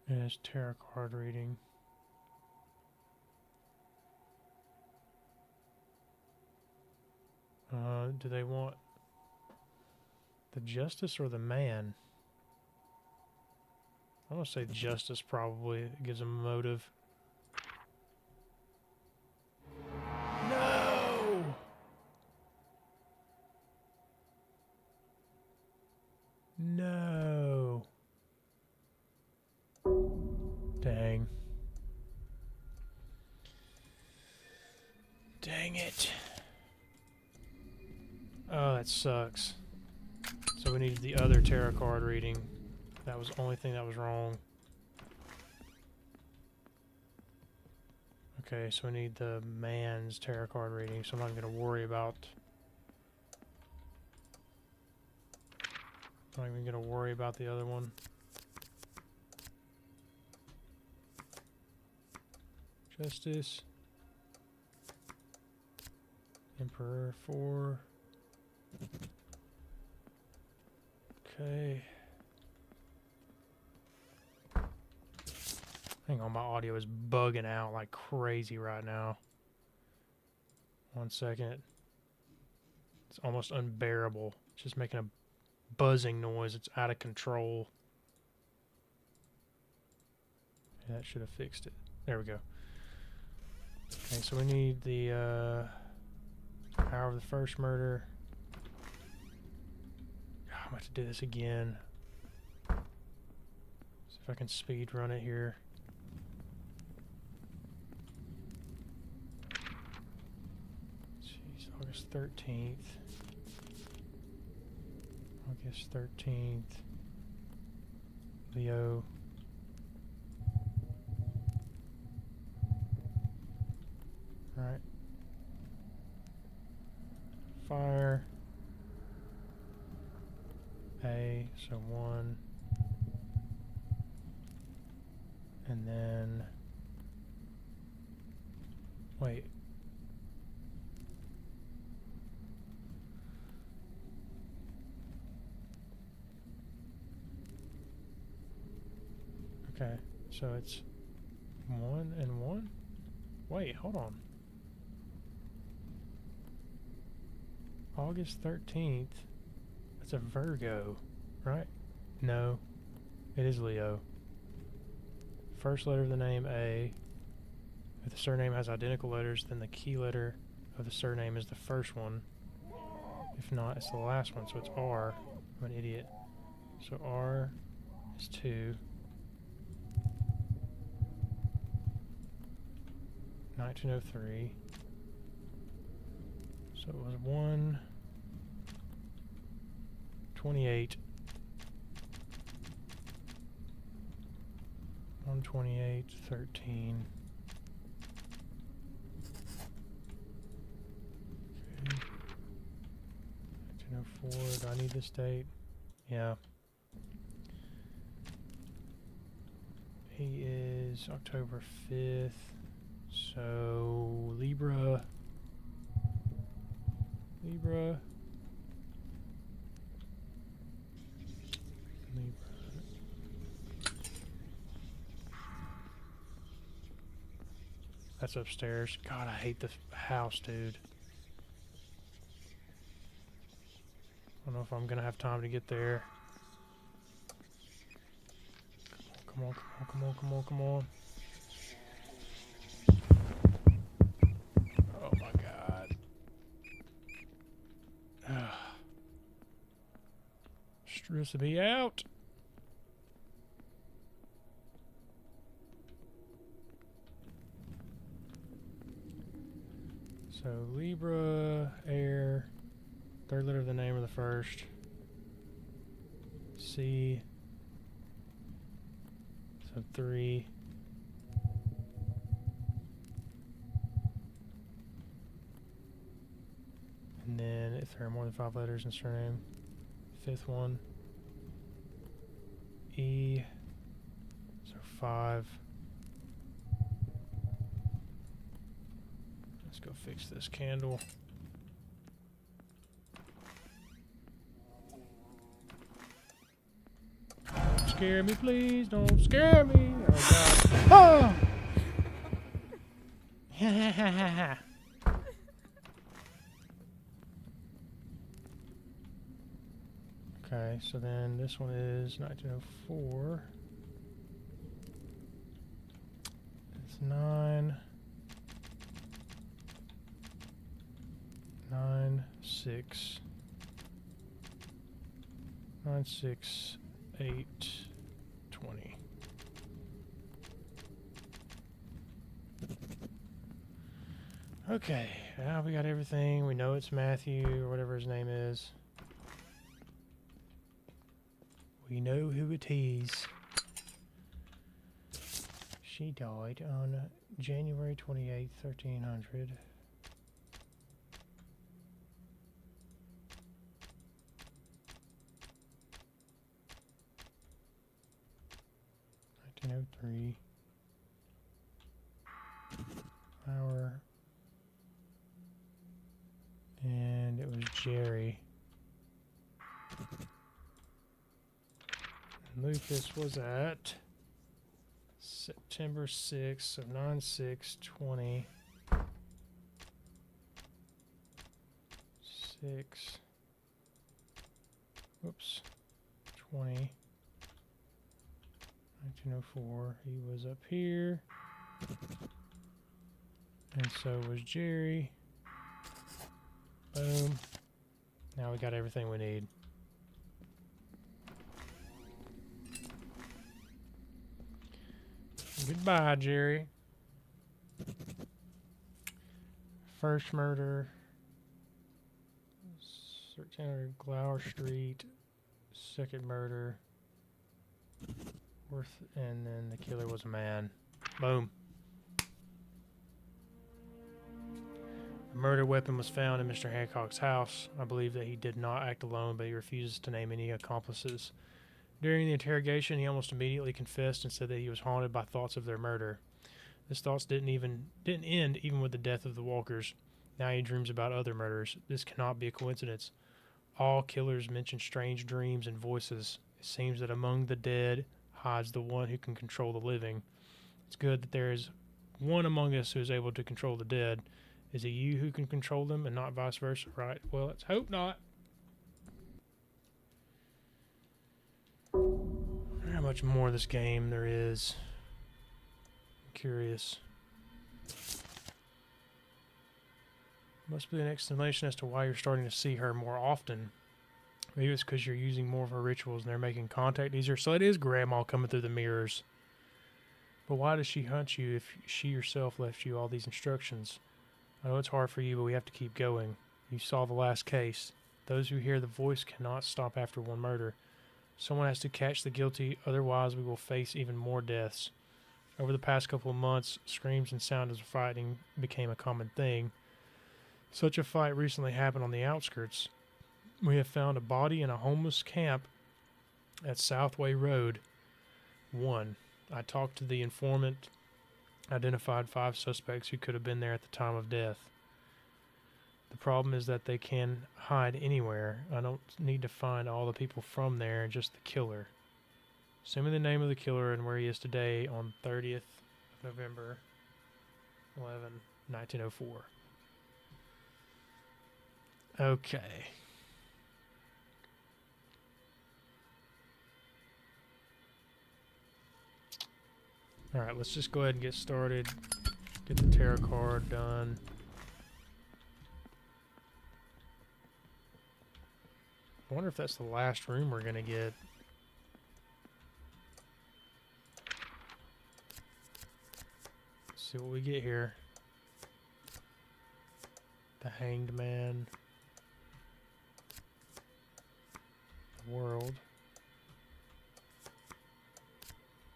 And it's tarot card reading. Do they want the justice or the man? I'm gonna say justice probably. It gives them motive. No! No. Dang. Dang it. Oh, that sucks. So we needed the other tarot card reading. That was the only thing that was wrong. Okay, so we need the man's tarot card reading, so I'm not going to worry about... I'm not even going to worry about the other one. Justice. Emperor 4. Okay. Hang on, my audio is bugging out like crazy right now. 1 second. It's almost unbearable. It's just making a buzzing noise. It's out of control. Yeah, that should have fixed it. There we go. Okay, so we need the hour of the first murder. I'm about to do this again. See if I can speed run it here. Jeez, August 13th. August 13th. Leo. Alright. Fire. A, so 1. And then... Wait. Okay, so it's 1 and 1? Wait, hold on. August 13th. That's a Virgo, right? No. It is Leo. First letter of the name A. If the surname has identical letters, then the key letter of the surname is the first one. If not, it's the last one, so it's R. I'm an idiot. So R is 2. 1903. So it was 1. 28. 128, 13. Okay. 1904. Do I need this date? Yeah. He is October 5th. So Libra. That's upstairs. God, I hate the house, dude. I don't know if I'm gonna have time to get there. Come on, come on, come on, come on, come on. Oh my God. Stressing me out. So Libra, air, third letter of the name of the first. C. So 3. And then if there are more than 5 letters in surname, fifth one. E. So 5. Let's go fix this candle. Don't scare me, please. Don't scare me. Oh, God. Oh! Okay, so then this one is 1904. It's 9. 9, 6. 9, 6, 8, 20. Okay, now we got everything. We know it's Matthew or whatever his name is. We know who it is. She died on January 28th, 1300. .03 hour, and it was Jerry. And Lucas was at September 6th, so 9/6/20. 6. Whoops. 20. 1904. He was up here. And so was Jerry. Boom. Now we got everything we need. Goodbye, Jerry. First murder. 1300 Glower Street. Second murder. And then the killer was a man. Boom. A murder weapon was found in Mr. Hancock's house. I believe that he did not act alone, but he refuses to name any accomplices. During the interrogation, he almost immediately confessed and said that he was haunted by thoughts of their murder. His thoughts didn't end even with the death of the Walkers. Now he dreams about other murders. This cannot be a coincidence. All killers mention strange dreams and voices. It seems that among the dead hides the one who can control the living. It's good that there is one among us who is able to control the dead. Is it you who can control them and not vice versa? Right. Well, let's hope not. how much more of this game there is. I'm curious. Must be an explanation as to why you're starting to see her more often. Maybe it's because you're using more of her rituals and they're making contact easier. So it is Grandma coming through the mirrors. But why does she hunt you if she herself left you all these instructions? I know it's hard for you, but we have to keep going. You saw the last case. Those who hear the voice cannot stop after one murder. Someone has to catch the guilty, otherwise we will face even more deaths. Over the past couple of months, screams and sounds of fighting became a common thing. Such a fight recently happened on the outskirts. We have found a body in a homeless camp at Southway Road 1. I talked to the informant, identified 5 suspects who could have been there at the time of death. The problem is that they can hide anywhere. I don't need to find all the people from there, just the killer. Send me the name of the killer and where he is today on 30th of November 11, 1904. Okay. Alright, let's just go ahead and get started. Get the tarot card done. I wonder if that's the last room we're going to get. Let's see what we get here. The Hanged Man. The World.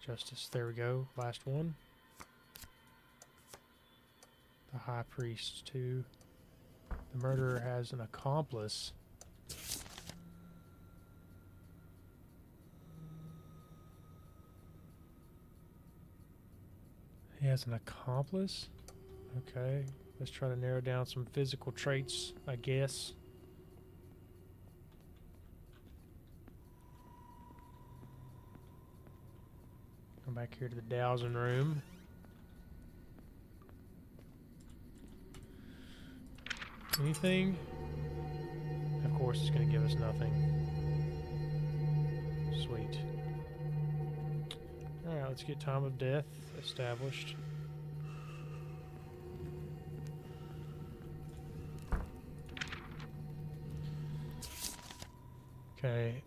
Justice, there we go. Last one. The High Priest, 2. The murderer has an accomplice. He has an accomplice? Okay. Let's try to narrow down some physical traits, I guess. Come back here to the dowsing room. Anything? Of course, it's going to give us nothing. Sweet. Alright, let's get time of death established. Okay.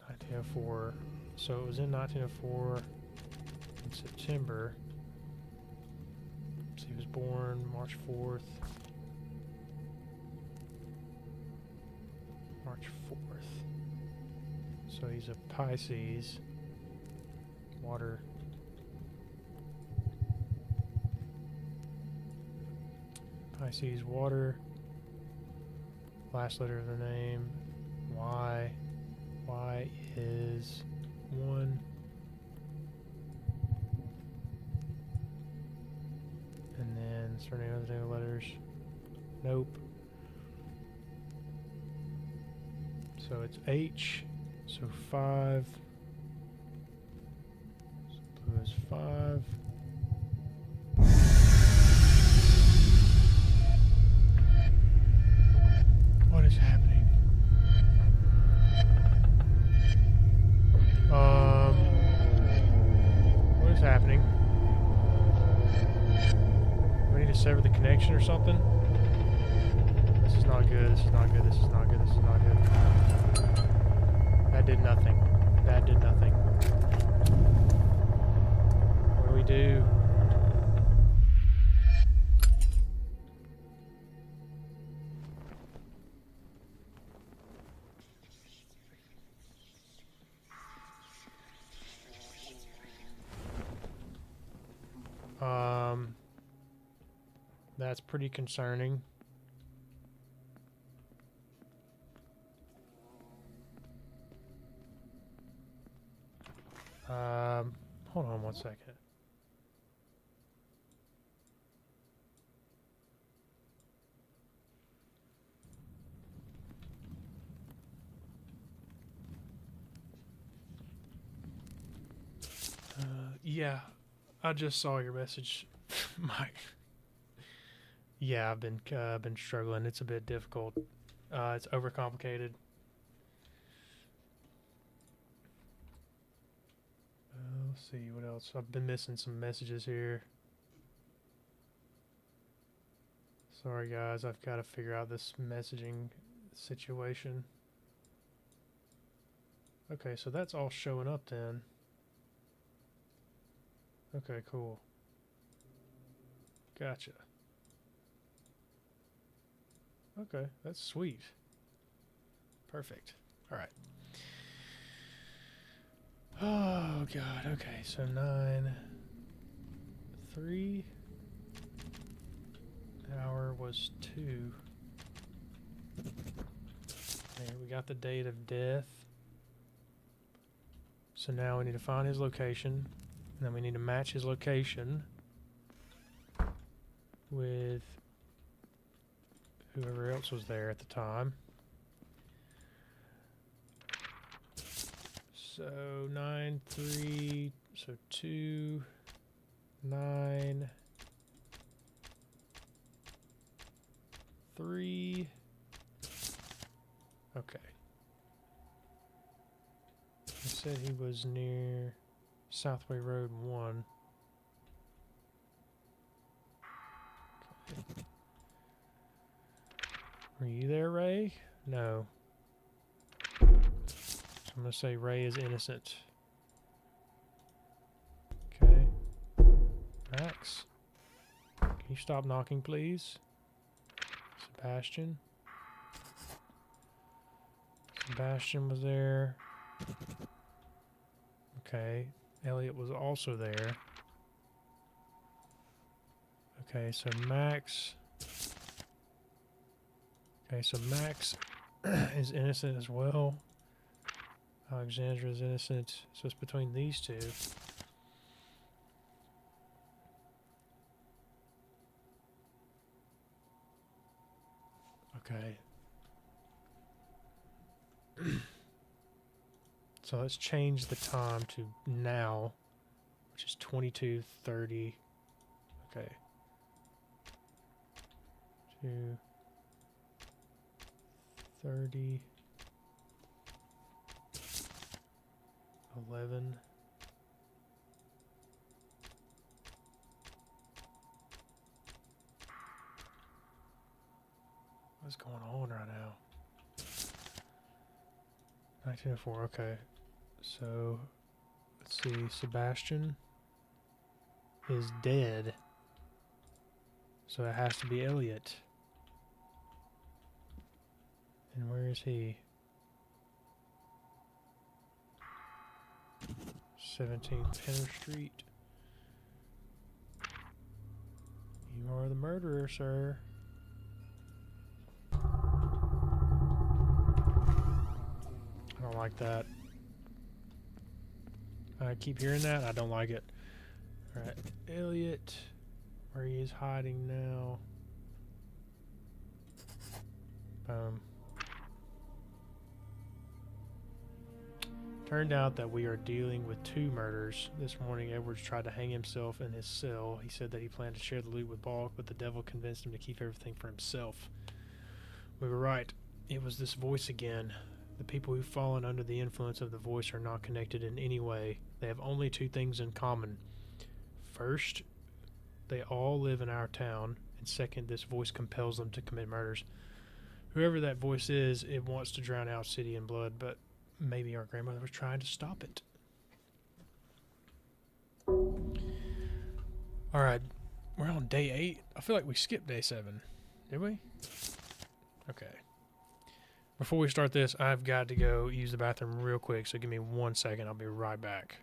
'1904. So it was in 1904 in September. So he was born March 4th. March 4th. So he's a Pisces. Water. Pisces, water. Last letter of the name. Y. Y is 1. And then surname of the name letters. Nope. So it's H. So 5. So blue is 5. What is happening? What is happening? We need to sever the connection or something? This is not good, this is not good, this is not good, this is not good. That did nothing. That did nothing. What do we do? That's pretty concerning. Hold on one second. Yeah, I just saw your message, Mike. Yeah, I've been struggling. It's a bit difficult. It's overcomplicated. Let's see what else. I've been missing some messages here. Sorry guys, I've got to figure out this messaging situation. Okay, so that's all showing up then. Okay, cool. Gotcha. Okay, that's sweet. Perfect. All right. Oh god. Okay, so 9, 3. Hour was 2. Okay, we got the date of death. So now we need to find his location, and then we need to match his location with whoever else was there at the time. So 9, 3, so 2, 9, 3. Okay. He said he was near Southway Road 1. Okay. Were you there, Ray? No. So I'm going to say Ray is innocent. Okay. Max? Can you stop knocking, please? Sebastian? Sebastian was there. Okay. Elliot was also there. Okay, so Max... Okay, so Max is innocent as well. Alexandra is innocent. So it's between these two. Okay. So let's change the time to now, which is 22:30. Okay. 2:30. 11. What's going on right now? 1904, okay. So, let's see, Sebastian is dead. So it has to be Elliot. And where is he? 17th Penner Street. You are the murderer, sir. I don't like that. I keep hearing that. I don't like it. Alright, Elliot. Where he is hiding now. Boom. Turned out that we are dealing with 2 murders. This morning, Edwards tried to hang himself in his cell. He said that he planned to share the loot with Balk, but the devil convinced him to keep everything for himself. We were right. It was this voice again. The people who've fallen under the influence of the voice are not connected in any way. They have only 2 things in common. First, they all live in our town, and second, this voice compels them to commit murders. Whoever that voice is, it wants to drown out city in blood, but maybe our grandmother was trying to stop it. Alright, we're on day 8. I feel like we skipped day 7. Did we? Okay. Before we start this, I've got to go use the bathroom real quick, so give me 1 second. I'll be right back.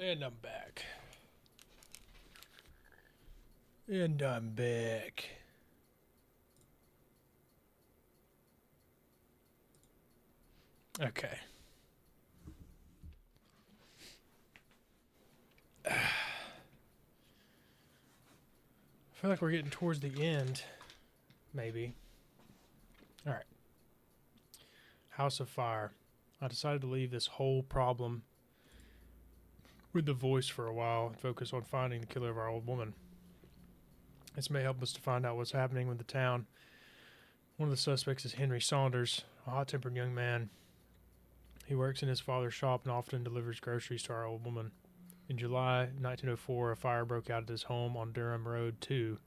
And I'm back. And I'm back. Okay. I feel like we're getting towards the end. Maybe. Alright. House of Fire. I decided to leave this whole problem with the voice for a while and focus on finding the killer of our old woman. This may help us to find out what's happening with the town. One of the suspects is Henry Saunders, a hot-tempered young man. He works in his father's shop and often delivers groceries to our old woman. In July 1904, a fire broke out at his home on Durham Road 2.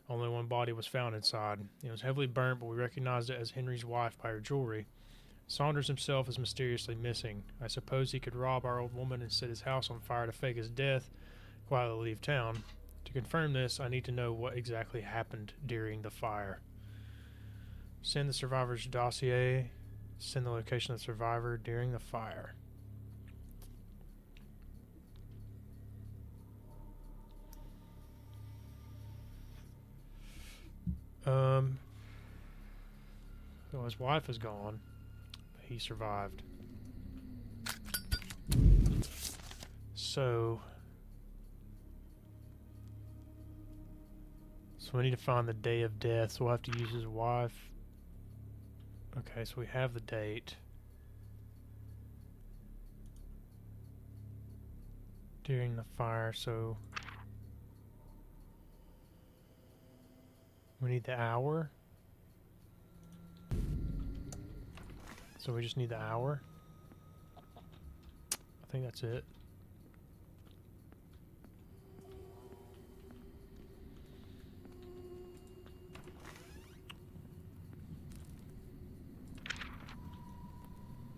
Only one body was found inside. It was heavily burnt, but we recognized it as Henry's wife by her jewelry. Saunders himself is mysteriously missing. I suppose he could rob our old woman and set his house on fire to fake his death, quietly leave town. To confirm this, I need to know what exactly happened during the fire. Send the survivor's dossier. Send the location of the survivor during the fire. So his wife is gone. He survived. So we need to find the day of death, so we'll have to use his wife. Okay, so we have the date. During the fire, so we need the hour. So we just need the hour. I think that's it.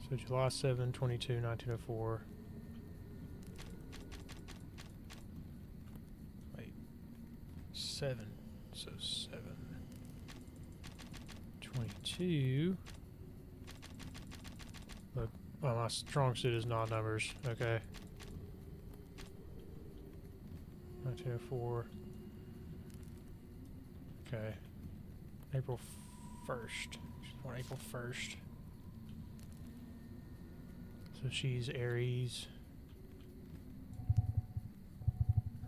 So July 7, 22, 1904. Wait. 7. So 7. 22. Look, well, my strong suit is not numbers. Okay. 1904. Okay. April 1st. She's born April 1st. So she's Aries.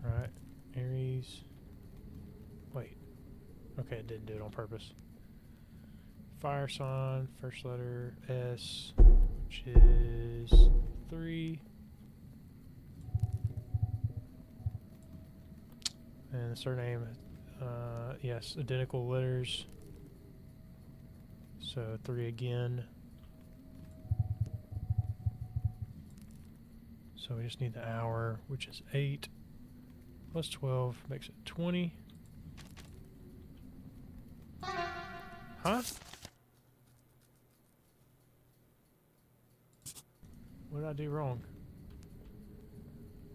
Right. Aries. Wait. Okay, it didn't do it on purpose. Fire sign, first letter S, which is 3. And the surname, yes, identical letters. So 3 again. So we just need the hour, which is 8 plus 12 makes it 20. Huh? What did I do wrong?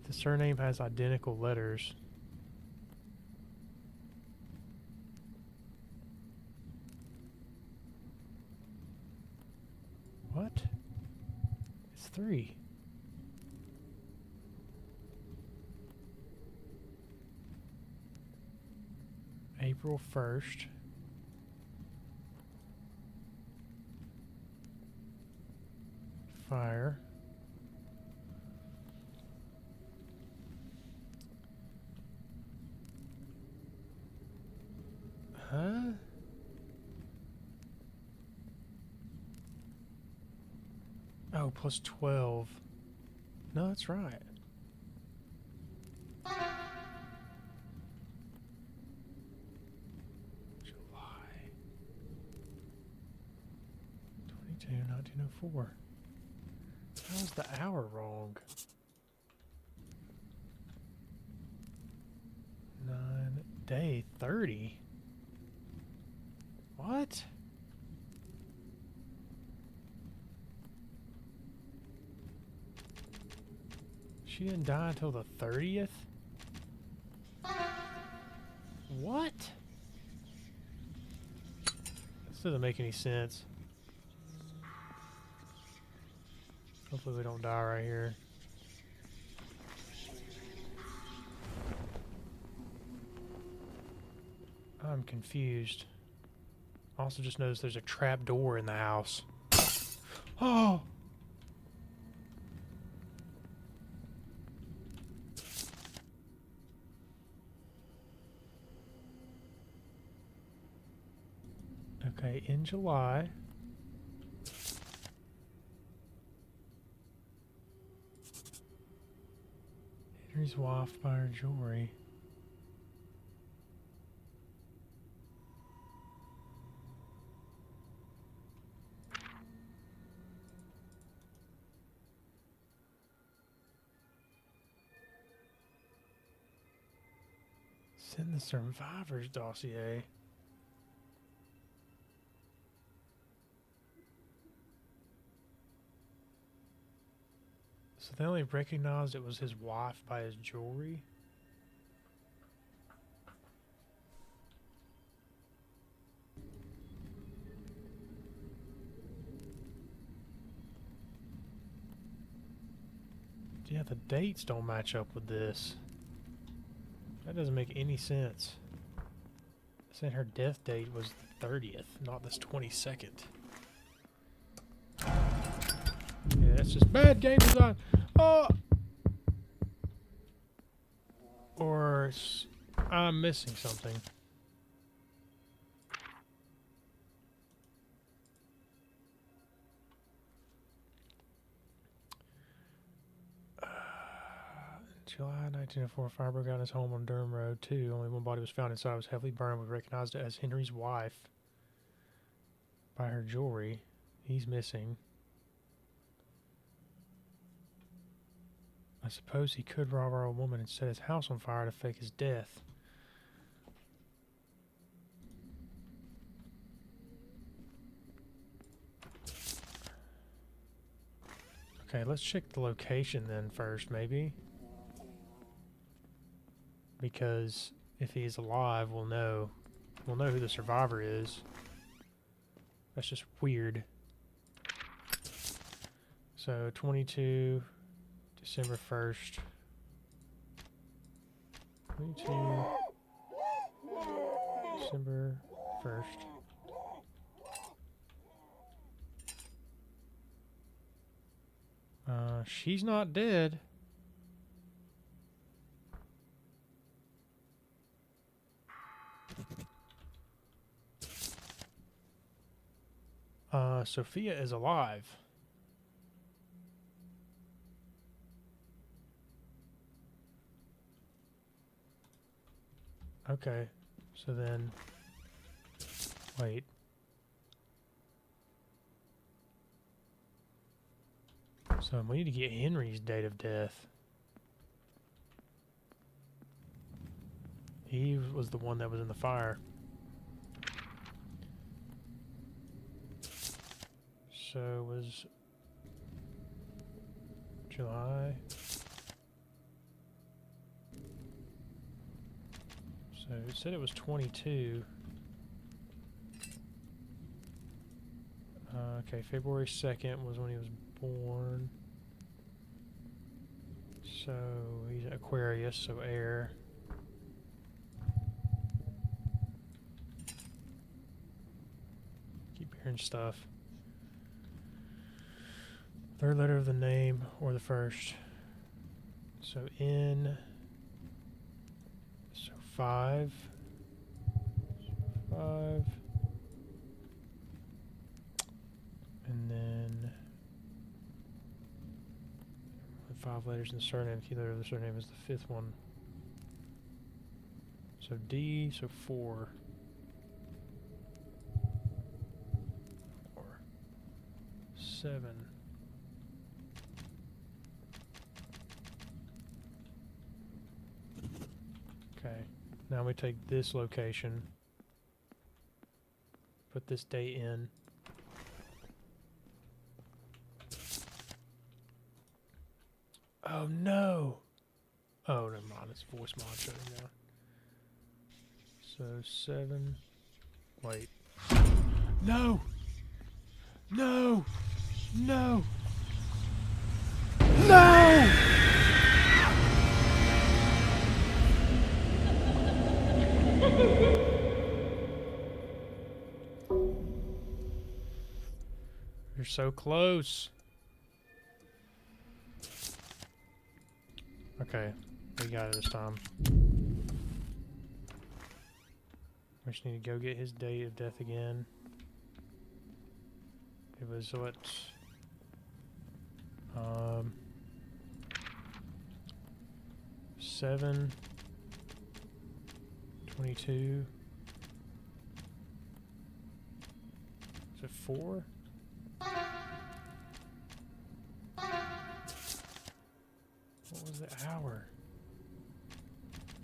The surname has identical letters. What? It's 3. April 1st. Fire. Huh? Oh, plus 12. No, that's right. July 22, 1904. How was the hour wrong? 9 day 30. What? She didn't die until the 30th? What? This doesn't make any sense. Hopefully we don't die right here. I'm confused. Also just noticed there's a trap door in the house. Oh! Okay, in July. Henry's wife by her jewelry. Send the survivor's dossier. So they only recognized it was his wife by his jewelry? Yeah, the dates don't match up with this. That doesn't make any sense. Saying her death date was the 30th, not this 22nd. Yeah, that's just bad game design. Oh! Or I'm missing something. July 1904, fire broke out in his home on Durham Road 2. Only one body was found inside. It was heavily burned. We recognized it as Henry's wife by her jewelry. He's missing. I suppose he could rob our old woman and set his house on fire to fake his death. Okay, let's check the location then first, maybe. Because if he's alive, we'll know who the survivor is. That's just weird. So 22 December 1st. 22 December 1st. She's not dead. Sophia is alive. Okay, so then, wait. So we need to get Henry's date of death. He was the one that was in the fire. So it was July. So it said it was 22. Okay, February 2nd was when he was born. So he's Aquarius, so air. Keep hearing stuff. Third letter of the name or the first. So N. So 5. 5. And then 5 letters in the surname. Key letter of the surname is the 5th one. So D, so 4. 4. 7. Okay, now we take this location, put this date in. Oh no! Oh, never mind, it's voice mod shutting down. So 7, wait. No! No! No! No! so close. Okay, we got it this time. We just need to go get his date of death again. It was what? 7/22. Is it 4? What was the hour?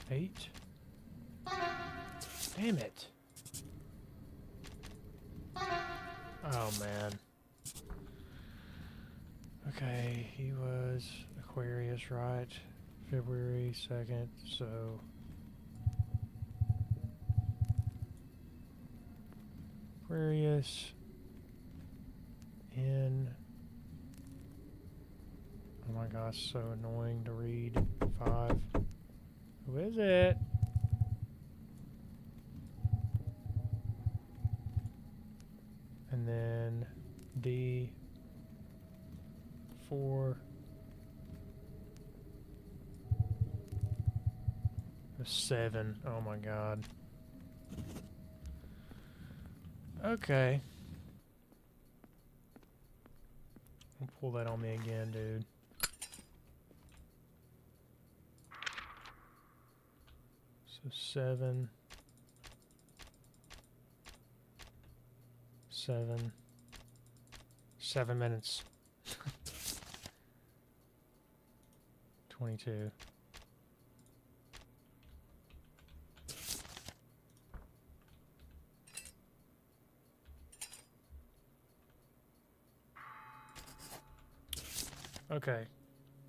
8? Damn it. Oh man. Okay, he was Aquarius, right? February 2nd, so Aquarius in, oh my gosh, so annoying to read. 5. Who is it? And then D 4. The 7. Oh my god. Okay. I'll pull that on me again, dude. So 7. 7 minutes. 22. Okay.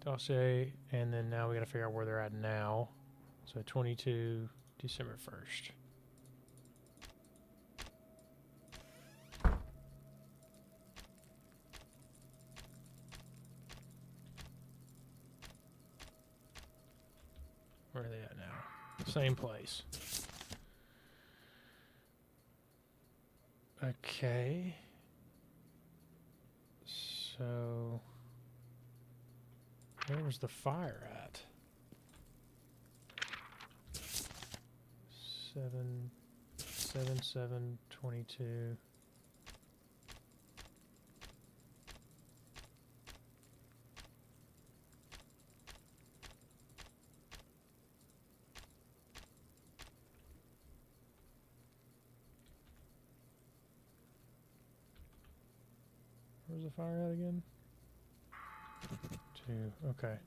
Dossier, and then now we gotta figure out where they're at now. So 22, December 1st. Where are they at now? Same place. Okay. So where was the fire at? 7/7/22. Where's the fire at again? 2. Okay.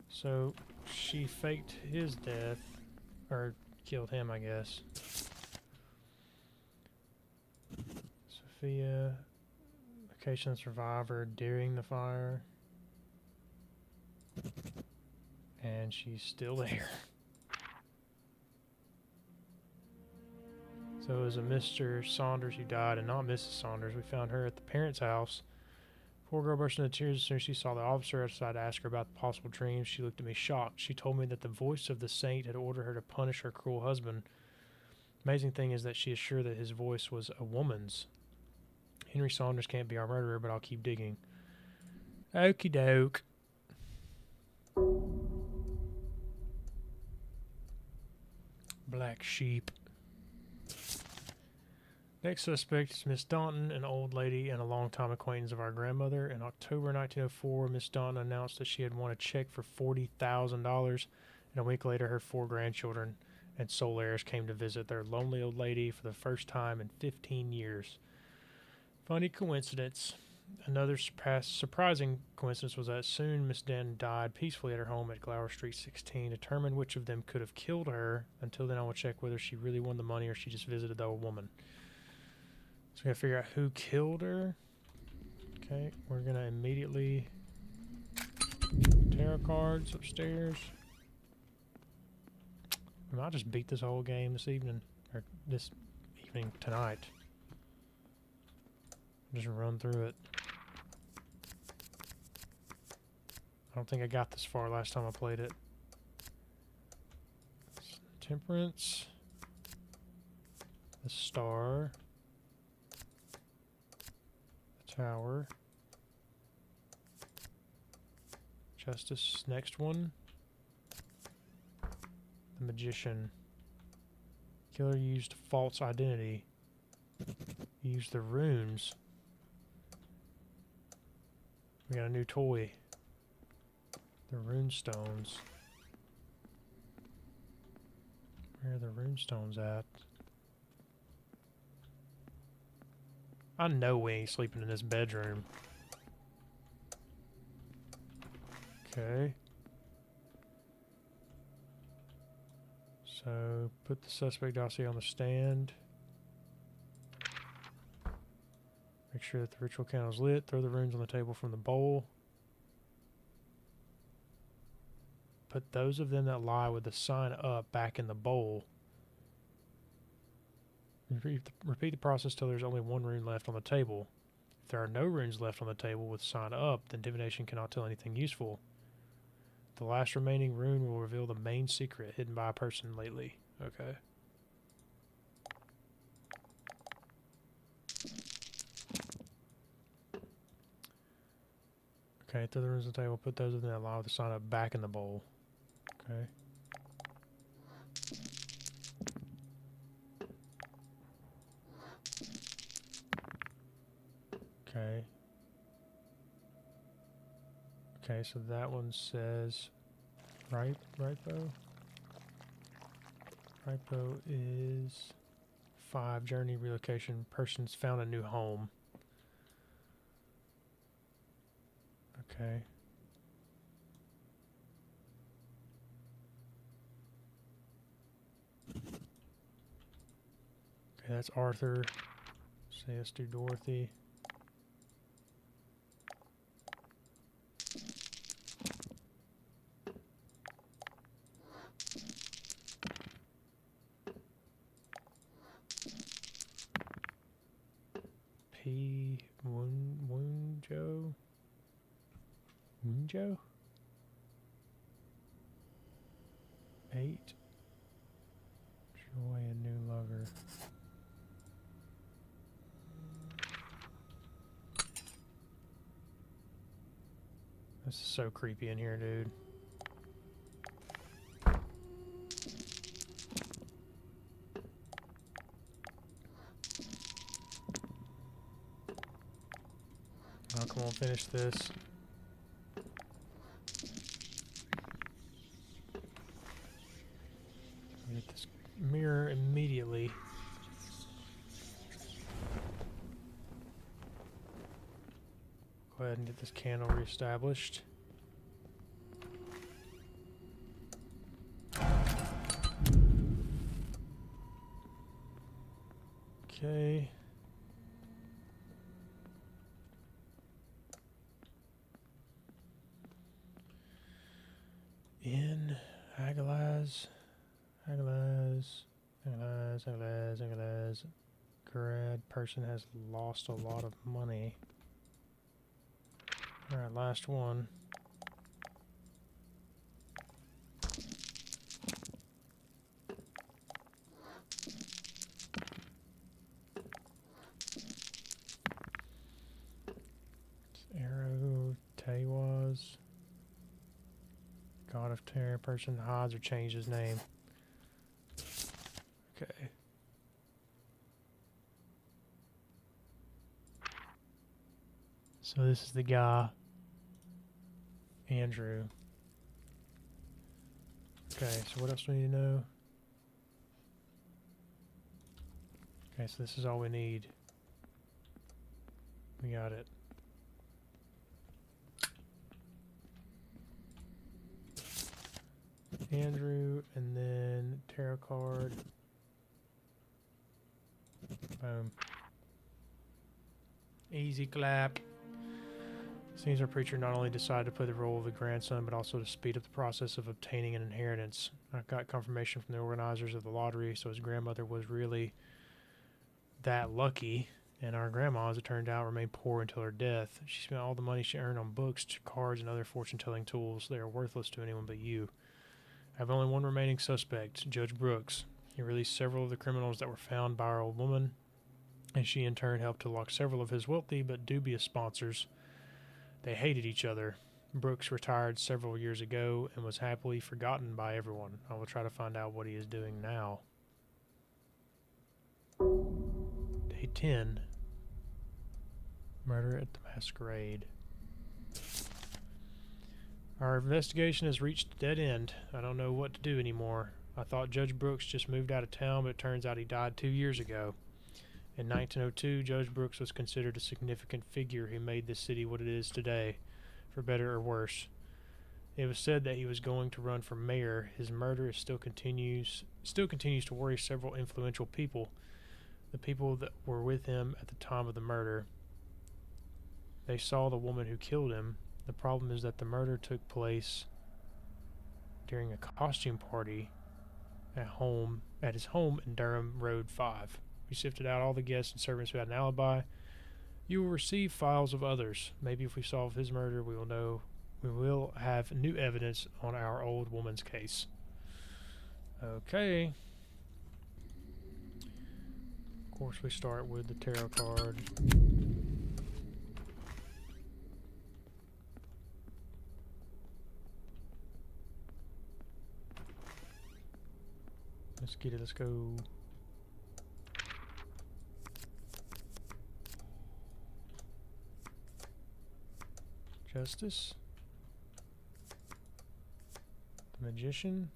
So she faked his death, or killed him, I guess. Sophia, location survivor during the fire, and she's still there. So it was a Mr. Saunders who died, and not Mrs. Saunders. We found her at the parents' house. Poor girl burst into tears as soon as she saw the officer outside to ask her about the possible dreams. She looked at me shocked. She told me that the voice of the saint had ordered her to punish her cruel husband. Amazing thing is that she is sure that his voice was a woman's. Henry Saunders can't be our murderer, but I'll keep digging. Okie doke. Black sheep. Next suspect is Miss Daunton, an old lady and a longtime acquaintance of our grandmother. In October 1904, Miss Daunton announced that she had won a check for $40,000, and a week later her 4 grandchildren and sole heirs came to visit their lonely old lady for the first time in 15 years. Funny coincidence. Another surprising coincidence was that soon Miss Daunton died peacefully at her home at Glower Street 16. Determine which of them could have killed her. Until then, I will check whether she really won the money or she just visited the old woman. So we gotta figure out who killed her. Okay, we're gonna immediately tarot cards upstairs. We might just beat this whole game this evening, or this evening tonight. Just run through it. I don't think I got this far last time I played it. Temperance. The Star. Tower. Justice. Next one. The Magician. Killer used false identity. Used the runes. We got a new toy. The rune stones. Where are the rune stones at? I know we ain't sleeping in this bedroom. Okay. So, put the suspect dossier on the stand. Make sure that the ritual candle is lit. Throw the runes on the table from the bowl. Put those of them that lie with the sign up back in the bowl. Repeat the process till there's only one rune left on the table. If there are no runes left on the table with sign up, then divination cannot tell anything useful. The last remaining rune will reveal the main secret hidden by a person lately. Okay. Okay, throw the runes on the table. Put those of them that lie with the sign up back in the bowl. Okay. Okay. Okay, so that one says Ripo. Ripo is 5 journey relocation. Person's found a new home. Okay. Okay, that's Arthur. Say let's do Dorothy. P. Woonjo? Woonjo? 8. Joy and new lover. This is so creepy in here, dude. Oh, come on, finish this. Get this mirror immediately. Go ahead and get this candle reestablished. Okay. In Agalize. Grad person has lost a lot of money. Alright, last one. Arrow Tewaz. God of Terror. Person hides or changed his name. Okay. So this is the guy. Andrew. Okay, so what else do we need to know? Okay, so this is all we need. We got it. Andrew, and then tarot card. Boom. Easy clap. Seems our preacher not only decided to play the role of the grandson, but also to speed up the process of obtaining an inheritance. I got confirmation from the organizers of the lottery, so his grandmother was really that lucky, and our grandma, as it turned out, remained poor until her death. She spent all the money she earned on books, cards, and other fortune-telling tools. They are worthless to anyone but you. I have only one remaining suspect, Judge Brooks. He released several of the criminals that were found by our old woman. and she in turn helped to lock several of his wealthy but dubious sponsors. They hated each other. Brooks retired several years ago and was happily forgotten by everyone. I will try to find out what he is doing now. Day 10. Murder at the Masquerade. Our investigation has reached a dead end. I don't know what to do anymore. I thought Judge Brooks just moved out of town, but it turns out he died 2 years ago. In 1902, Judge Brooks was considered a significant figure who made this city what it is today, for better or worse. It was said that he was going to run for mayor. His murder still continues to worry several influential people, the people that were with him at the time of the murder. They saw the woman who killed him. The problem is that the murder took place during a costume party at his home in Durham Road 5. We sifted out all the guests and servants who had an alibi. You will receive files of others. Maybe if we solve his murder, we will have new evidence on our old woman's case. Okay. Of course, we start with the tarot card. Let's get it. Let's go. Justice. The Magician.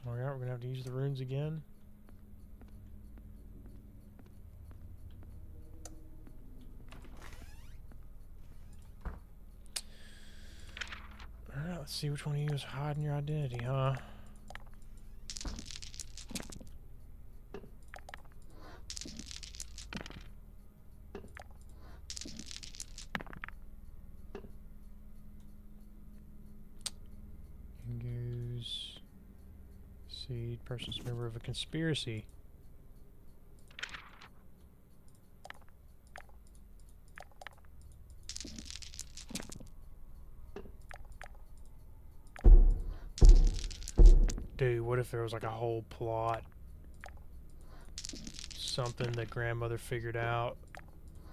Alright, we're gonna have to use the runes again. Alright, let's see which one of you is hiding your identity, huh? Person's a member of a conspiracy. Dude, what if there was like a whole plot? Something that grandmother figured out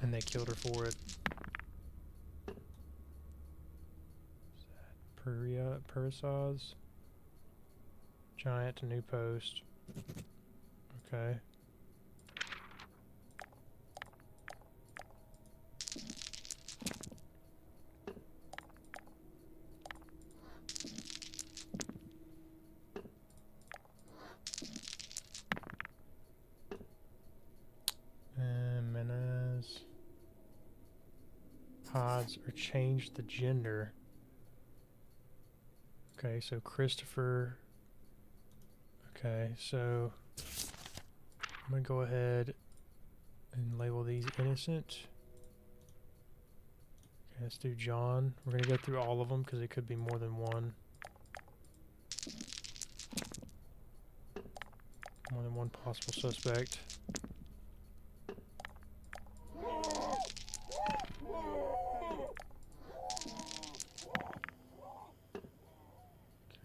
and they killed her for it. Is that Purisaz? Giant to new post. Okay. And Menez. Pods or change the gender. Okay, so Christopher. Okay, so I'm going to go ahead and label these innocent. Okay, let's do John. We're going to go through all of them because it could be more than one. More than one possible suspect.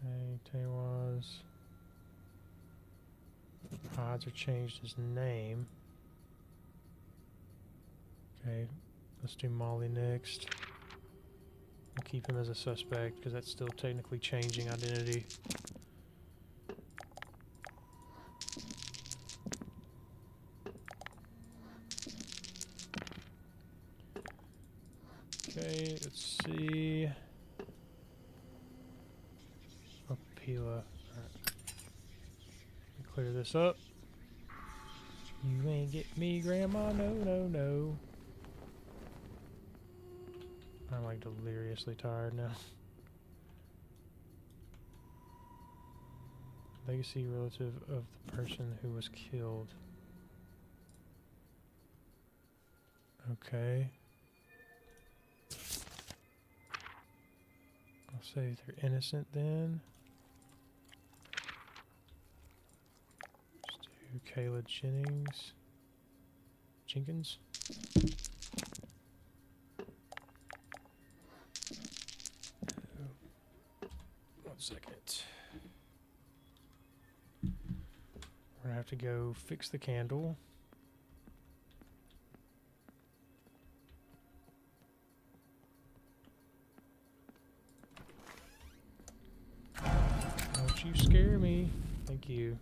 Okay, Tewaz. Odds are changed his name. Okay, let's do Molly next. We'll keep him as a suspect because that's still technically changing identity. Okay, let's see. Apila. Alright. Clear this up. You ain't get me, Grandma. No, no, no. I'm like deliriously tired now. Legacy relative of the person who was killed. Okay. I'll say they're innocent then. Kayla Jenkins. One second. We're gonna have to go fix the candle. scare me. Thank you.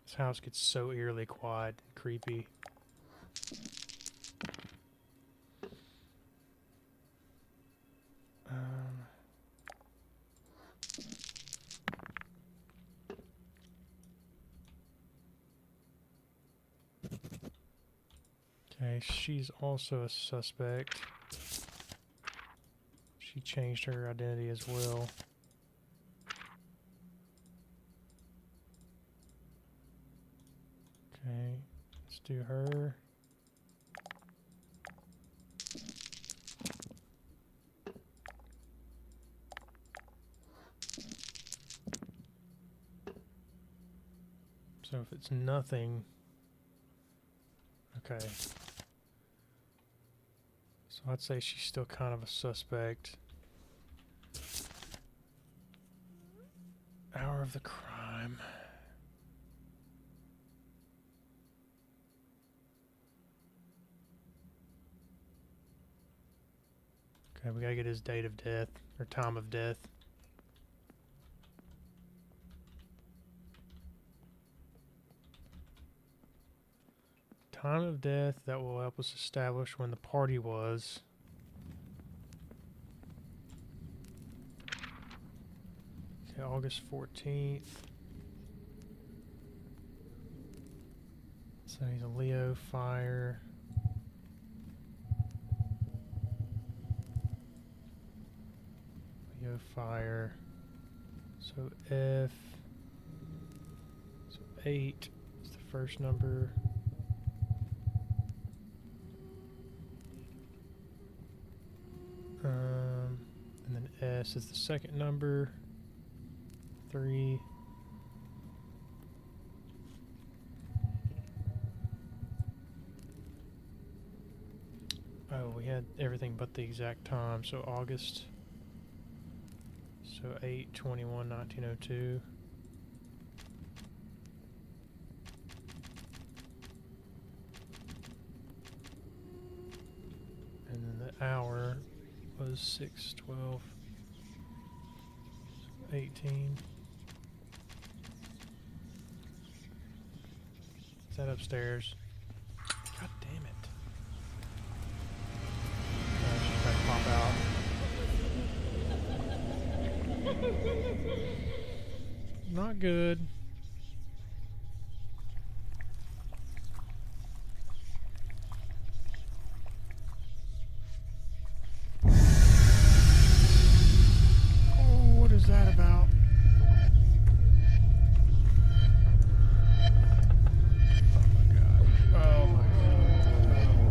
This house gets so eerily quiet and creepy. Okay, she's also a suspect. She changed her identity as well. Okay, let's do her. So if it's nothing, okay. So I'd say she's still kind of a suspect. Hour of the crime. Okay, we gotta get his date of death, or time of death. Time of death, that will help us establish when the party was. Okay, August 14th. So he's a Leo, fire. Leo, fire. So F. So 8 is the first number. And then S is the second number. 3. Oh, we had everything but the exact time. So August. So 8/21/1902. And then the hour was 6/12/18. Is that upstairs? God damn it. Oh, she's trying to pop out. Not good. What is that about? Oh my god. Oh my god.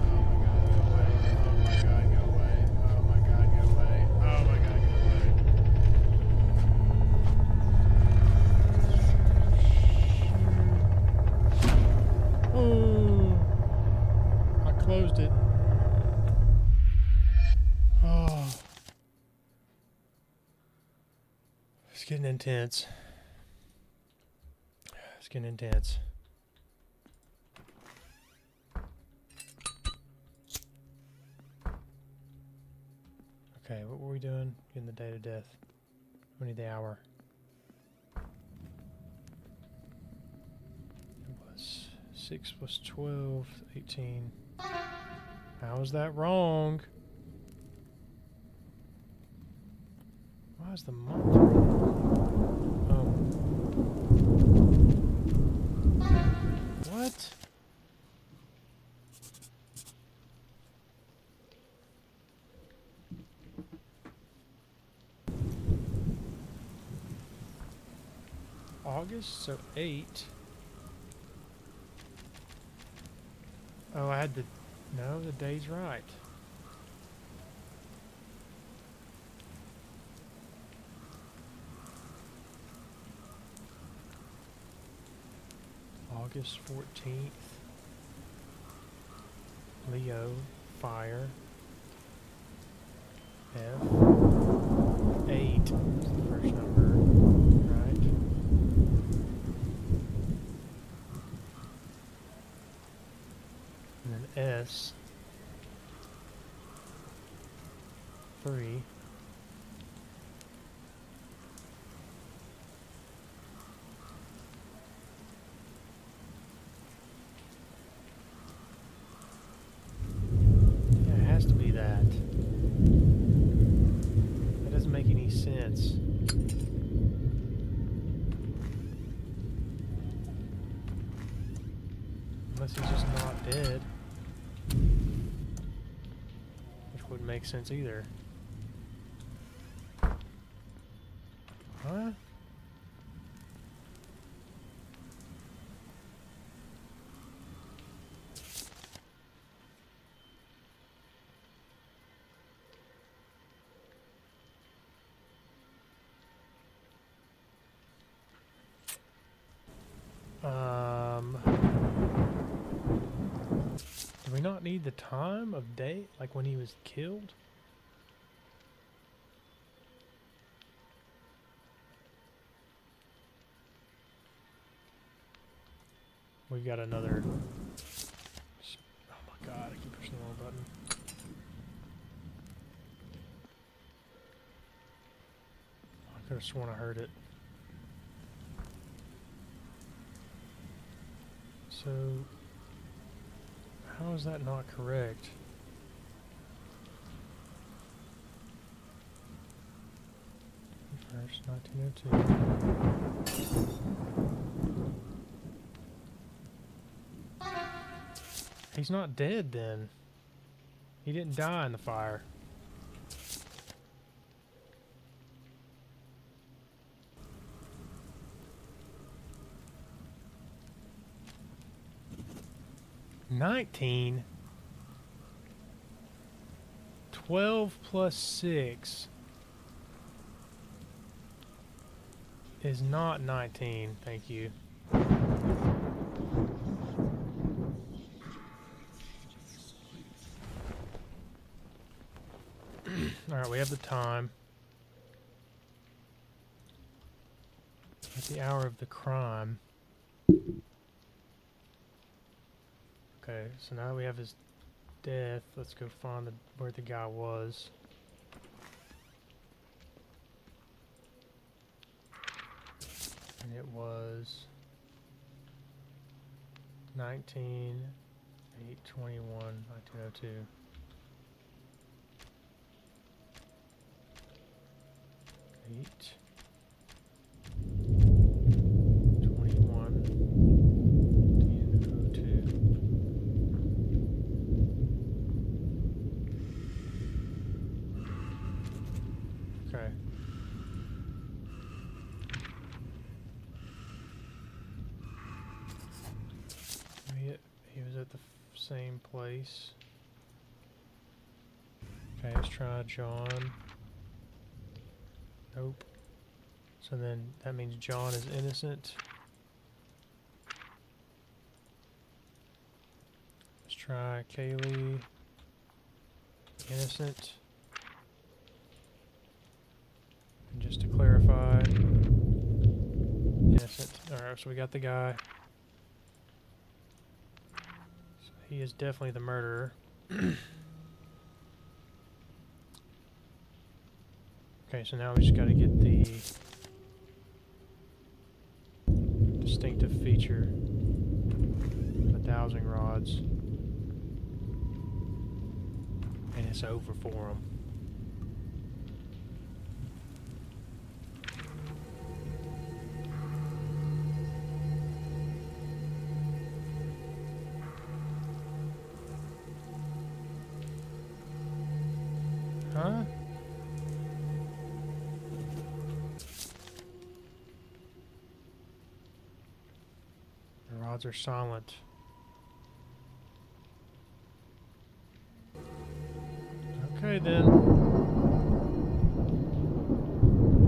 Go away. Oh my god, go away. Oh my god, go away. Oh my god, go away. Oh, I closed it. Oh. It's getting intense. It's getting intense. Okay, what were we doing? Getting the date of death. We need the hour. It was 6 + 12, 18. How is that wrong? Why is the month wrong? Oh. What? August, so 8. Oh, I had the... No, the day's right. August 14th. Leo, fire. F. 8 is the first number, right? And then S Unless he's just not dead. Which wouldn't make sense either. Huh? Do we not need the time of day, like when he was killed? We got another. Oh my god, I keep pushing the wrong button. I could have sworn I heard it. So, how is that not correct? First, 1902. He's not dead then. He didn't die in the fire. $19. 12 plus 6 is not 19. Thank you. Alright, we have the time. At the hour of the crime. Okay, so now we have his death. Let's go find where the guy was. And it was 19/8/21/1902. Eight 21 10:02. Okay. He was at the same place. Okay, let's try John. Nope. So then that means John is innocent. Let's try Kaylee. Innocent. And just to clarify, innocent. Alright, so we got the guy. So he is definitely the murderer. Okay, so now we just got to get the distinctive feature, the dowsing rods, and it's over for him. Huh? The rods are silent. Okay then.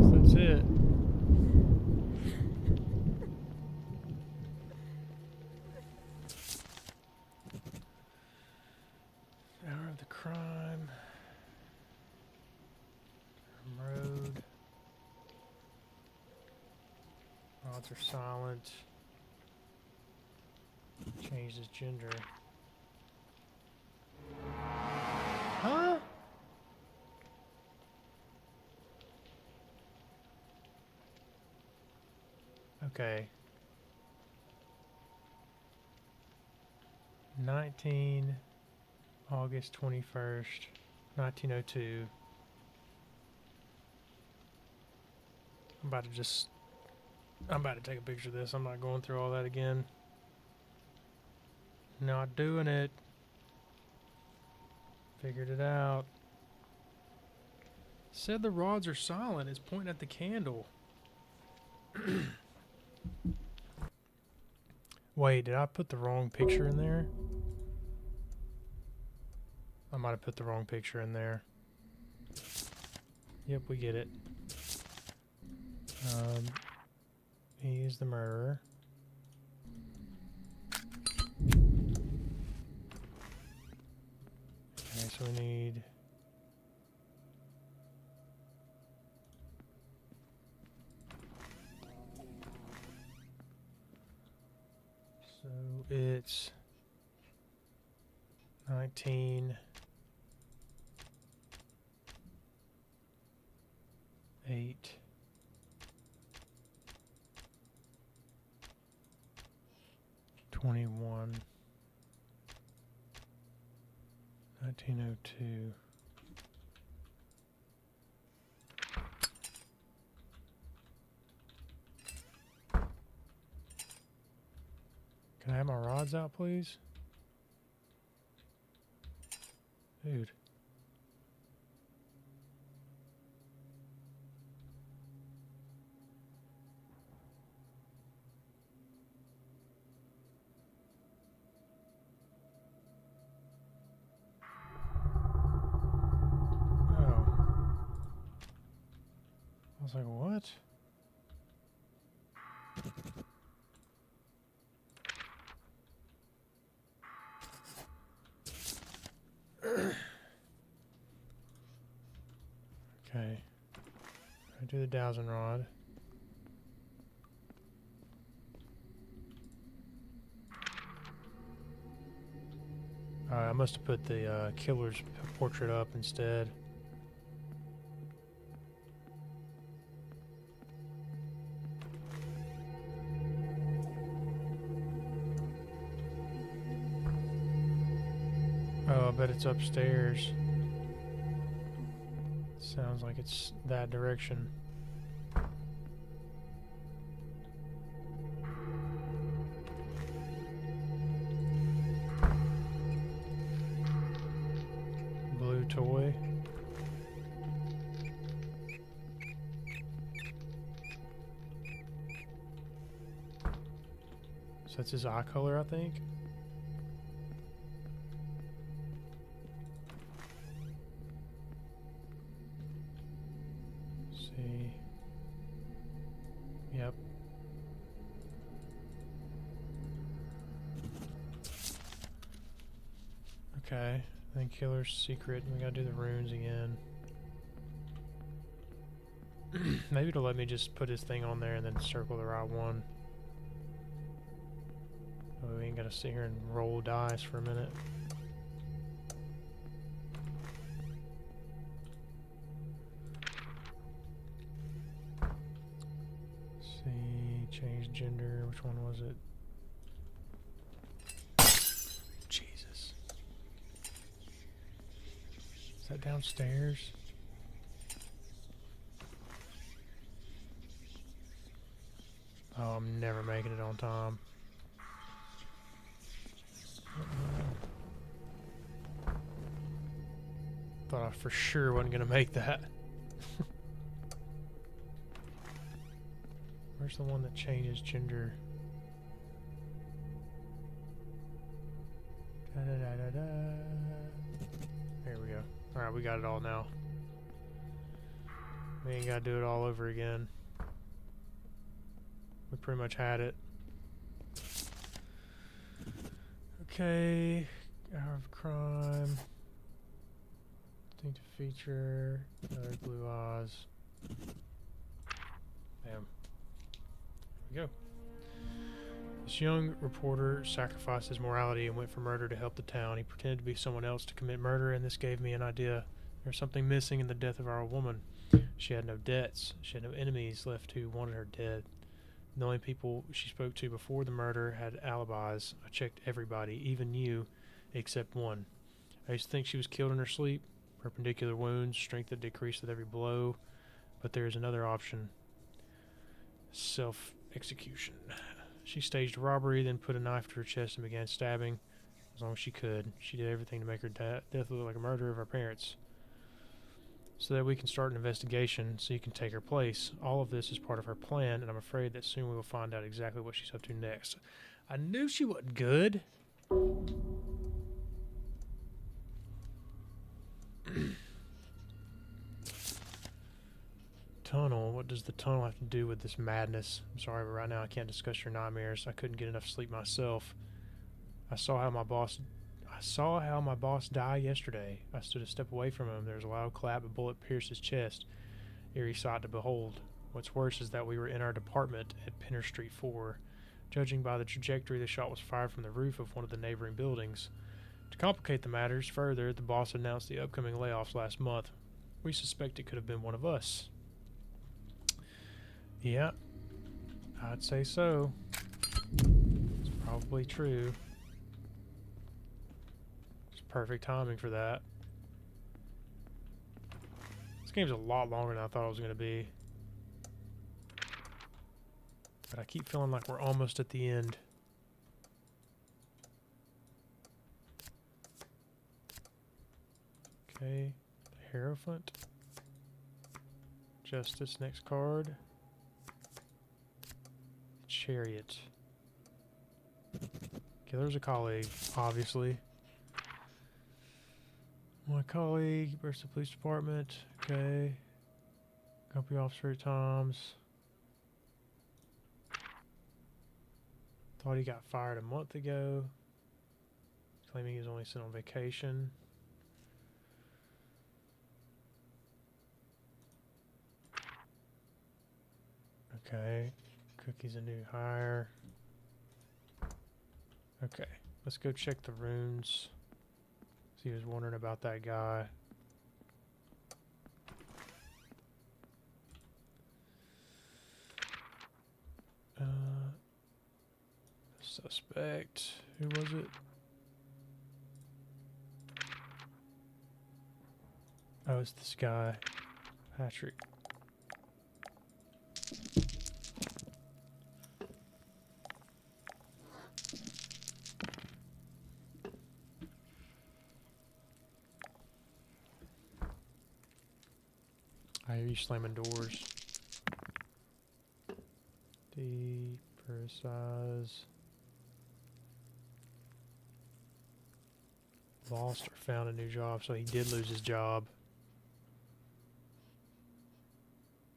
Guess that's it. Hour of the crime. Road. Rods are silent. Changed his gender. Huh? Okay. 19 August 21st, 1902. I'm about to take a picture of this. I'm not going through all that again. Not doing it. Figured it out. Said the rods are silent. It's pointing at the candle. Wait, did I put the wrong picture in there? I might have put the wrong picture in there. Yep, we get it. He is the murderer. Okay, so we need... So it's 19... 8 21 1902. Can I have my rods out, please? Dude. I was like, what? Okay. I do the dowsing rod. I must have put the killer's portrait up instead. Oh, I bet it's upstairs. Sounds like it's that direction. Blue toy. So that's his eye color, I think. Yep. Okay. Then killer's secret. We gotta do the runes again. Maybe it'll let me just put his thing on there and then circle the right one. Oh, we ain't gotta sit here and roll dice for a minute. Change gender. Which one was it? Jesus. Is that downstairs? Oh, I'm never making it on time. Thought I for sure wasn't gonna make that. Where's the one that changes gender? There we go. Alright, we got it all now. We ain't gotta do it all over again. We pretty much had it. Okay. Hour of crime. Distinctive feature. Another blue eyes. Damn. Go. This young reporter sacrificed his morality and went for murder to help the town. He pretended to be someone else to commit murder, and this gave me an idea. There's something missing in the death of our woman. She had no debts. She had no enemies left who wanted her dead. The only people she spoke to before the murder had alibis. I checked everybody, even you, except one. I used to think she was killed in her sleep. Perpendicular wounds, strength that decreased with every blow. But there is another option. Self-execution. She staged a robbery, then put a knife to her chest and began stabbing. as long as she could. She did everything to make her death look like a murder of our parents. So that we can start an investigation so you can take her place. All of this is part of her plan, and I'm afraid that soon we will find out exactly what she's up to next. I knew she wasn't good. Tunnel. What does the tunnel have to do with this madness? I'm sorry, but right now I can't discuss your nightmares. I couldn't get enough sleep myself. I saw how my boss died yesterday. I stood a step away from him. There was a loud clap. A bullet pierced his chest. Eerie sight to behold. What's worse is that we were in our department at Penner Street 4. Judging by the trajectory, the shot was fired from the roof of one of the neighboring buildings. To complicate the matters further, the boss announced the upcoming layoffs last month. We suspect it could have been one of us. Yeah, I'd say so. It's probably true. It's perfect timing for that. This game's a lot longer than I thought it was going to be. But I keep feeling like we're almost at the end. Okay, the Hierophant. Justice, next card. Chariot. Okay, there's a colleague, obviously. My colleague, Bristol Police Department. Okay. Company officer at times. Thought he got fired a month ago. Claiming he was only sent on vacation. Okay. Cookie's a new hire. Okay, let's go check the runes. See, he was wondering about that guy. Suspect. Who was it? Oh, it's this guy, Patrick. I hear you slamming doors. Precise. Lost or found a new job, so he did lose his job.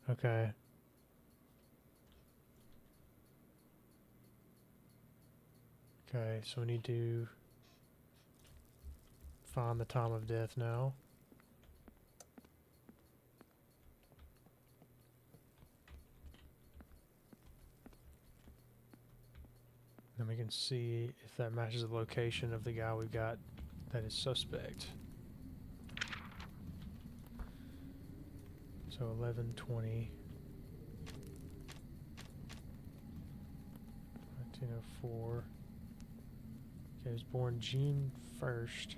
Okay. Okay, so we need to find the time of death now. Then we can see if that matches the location of the guy we've got that is suspect. So 11/20. 1904. Okay, he was born June 1st.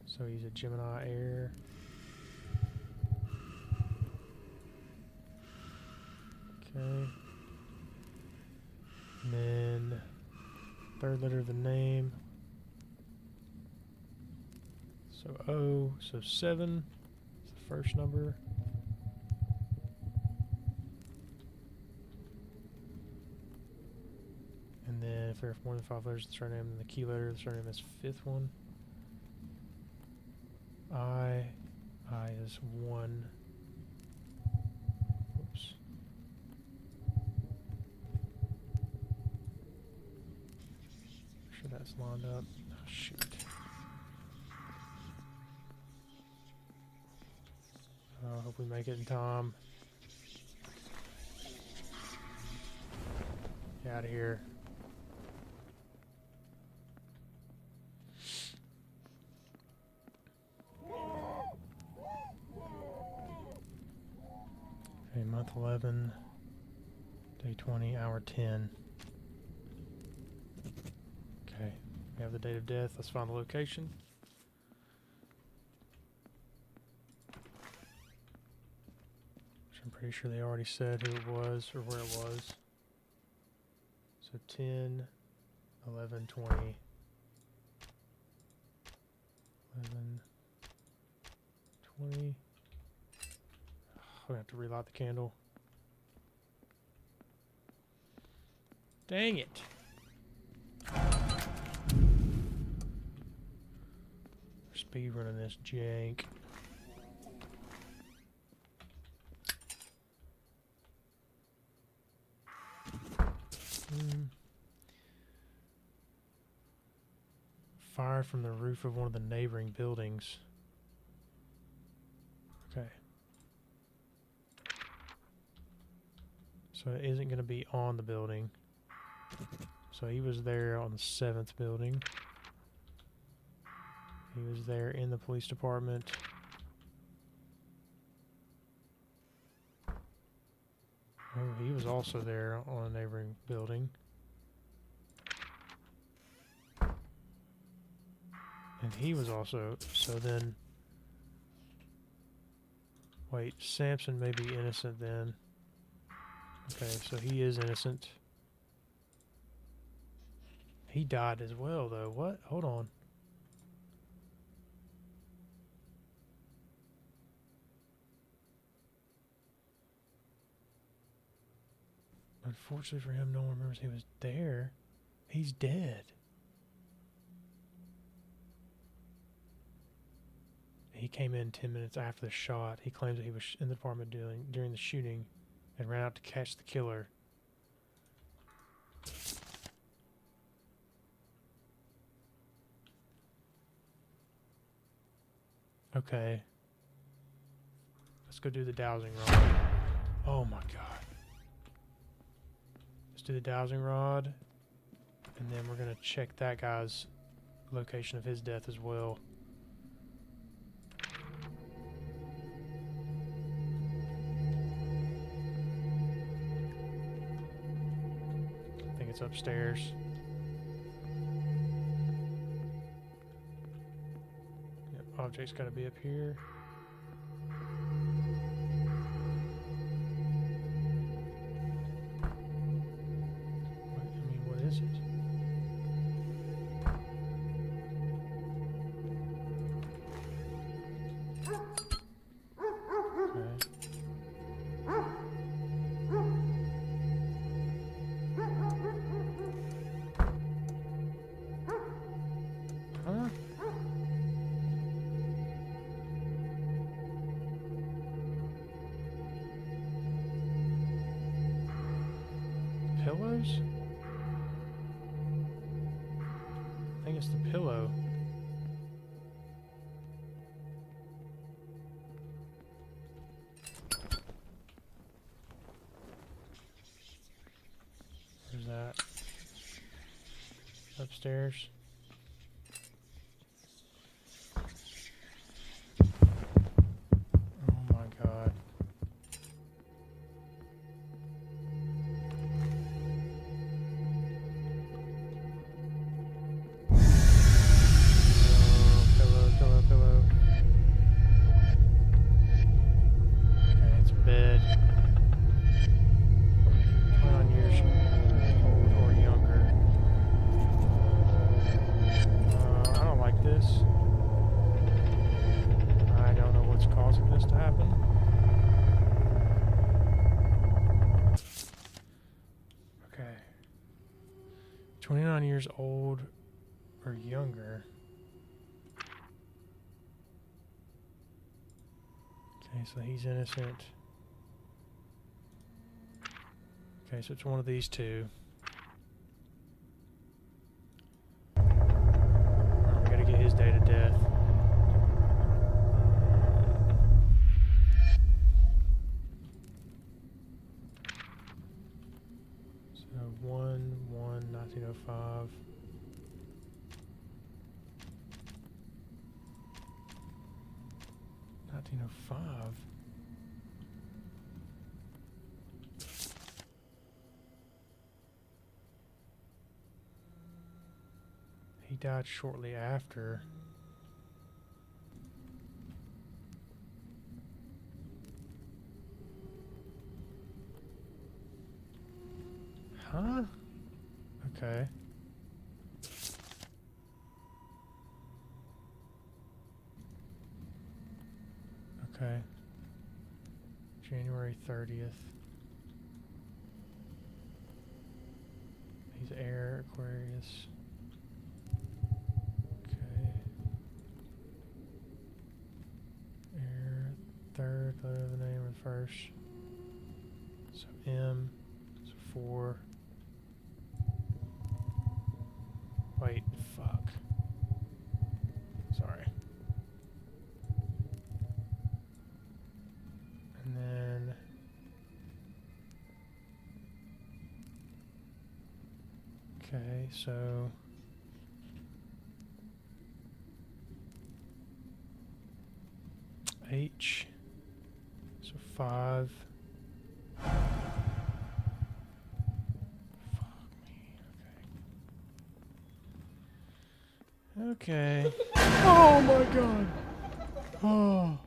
So he's a Gemini heir. Okay. And then third letter of the name. So O, so 7 is the first number. And then if there are more than 5 letters in the surname, then the key letter of the surname is 5th one. I is 1. Oops. Make sure that's lined up. Oh, shoot. I hope we make it in time. Get out of here. Okay, month 11, day 20, hour 10. Okay, we have the date of death. Let's find the location. Which I'm pretty sure they already said who it was or where it was. So 10, 11, 20. 11, 20. I'm gonna have to relight the candle. Dang it. Speed running this jank. Fired from the roof of one of the neighboring buildings. Okay. So it isn't going to be on the building. So he was there on the 7th building. He was there in the police department. Oh, he was also there on a neighboring building. And he was also, so then, wait, Samson may be innocent then. Okay, so he is innocent. He died as well, though. What? Hold on. Unfortunately for him, no one remembers he was there. He's dead. He came in 10 minutes after the shot. He claims that he was in the apartment during the shooting and ran out to catch the killer. Okay. Let's go do the dowsing rod. Oh my god. Let's do the dowsing rod. And then we're going to check that guy's location of his death as well. I think it's upstairs. Yep, object's got to be up here. What is it? Pillows? I think it's the pillow. Where's that? Upstairs. Oh my god. Pillow. Okay, it's a bed. 21 years old or younger. I don't like this. I don't know what's causing this to happen. Okay. 29 years old or younger. Okay, so he's innocent. Okay, so it's one of these two. Alright, we gotta get his date of death. So 1/1/1905. '05. He died shortly after. Huh? Okay. Okay. January 30th. He's air, Aquarius. Okay. Air, third, letter of the name of the first. So M, so 4. Wait, fuck. Sorry. And then okay, so H, so 5. Fuck me. Okay. Okay. Oh my god. Oh.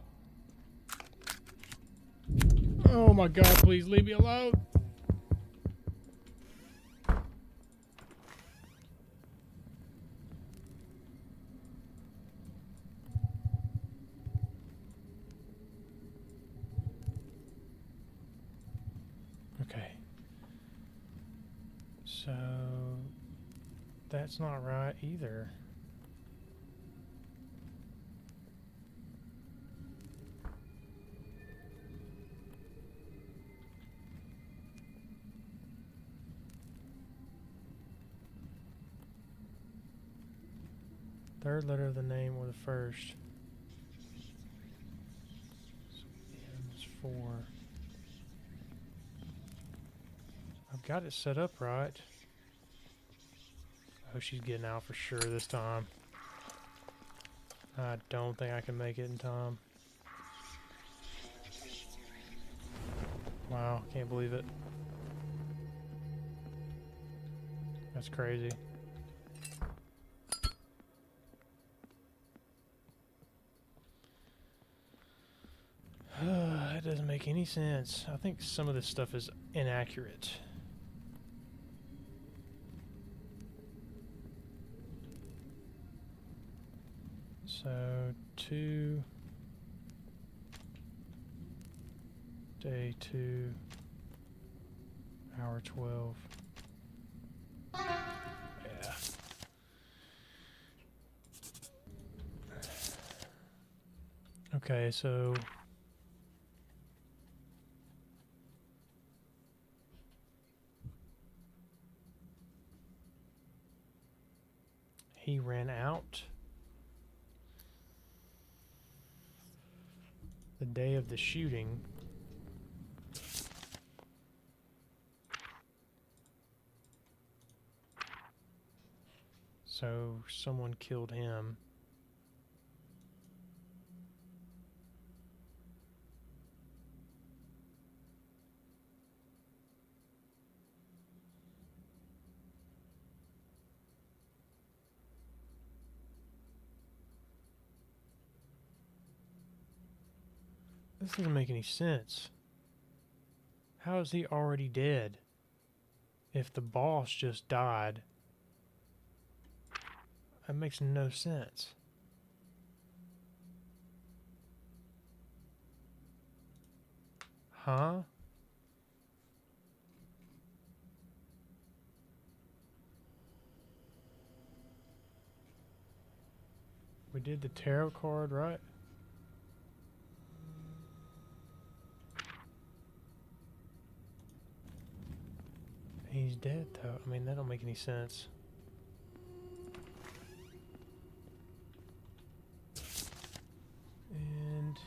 Oh my god, please leave me alone. Okay. So that's not right either. Third letter of the name or the first. So M is 4. I've got it set up right. Oh, she's getting out for sure this time. I don't think I can make it in time. Wow, can't believe it. That's crazy. That doesn't make any sense. I think some of this stuff is inaccurate. So 2, day 2, hour 12. Yeah. Okay, so he ran out the day of the shooting. So someone killed him. This doesn't make any sense. How is he already dead? If the boss just died, that makes no sense. Huh? We did the tarot card, right? He's dead, though. I mean, that don't make any sense. And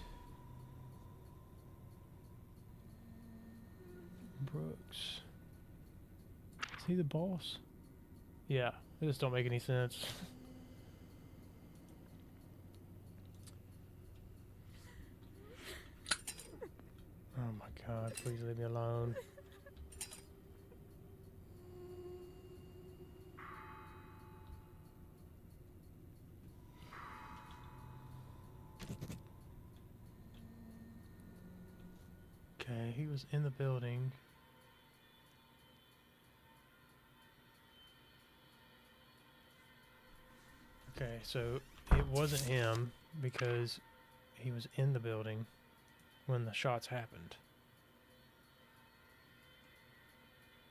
Brooks. Is he the boss? Yeah, it just don't make any sense. Oh my god, please leave me alone. Okay, he was in the building. Okay, so it wasn't him because he was in the building. when the shots happened.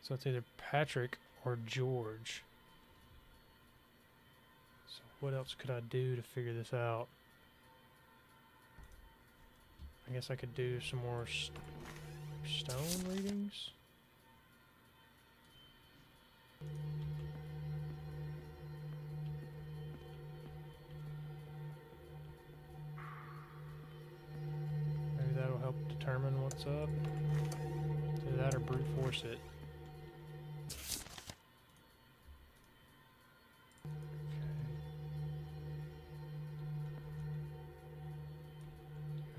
So it's either Patrick or George. So what else could I do to figure this out? I guess I could do some more stone readings. Maybe that'll help determine what's up. Do that or brute force it.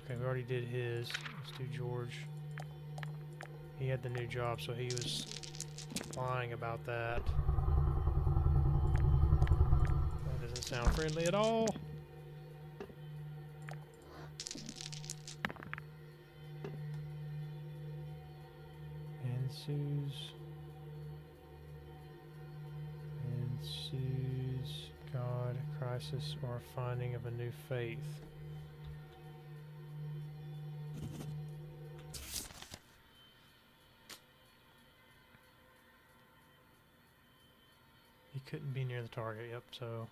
Okay, we already did his. Let's do George. He had the new job, so he was lying about that. That doesn't sound friendly at all. Ensues God, crisis, or a finding of a new faith. He couldn't be near the target, yep, so...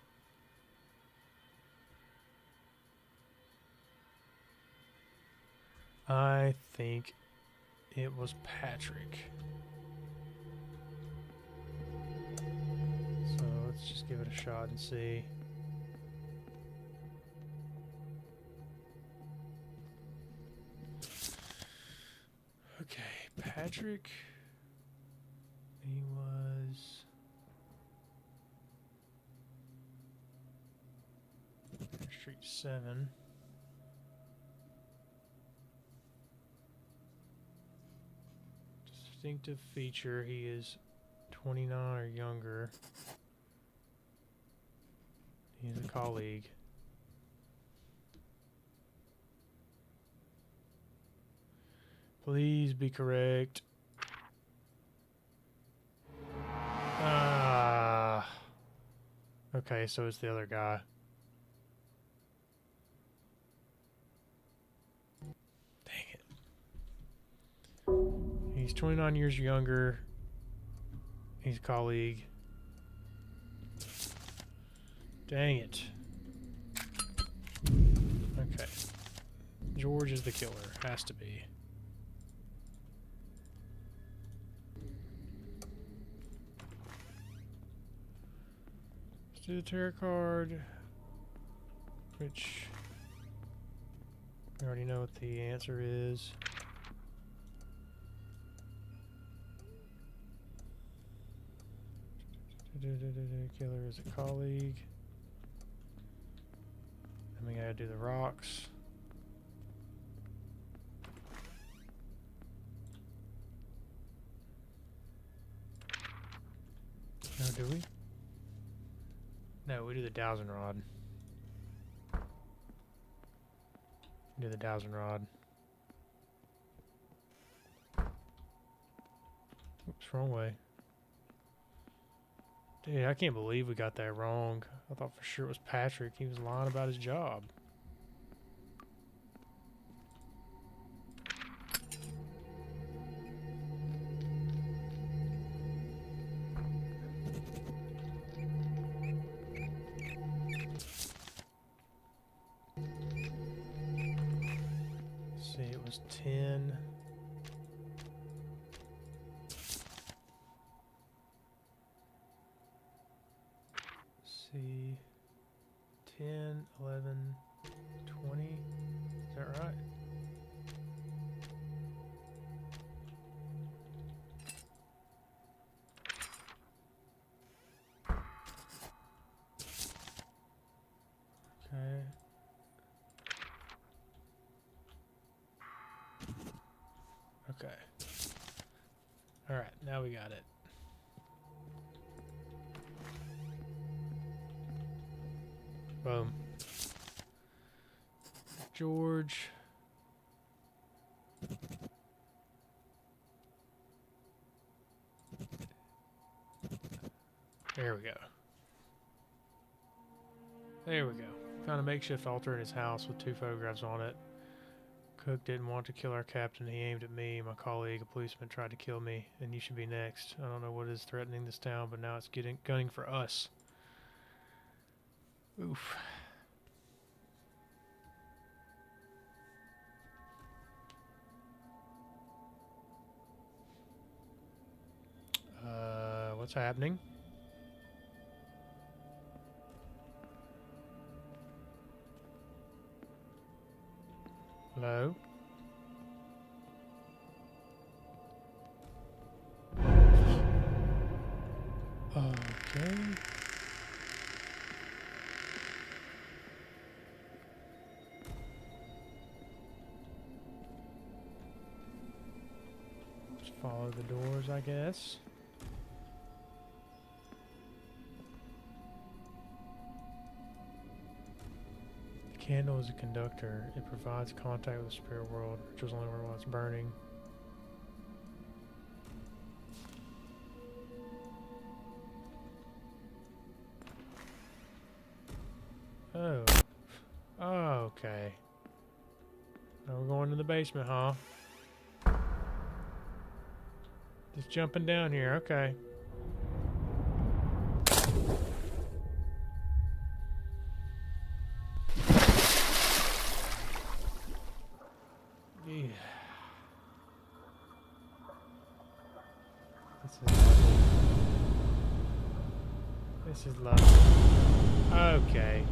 I think it was Patrick. So let's just give it a shot and see. Okay, Patrick. He was... Street 7. Distinctive feature, he is 29 or younger. He is a colleague. Please be correct. Okay, so it's the other guy. Dang it. He's 29 years younger. He's a colleague. Dang it. Okay. George is the killer. Has to be. Let's do the tarot card. Which... we already know what the answer is. Killer is a colleague. Then we gotta do the rocks. No, do we? No, we do the dowsing rod. Do the dowsing rod. Oops, wrong way. Dude, I can't believe we got that wrong. I thought for sure it was Patrick. He was lying about his job. Let's see, it was 10. See, 10, 11, 20. Is that right? Okay. Okay. All right, now we got it. Boom. George. There we go. There we go. Found a makeshift altar in his house with 2 photographs on it. Cook didn't want to kill our captain. He aimed at me. My colleague, a policeman, tried to kill me, and you should be next. I don't know what is threatening this town, but now it's gunning for us. Oof. What's happening? Hello? Okay. Let's follow the doors, I guess. The candle is a conductor. It provides contact with the spirit world, which is only while it's burning. Oh. Oh, okay. Now we're going to the basement, huh? Just jumping down here, okay. Yeah. This is lovely. Okay.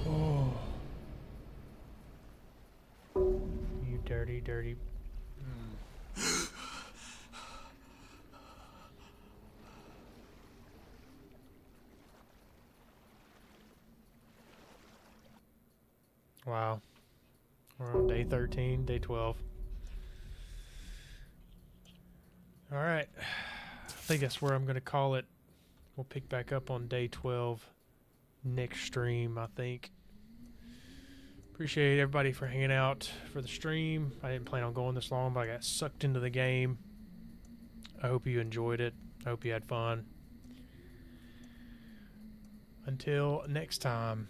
Oh. You dirty, dirty. Wow. We're on day 13, day 12. Alright. I think that's where I'm going to call it. We'll pick back up on day 12 next stream, I think. Appreciate everybody for hanging out for the stream. I didn't plan on going this long, but I got sucked into the game. I hope you enjoyed it. I hope you had fun. Until next time.